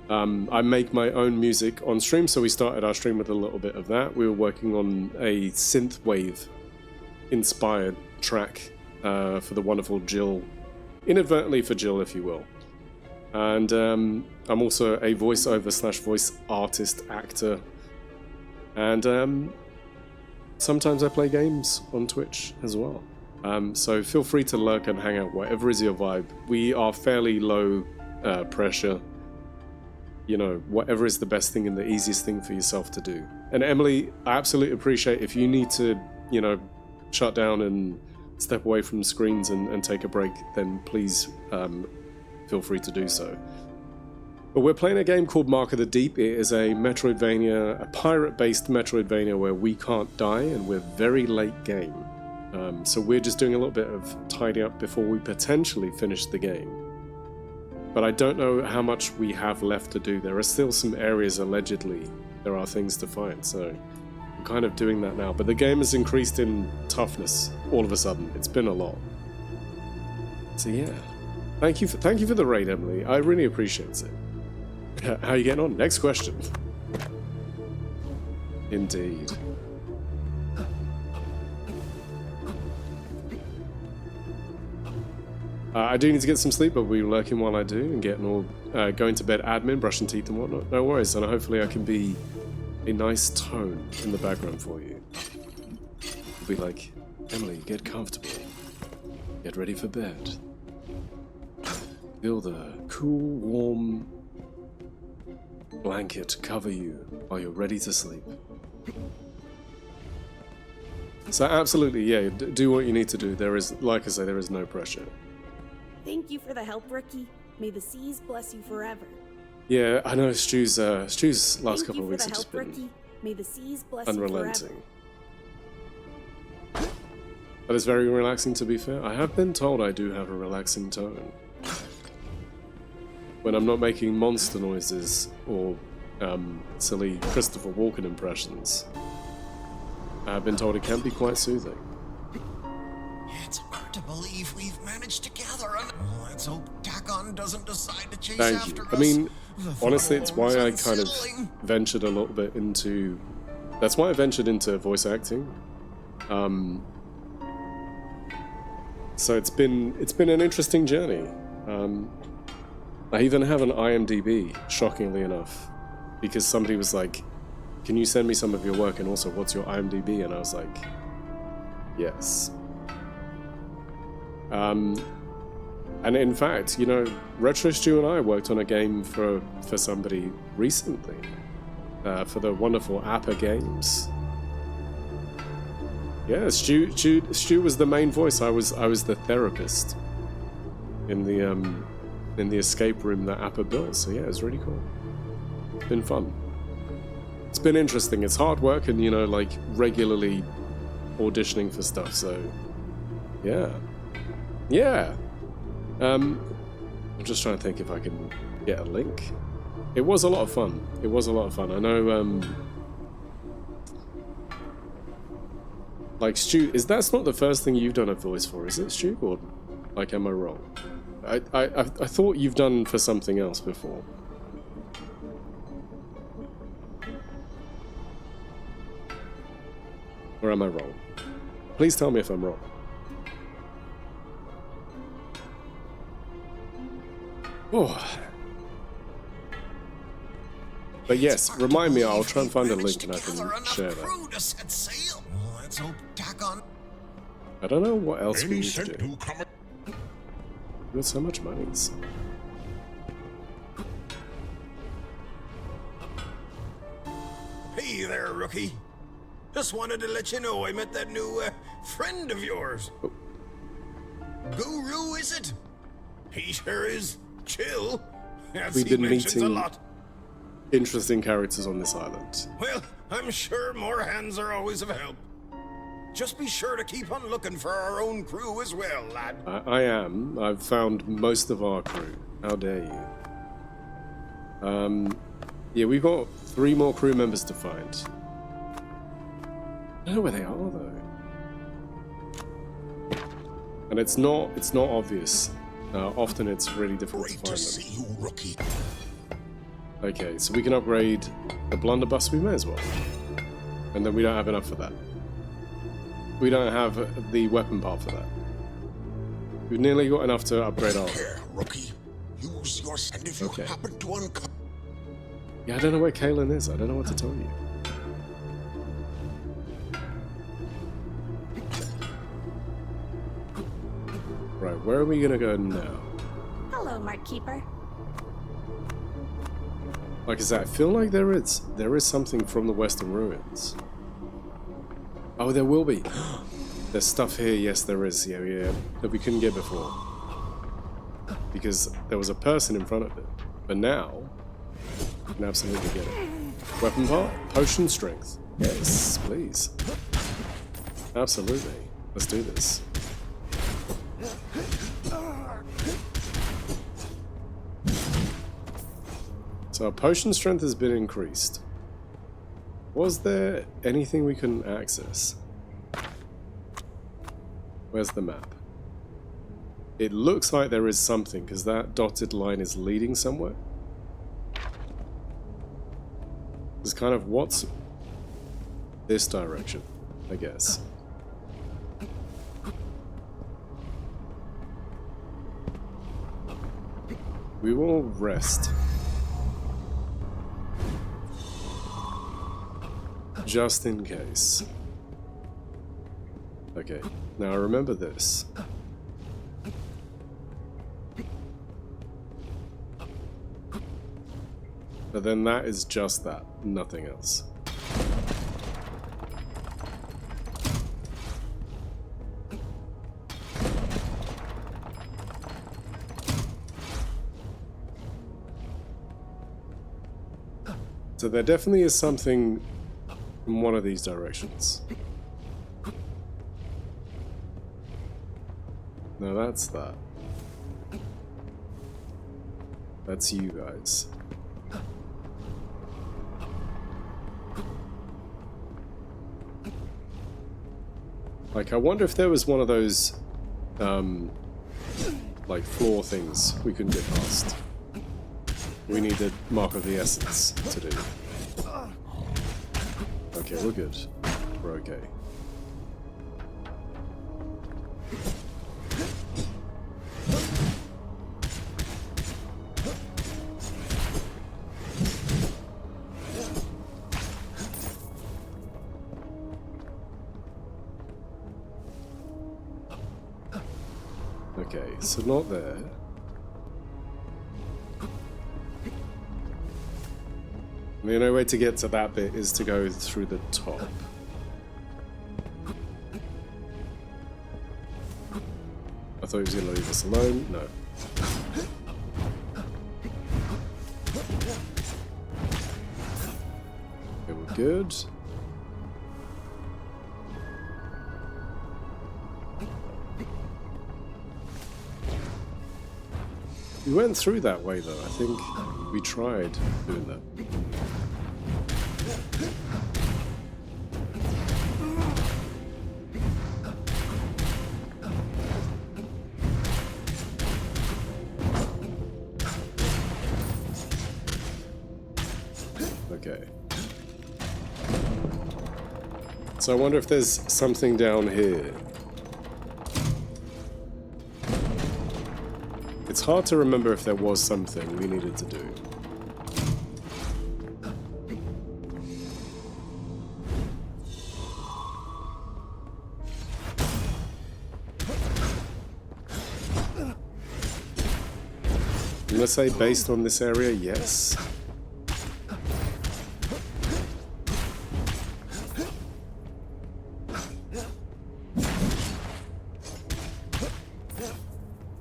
I make my own music on stream, so we started our stream with a little bit of that. We were working on a synthwave-inspired track for the wonderful Jill. Inadvertently for Jill, if you will. And I'm also a voiceover / voice artist, actor. And sometimes I play games on Twitch as well. So feel free to lurk and hang out, whatever is your vibe. We are fairly low pressure. You know, whatever is the best thing and the easiest thing for yourself to do. And Emily, I absolutely appreciate if you need to, you know, shut down and step away from screens and take a break, then please feel free to do so. But we're playing a game called Meke Of The Deep. It is a Metroidvania, a pirate-based Metroidvania where we can't die, and we're very late game. So we're just doing a little bit of tidy up before we potentially finish the game. But I don't know how much we have left to do. There are still some areas, allegedly, there are things to find, so I'm kind of doing that now. But the game has increased in toughness all of a sudden. It's been a lot. So yeah. Thank you for the raid, Emily. I really appreciate it. How are you getting on? Next question. Indeed. I do need to get some sleep, but we'll be lurking while I do and getting all going to bed admin, brushing teeth and whatnot. No worries, and hopefully I can be a nice tone in the background for you. It'll be like, Emily, get comfortable. Get ready for bed. Feel the cool, warm blanket cover you while you're ready to sleep. So absolutely, yeah, do what you need to do. There is, like I say, there is no pressure. Thank you for the help, Rookie. May the seas bless you forever. Yeah, I know Stu's last couple of weeks have just been Rookie. May the seas bless unrelenting. That is very relaxing, to be fair. I have been told I do have a relaxing tone. When I'm not making monster noises or silly Christopher Walken impressions, I have been told it can be quite soothing. It's hard to believe we've managed to gather an... Let's hope Takon doesn't decide to chase Thank after you. us. I mean, The honestly, it's why I phone's kind of unsettling. ventured a little bit into... That's why I ventured into voice acting. So it's been an interesting journey. I even have an IMDb, shockingly enough, because somebody was like, can you send me some of your work, and also what's your IMDb? And I was like, yes. And in fact, you know, Retro Stu and I worked on a game for somebody recently, for the wonderful Appa Games. Yeah, Stu was the main voice. I was the therapist in the escape room that Appa built. So yeah, it was really cool. It's been fun. It's been interesting. It's hard work, and you know, like regularly auditioning for stuff. So yeah. I'm just trying to think if I can get a link. It was a lot of fun. I know. Like Stu, that's not the first thing you've done a voice for, is it, Stu? Or like, am I wrong? I thought you've done for something else before. Or am I wrong? Please tell me if I'm wrong. Oh. But yes, remind me, I'll try and find a link and I can share that. Let's hope Takon... I don't know what else we Any need to sent do. who come... We've got so much money. Hey there, Rookie. Just wanted to let you know I met that new friend of yours. Oh. Guru, is it? He sure is chill. As We've he been mentions meeting a lot. interesting characters on this island. Well, I'm sure more hands are always of help. Just be sure to keep on looking for our own crew as well, lad. I am. I've found most of our crew. How dare you? Yeah, we've got 3 more crew members to find. I don't know where they are though. And it's not obvious. Often it's really difficult Great to to find see you, Rookie. them. Okay, so we can upgrade the blunderbuss. We may as well. And then we don't have enough for that. We don't have the weapon part for that. We've nearly got enough to upgrade our... Here, Rookie. Use your... And if you Okay. happen to uncover... Yeah, I don't know where Kaylin is. I don't know what to tell you. Right, where are we gonna go now? Hello, Mark Keeper. Like I said, I feel like there is something from the Western Ruins. Oh, there will be. There's stuff here. Yes, there is. Yeah, that we couldn't get before because there was a person in front of it. But now, we can absolutely get it. Weapon part, potion strength. Yes, please. Absolutely. Let's do this. So our potion strength has been increased. Was there anything we couldn't access? Where's the map? It looks like there is something, because that dotted line is leading somewhere. It's kind of what's this direction, I guess. We will rest. Just in case. Okay, now remember this. But then that is just that, nothing else. So there definitely is something in one of these directions. No, that's that. That's you guys. Like, I wonder if there was one of those, like, floor things we couldn't get past. We need the Mark of the Essence to do. Okay, we're good. We're okay. Okay, so not there. The only way to get to that bit is to go through the top. I thought he was going to leave us alone. No. Okay, we're good. We went through that way though. I think we tried doing that. Okay. So I wonder if there's something down here. It's hard to remember if there was something we needed to do. I'm gonna say based on this area, yes.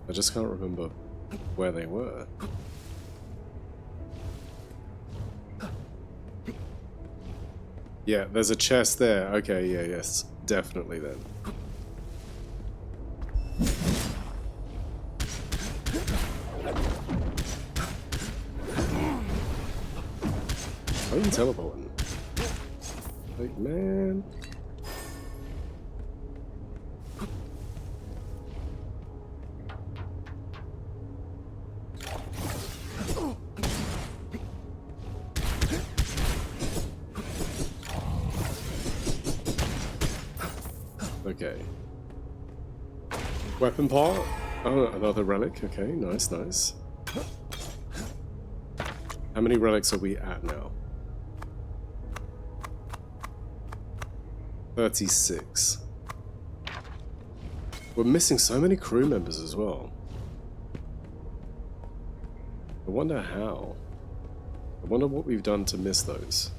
I just can't remember where they were. Yeah, there's a chest there. Okay, yeah, yes, definitely then. Are you teleporting? Like, man. Okay. Weapon part? Oh, another relic. Okay, nice, nice. How many relics are we at now? 36. We're missing so many crew members as well. I wonder how. I wonder what we've done to miss those.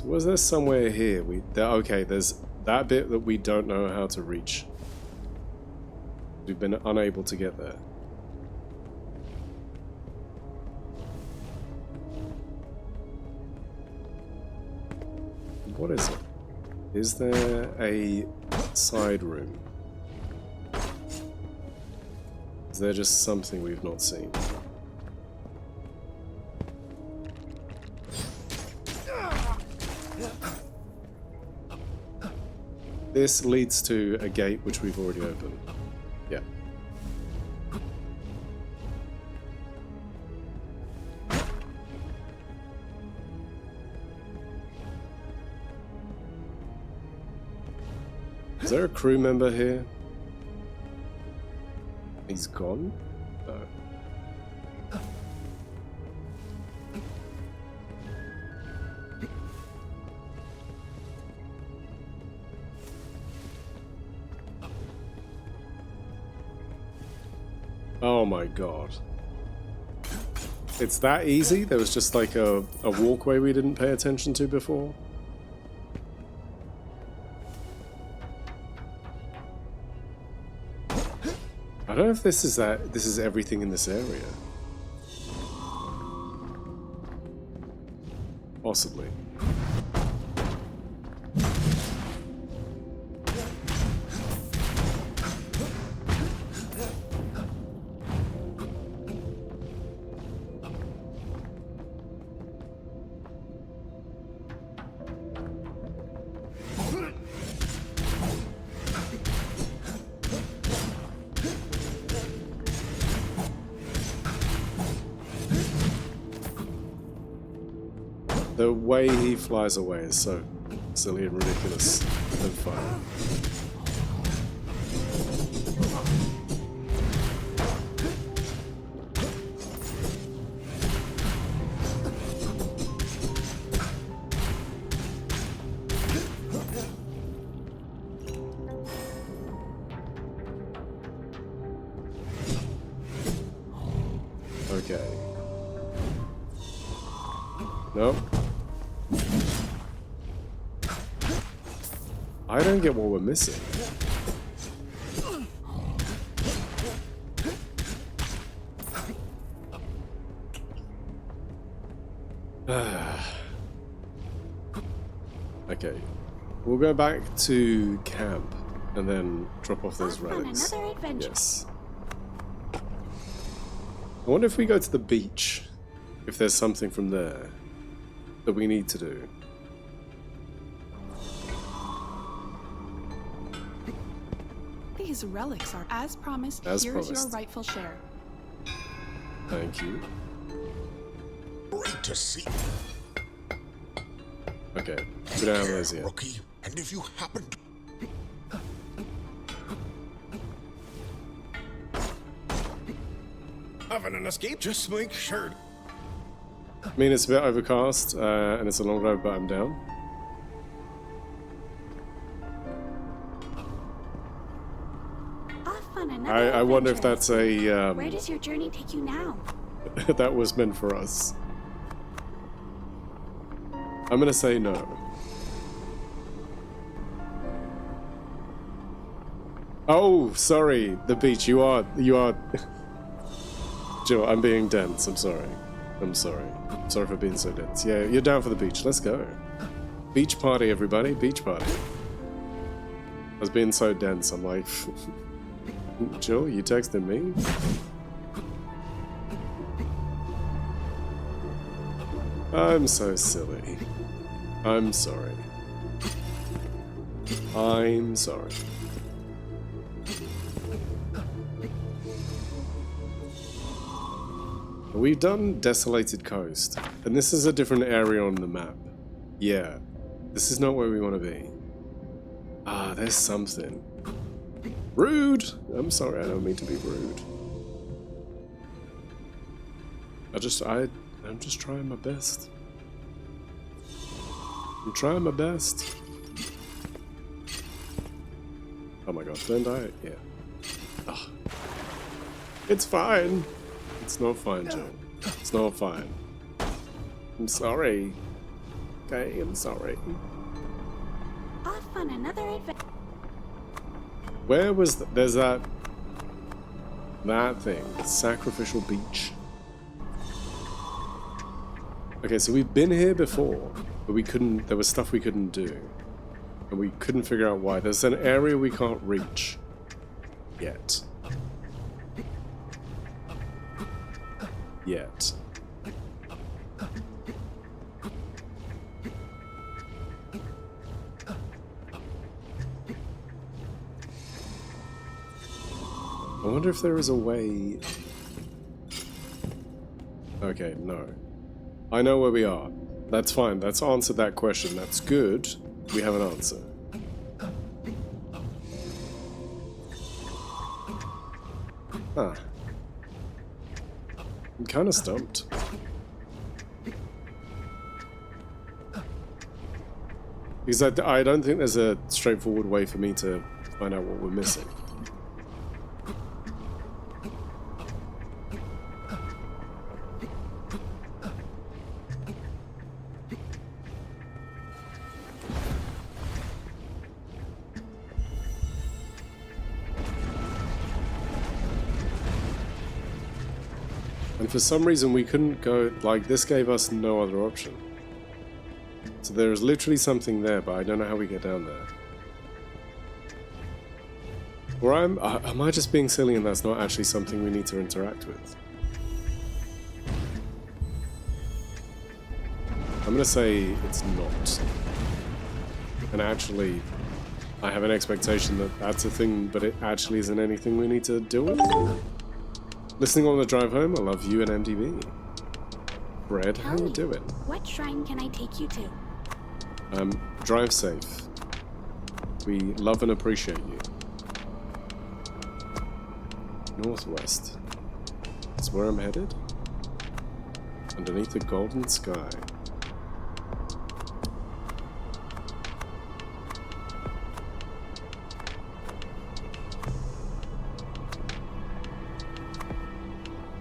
Was there somewhere here? Okay, there's that bit that we don't know how to reach. We've been unable to get there. What is it? Is there a side room? Is there just something we've not seen? This leads to a gate which we've already opened. Yeah. Is there a crew member here? He's gone? No. Oh my god. It's that easy? There was just like a walkway we didn't pay attention to before? I don't know if this is everything in this area. Possibly. The way he flies away is so silly and ridiculous and fun. Okay. Nope. I don't get what we're missing. Okay. We'll go back to camp and then drop off those relics. Another adventure. Yes. I wonder if we go to the beach, if there's something from there that we need to do. These relics are as promised. As Here's promised. your rightful share. Thank you. Great to see Okay. We don't have you, those yet. rookie. And if you happen to... Having an escape? Just make sure. I mean, it's a bit overcast, and it's a long road, but I'm down. Off on another I wonder if adventure. that's a... Where does your journey take you now? that was meant for us. I'm gonna say no. Oh, sorry, the beach. You are... Jill, I'm being dense. I'm sorry. I'm sorry. Sorry for being so dense. Yeah, you're down for the beach. Let's go. Beach party, everybody. Beach party. I was being so dense. I'm like... Jill, you texted me? I'm so silly. I'm sorry. I'm sorry. We've done Desolated Coast, and this is a different area on the map. Yeah, this is not where we want to be. Ah, there's something. Rude! I'm sorry, I don't mean to be rude. I'm just trying my best. I'm trying my best. Oh my god, don't I? Yeah. Ugh. It's fine. It's not fine, Joe. It's not fine. I'm sorry. Okay, I'm sorry. Off on another adventure. Where was there's that thing, sacrificial beach. Okay, so we've been here before, but we couldn't. There was stuff we couldn't do, and we couldn't figure out why. There's an area we can't reach yet. Yet. I wonder if there is a way... Okay, no. I know where we are. That's fine. That's answered that question. That's good. We have an answer. Huh. I'm kind of stumped. Because I don't think there's a straightforward way for me to find out what we're missing. And for some reason we couldn't go, like, this gave us no other option. So there's literally something there, but I don't know how we get down there. Or am I just being silly and that's not actually something we need to interact with? I'm gonna say it's not. And actually, I have an expectation that that's a thing, but it actually isn't anything we need to deal with. Listening on the drive home, I love you and MDB. Brad, how you doing? What shrine can I take you to? Drive safe. We love and appreciate you. Northwest. That's where I'm headed. Underneath the golden sky.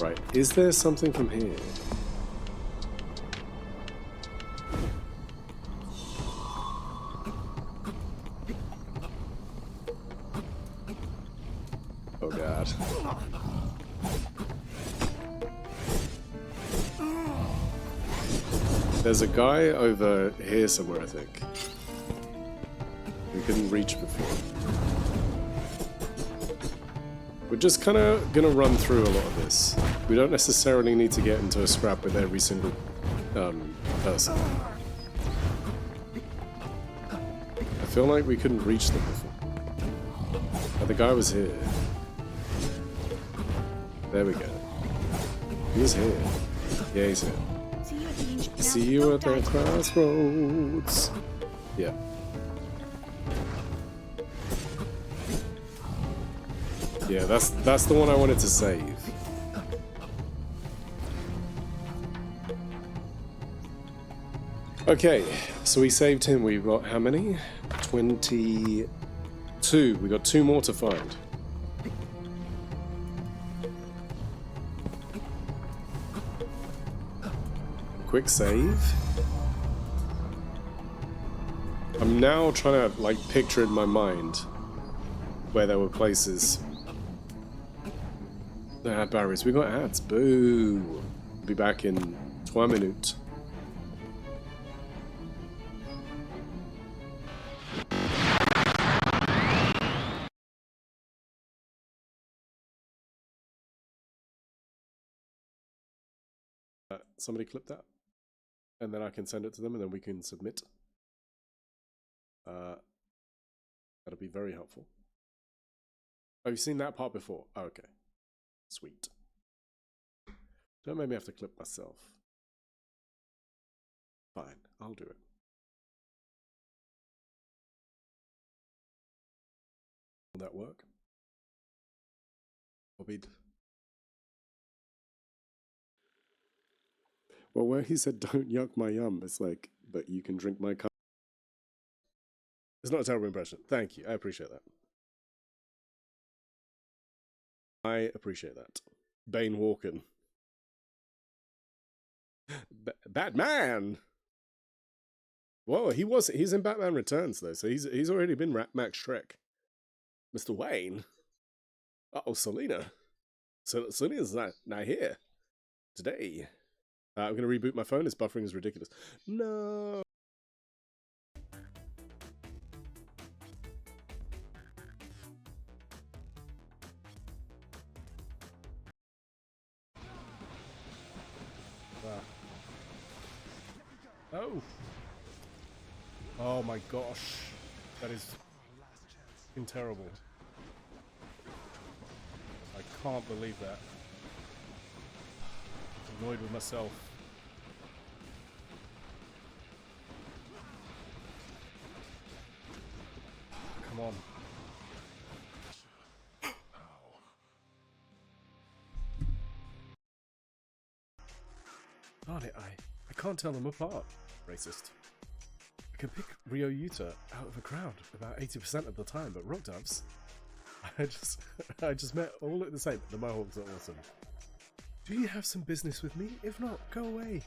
Right, is there something from here? Oh god. There's a guy over here somewhere, I think. We couldn't reach before. We're just kind of gonna run through a lot of this. We don't necessarily need to get into a scrap with every single person. I feel like we couldn't reach them before. But the guy was here. There we go. He was here. Yeah, he's here. See you at the crossroads. Yeah. Yeah, that's the one I wanted to save. Okay, so we saved him. We've got how many? 22. We got 2 more to find. Quick save. I'm now trying to like picture in my mind where there were places that had barriers. We got ads. Boo. Be back in 3 minutes. Somebody clip that, and then I can send it to them, and then we can submit. That'll be very helpful. Oh, you've seen that part before? Oh, okay. Sweet. Don't make me have to clip myself. Fine, I'll do it. Will that work? Copied. Well, where he said, don't yuck my yum, it's like, but you can drink my cup. It's not a terrible impression. Thank you. I appreciate that. I appreciate that. Bane Walken. Batman! Whoa, he's in Batman Returns, though, so he's already been Max Shrek. Mr. Wayne? Uh-oh, Selena. So Selena's not here today. I'm going to reboot my phone. This buffering is ridiculous. No. Wow. Oh. Oh my gosh. That is terrible. I can't believe that. I'm annoyed with myself. Come on. Darn it, I can't tell them apart. Racist. I can pick Rio Yuta out of a crowd about 80% of the time, but rock doves, I just met all look the same. The mohawks are awesome. Do you have some business with me? If not, go away.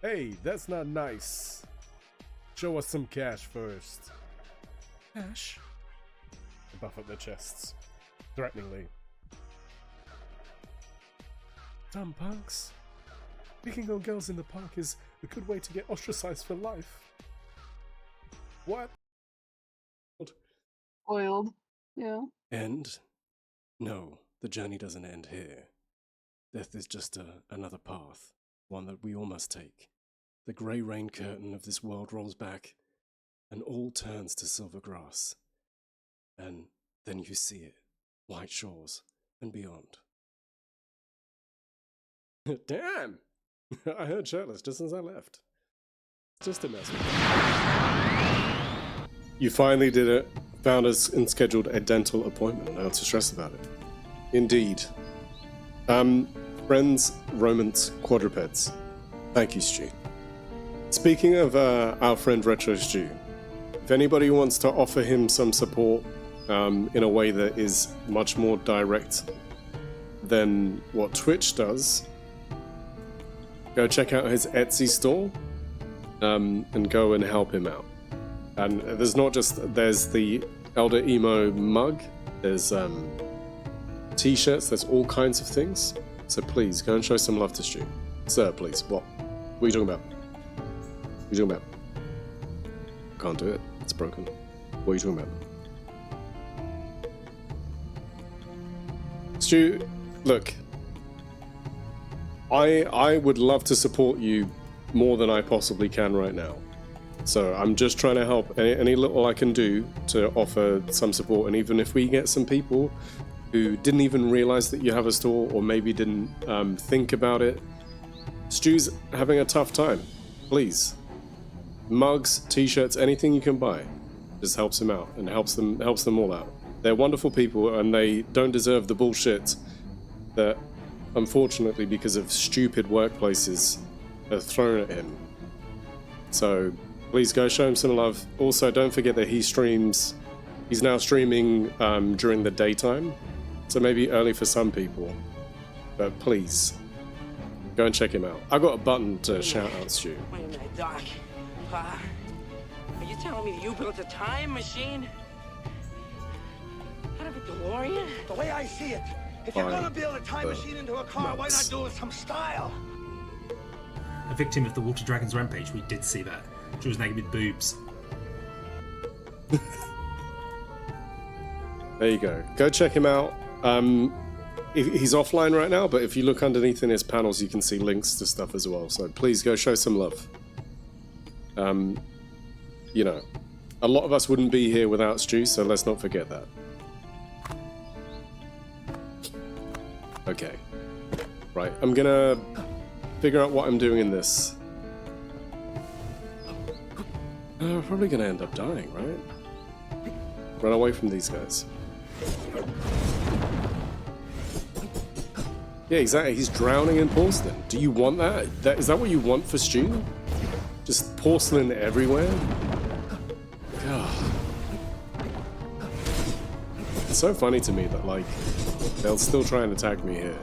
Hey, that's not nice. Show us some cash first. Cash? They buff up their chests, threateningly. Dumb punks. Picking on girls in the park is a good way to get ostracized for life. What? Oiled. Yeah. End? No, the journey doesn't end here. Death is just another path, one that we all must take. The grey rain curtain of this world rolls back, and all turns to silver grass. And then you see it, white shores and beyond. Damn! I heard shirtless just as I left. Just a mess with me. You finally did it. Found us and scheduled a dental appointment. Not to stress about it. Indeed. Friends, romance, quadrupeds. Thank you, Stu. Speaking of our friend Retro Stu, if anybody wants to offer him some support in a way that is much more direct than what Twitch does, go check out his Etsy store and go and help him out. And there's not just, there's the Elder Emo mug, there's t-shirts, there's all kinds of things. So please, go and show some love to Stu. Sir, please, what? What are you talking about? What are you talking about? Can't do it, it's broken. What are you talking about? Stu, look. I would love to support you more than I possibly can right now. So I'm just trying to help any little I can do to offer some support. And even if we get some people who didn't even realize that you have a store or maybe didn't think about it, Stu's having a tough time. Please. Mugs, t-shirts, anything you can buy just helps him out and helps them all out. They're wonderful people and they don't deserve the bullshit that, unfortunately, because of stupid workplaces, are thrown at him. So please go show him some love. Also, don't forget that he streams. He's now streaming during the daytime, so maybe early for some people. But please, go and check him out. I got a button to shout out to you. Wait a minute, Doc. Are you telling me that you built a time machine? Out of a DeLorean? The way I see it, if you're gonna build a time machine into a car, why not do it with some style? A victim of the Water Dragons rampage, we did see that. She was naked with boobs. There you go. Go check him out. He's offline right now, but if you look underneath in his panels, you can see links to stuff as well. So please go show some love. You know, a lot of us wouldn't be here without Stu, so let's not forget that. Okay. Right, I'm gonna figure out what I'm doing in this. We're probably gonna end up dying, right? Run away from these guys. Yeah, exactly. He's drowning in porcelain. Do you want that? Is that what you want for Stu? Just porcelain everywhere? God. It's so funny to me that, like, they'll still try and attack me here.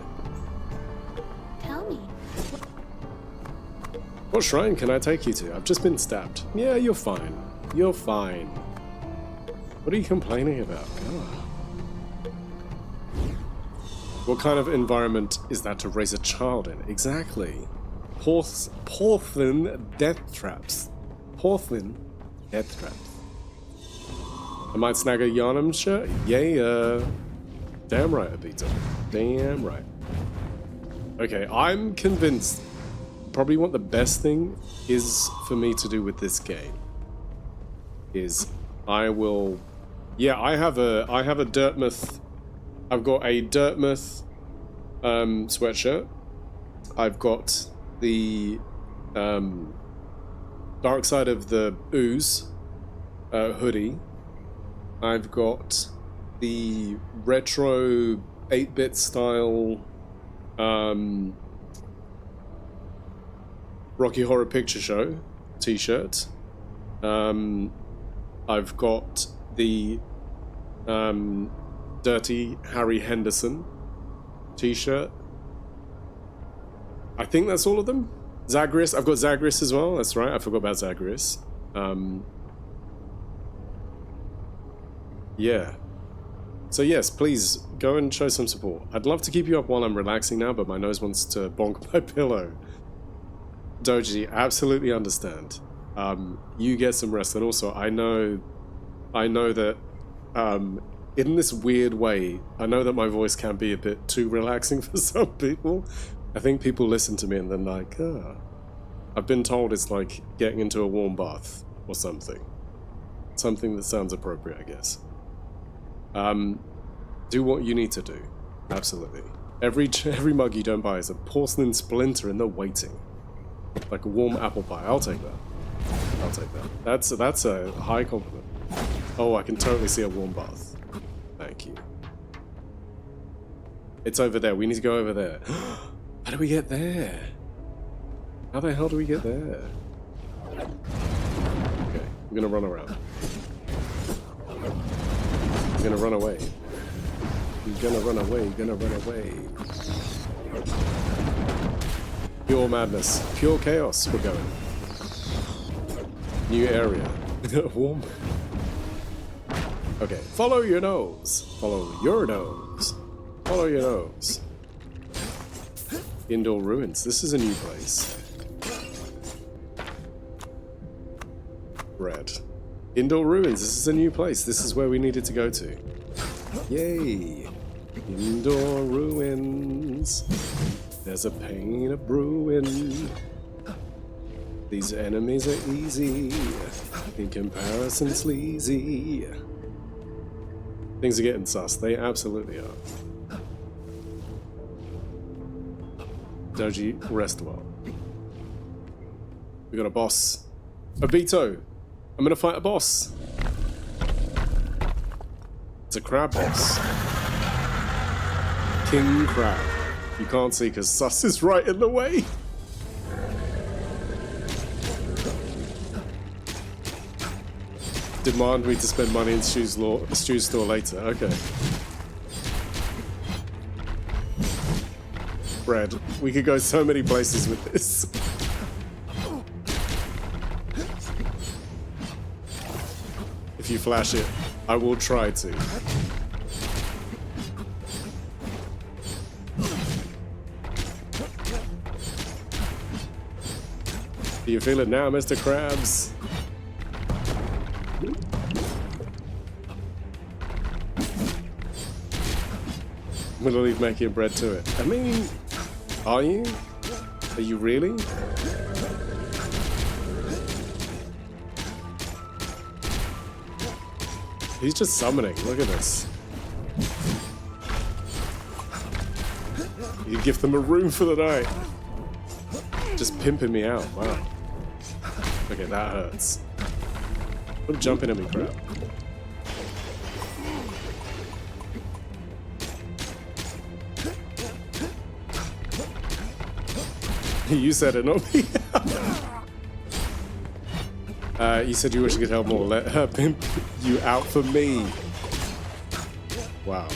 Tell me. What shrine can I take you to? I've just been stabbed. Yeah, you're fine. You're fine. What are you complaining about? God. What kind of environment is that to raise a child in? Exactly. Porcelain death traps. Porcelain death traps. I might snag a Yarnum shirt? Yeah, damn right, Abita. Damn right. Okay, I'm convinced probably what the best thing is for me to do with this game is I will... Yeah, I have a Dirtmouth... I've got a Dirtmouth sweatshirt. I've got the Dark Side of the Ooze hoodie. I've got the retro 8-bit style Rocky Horror Picture Show t-shirt. I've got the Dirty Harry Henderson t-shirt. I think that's all of them. Zagreus, I've got Zagreus as well. That's right, I forgot about Zagreus. Yeah. So yes, please go and show some support. I'd love to keep you up while I'm relaxing now, but my nose wants to bonk my pillow. Doji, absolutely understand. You get some rest, and also I know that in this weird way, I know that my voice can be a bit too relaxing for some people. I think people listen to me and they're like, I've been told it's like getting into a warm bath or something. Something that sounds appropriate, I guess. Do what you need to do. Absolutely. Every mug you don't buy is a porcelain splinter in the waiting. Like a warm apple pie. I'll take that. I'll take that. That's a high compliment. Oh, I can totally see a warm bath. Thank you. It's over there. We need to go over there. How do we get there? How the hell do we get there? Okay, I'm gonna run around. I'm gonna run away. You're gonna run away. You're gonna run away. Pure madness. Pure chaos. We're going. New area. Warm. Okay. Follow your nose. Follow your nose. Follow your nose. Indoor ruins. This is a new place. Red. Indoor ruins. This is a new place. This is where we needed to go to. Yay. Indoor ruins. There's a pain of brewing. These enemies are easy. In comparison, sleazy. Things are getting sus. They absolutely are. Doji, rest well. We got a boss. Obito! I'm gonna fight a boss. It's a crab boss. King Crab. You can't see because sus is right in the way. Demand me to spend money in Stu's store later. Okay. Bread. We could go so many places with this. If you flash it, I will try to. Do you feel it now, Mr. Krabs? I'm gonna leave making bread to it. I mean, are you? Are you really? He's just summoning. Look at this. You give them a room for the night. Just pimping me out. Wow. Okay, that hurts. Stop jumping at me, crap. You said it, not me. You said you wish you could help more. Let her pimp you out for me. Wow.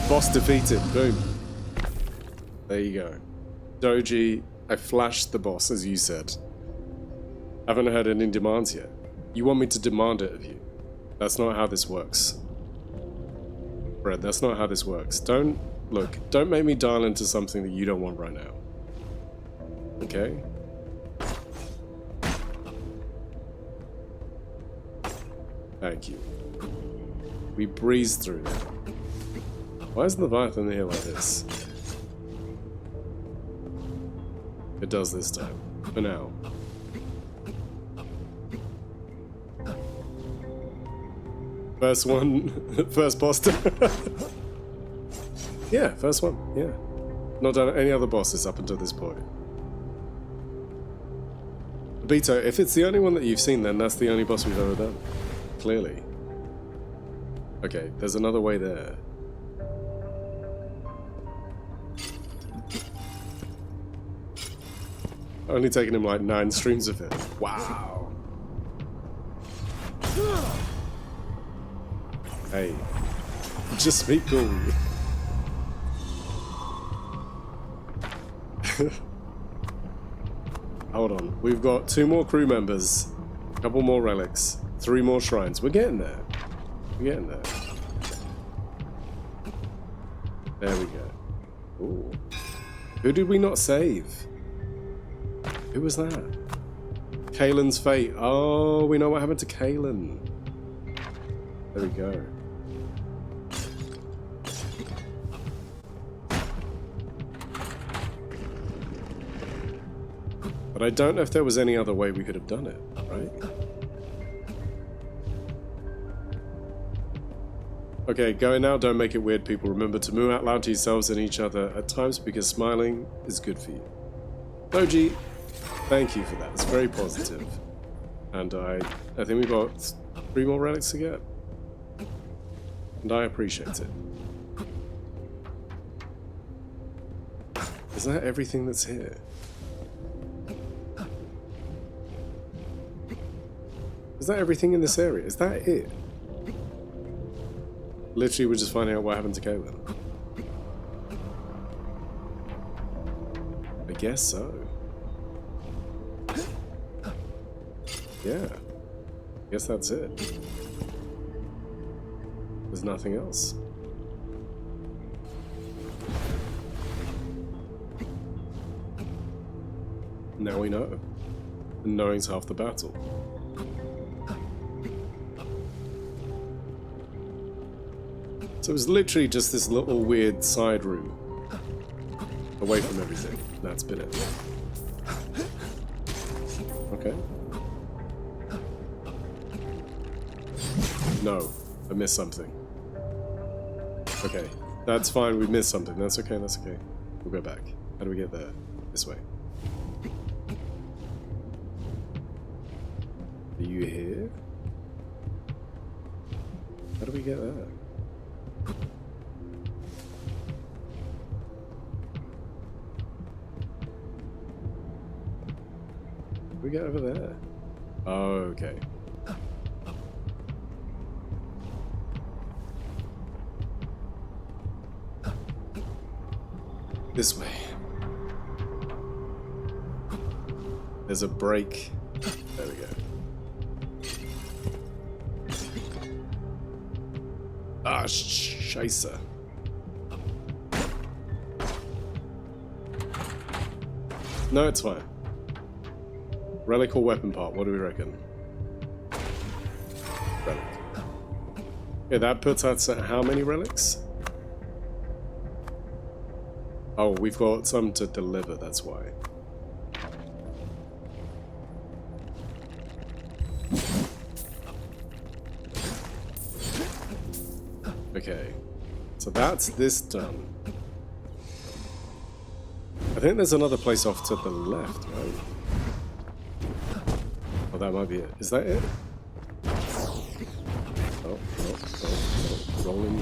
Boss defeated. Boom. There you go. Doji, I flashed the boss, as you said. Haven't heard any demands yet. You want me to demand it of you. That's not how this works. Brett, that's not how this works. Don't make me dial into something that you don't want right now. Okay? Thank you. We breeze through. Why isn't the Leviathan here like this? It does this time. For now. First one. First boss. Yeah, first one. Yeah. Not done any other bosses up until this point. Obito, if it's the only one that you've seen, then that's the only boss we've ever done. Clearly. Okay, there's another way there. Only taken him like 9 streams of it. Wow. Hey. Just be cool. Hold on. We've got 2 more crew members, a couple more relics, 3 more shrines. We're getting there. We're getting there. There we go. Ooh. Who did we not save? Who was that? Kalen's fate. Oh, we know what happened to Kalen. There we go. But I don't know if there was any other way we could have done it, right? Okay, going now, don't make it weird, people. Remember to moo out loud to yourselves and each other at times because smiling is good for you. Doji, thank you for that. It's very positive. And I think we've got 3 more relics to get. And I appreciate it. Is that everything that's here? Is that everything in this area? Is that it? Literally, we're just finding out what happened to Kaelin. I guess so. Yeah. Guess that's it. There's nothing else. Now we know. And knowing's half the battle. So it was literally just this little weird side room. Away from everything. That's been it. Okay. No. I missed something. Okay. That's fine, we missed something. That's okay, that's okay. We'll go back. How do we get there? This way. Are you here? How do we get there? We get over there. Oh, okay. This way. There's a break. There we go. Ah, scheisse. No, it's fine. Relic or weapon part, what do we reckon? Relic. Yeah, that puts us at how many relics? Oh, we've got some to deliver, that's why. Okay, so that's this done. I think there's another place off to the left, right? Oh, that might be it. Is that it? Oh. Rolling.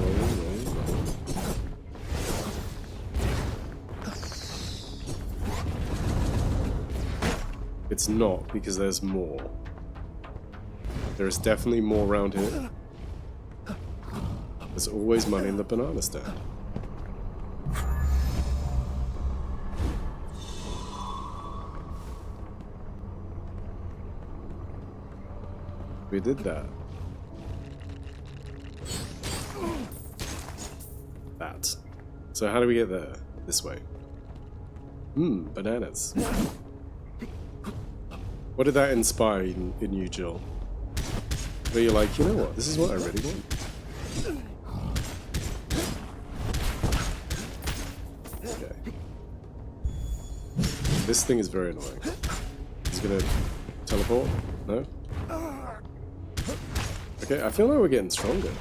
It's not, because there's more. There is definitely more around here. There's always money in the banana stand. We did that. That. So how do we get there? This way. Bananas. What did that inspire in you, Jill? Where you're like, you know what? This is what I really want. Okay. This thing is very annoying. He's gonna teleport? No? Okay, I feel like we're getting stronger.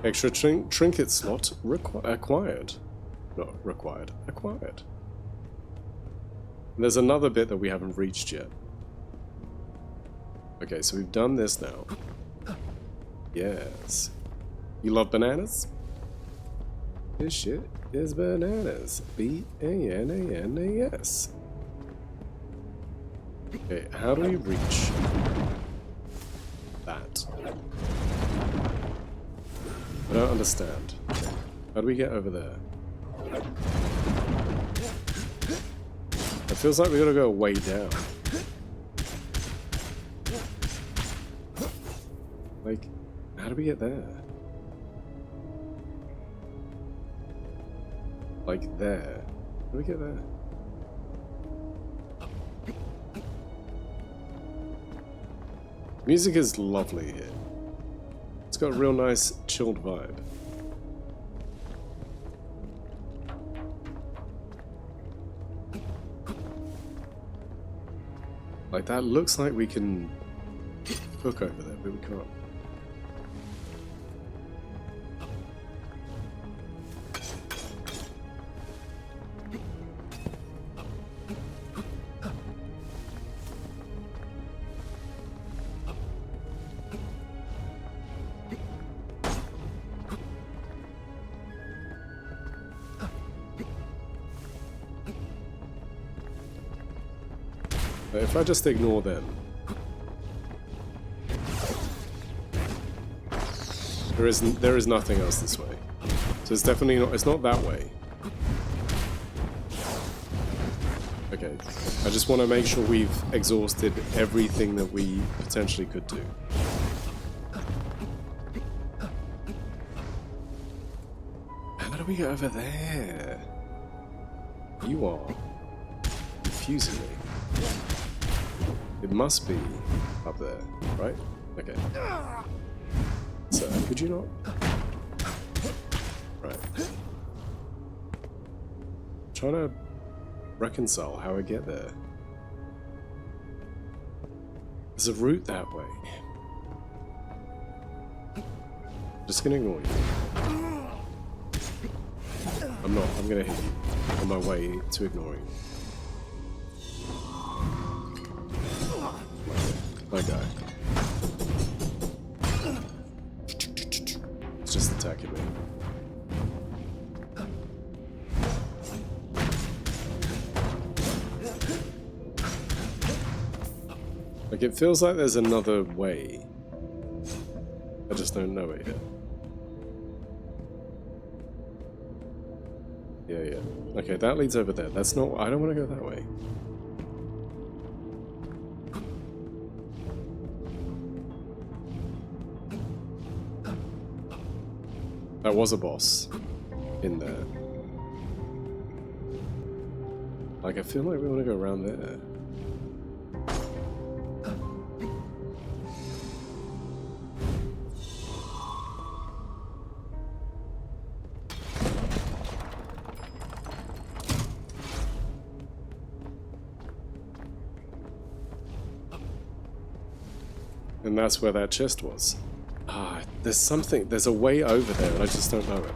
Extra trinket slot acquired. Not required. Acquired. And there's another bit that we haven't reached yet. Okay, so we've done this now. Yes. You love bananas? This shit is bananas. B-A-N-A-N-A-S. Okay, how do we reach that? I don't understand. How do we get over there? It feels like we gotta go way down. Like, how do we get there? Like there. How do we get there? Music is lovely here. It's got a real nice, chilled vibe. Like, that looks like we can hook over there, but we can't. If I just ignore them, there is nothing else this way. So it's definitely not. It's not that way. Okay, I just want to make sure we've exhausted everything that we potentially could do. How do we get over there? You are confusing me. It must be up there, right? Okay. So, could you not? Right. I'm trying to reconcile how I get there. There's a route that way. Just gonna ignore you. I'm not. I'm gonna hit you on my way to ignoring you. My guy. It's just attacking me. Like, it feels like there's another way. I just don't know it yet. Yeah. Okay, that leads over there. That's not... I don't want to go that way. That was a boss in there. Like, I feel like we want to go around there. And that's where that chest was. Ah, there's something, there's a way over there, and I just don't know it.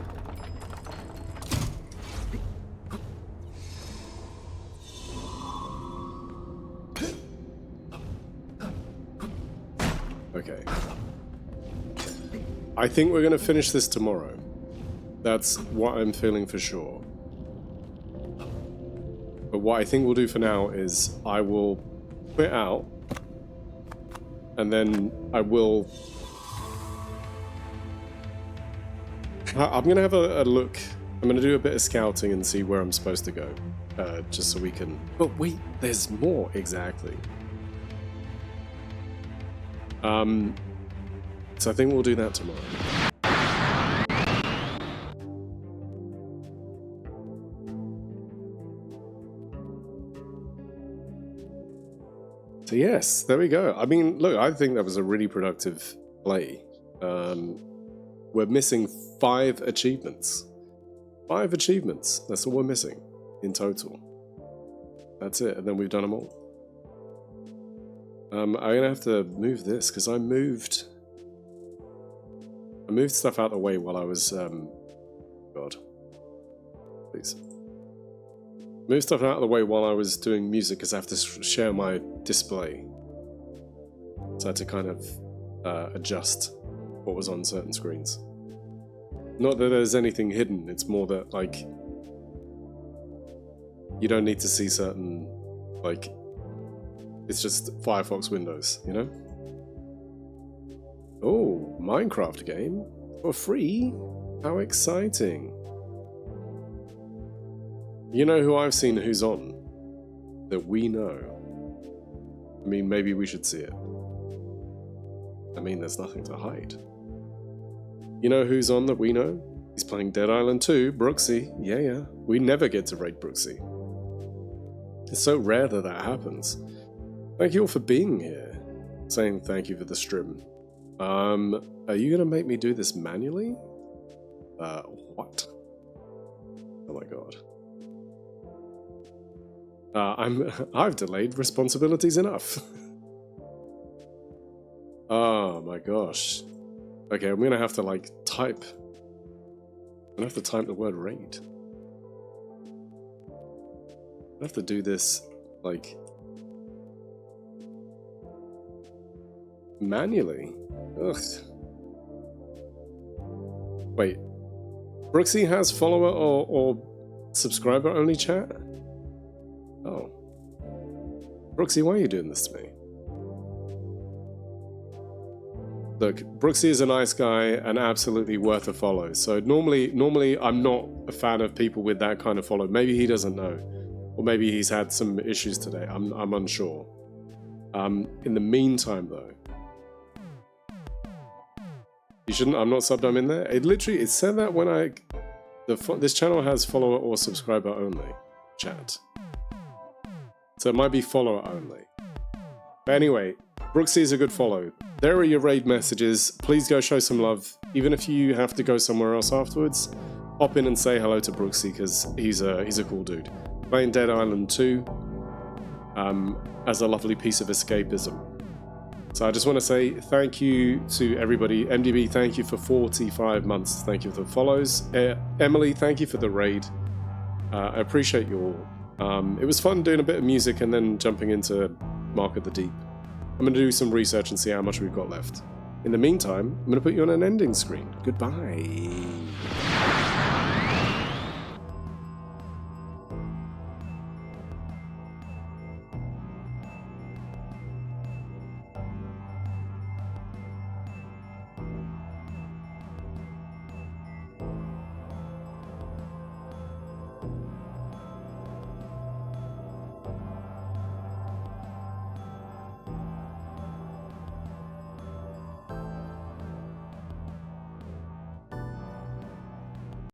Okay. I think we're gonna finish this tomorrow. That's what I'm feeling for sure. But what I think we'll do for now is I will quit out, and then I will... I'm going to have a look. I'm going to do a bit of scouting and see where I'm supposed to go. Just so we can... But wait, there's more, exactly. So I think we'll do that tomorrow. So yes, there we go. I mean, look, I think that was a really productive play. We're missing 5 achievements. 5 achievements. That's all we're missing in total. That's it, and then we've done them all. I'm gonna have to move this because I moved stuff out of the way while I was God. Please. Move stuff out of the way while I was doing music because I have to share my display. So I had to kind of adjust what was on certain screens. Not that there's anything hidden, it's more that, like, you don't need to see certain, like, It's just Firefox Windows, you know? Oh, Minecraft game for free? How exciting. You know who I've seen who's on? That we know. I mean, maybe we should see it. I mean, there's nothing to hide. You know who's on that we know? He's playing Dead Island 2, Brooksy. Yeah. We never get to rate Brooksy. It's so rare that that happens. Thank you all for being here. Saying thank you for the stream. Are you gonna make me do this manually? What? Oh my god. I've delayed responsibilities enough. Oh my gosh. Okay, I'm gonna have to like type. I'm gonna have to type the word raid. I have to do this like manually. Ugh. Wait. Brooksy has follower or subscriber only chat? Oh. Brooksy, why are you doing this to me? Look, Brooksy is a nice guy and absolutely worth a follow. So normally I'm not a fan of people with that kind of follow. Maybe he doesn't know. Or maybe he's had some issues today. I'm unsure. In the meantime though, you shouldn't. I'm not subbed. I'm in there. It said that when this channel has follower or subscriber only chat. So it might be follower only. But anyway, Brooksy is a good follow. There are your raid messages. Please go show some love. Even if you have to go somewhere else afterwards, hop in and say hello to Brooksy because he's a cool dude. Playing Dead Island 2 as a lovely piece of escapism. So I just want to say thank you to everybody. MDB, thank you for 45 months. Thank you for the follows. Emily, thank you for the raid. I appreciate you all. It was fun doing a bit of music and then jumping into Meke Of The Deep. I'm going to do some research and see how much we've got left. In the meantime, I'm going to put you on an ending screen. Goodbye.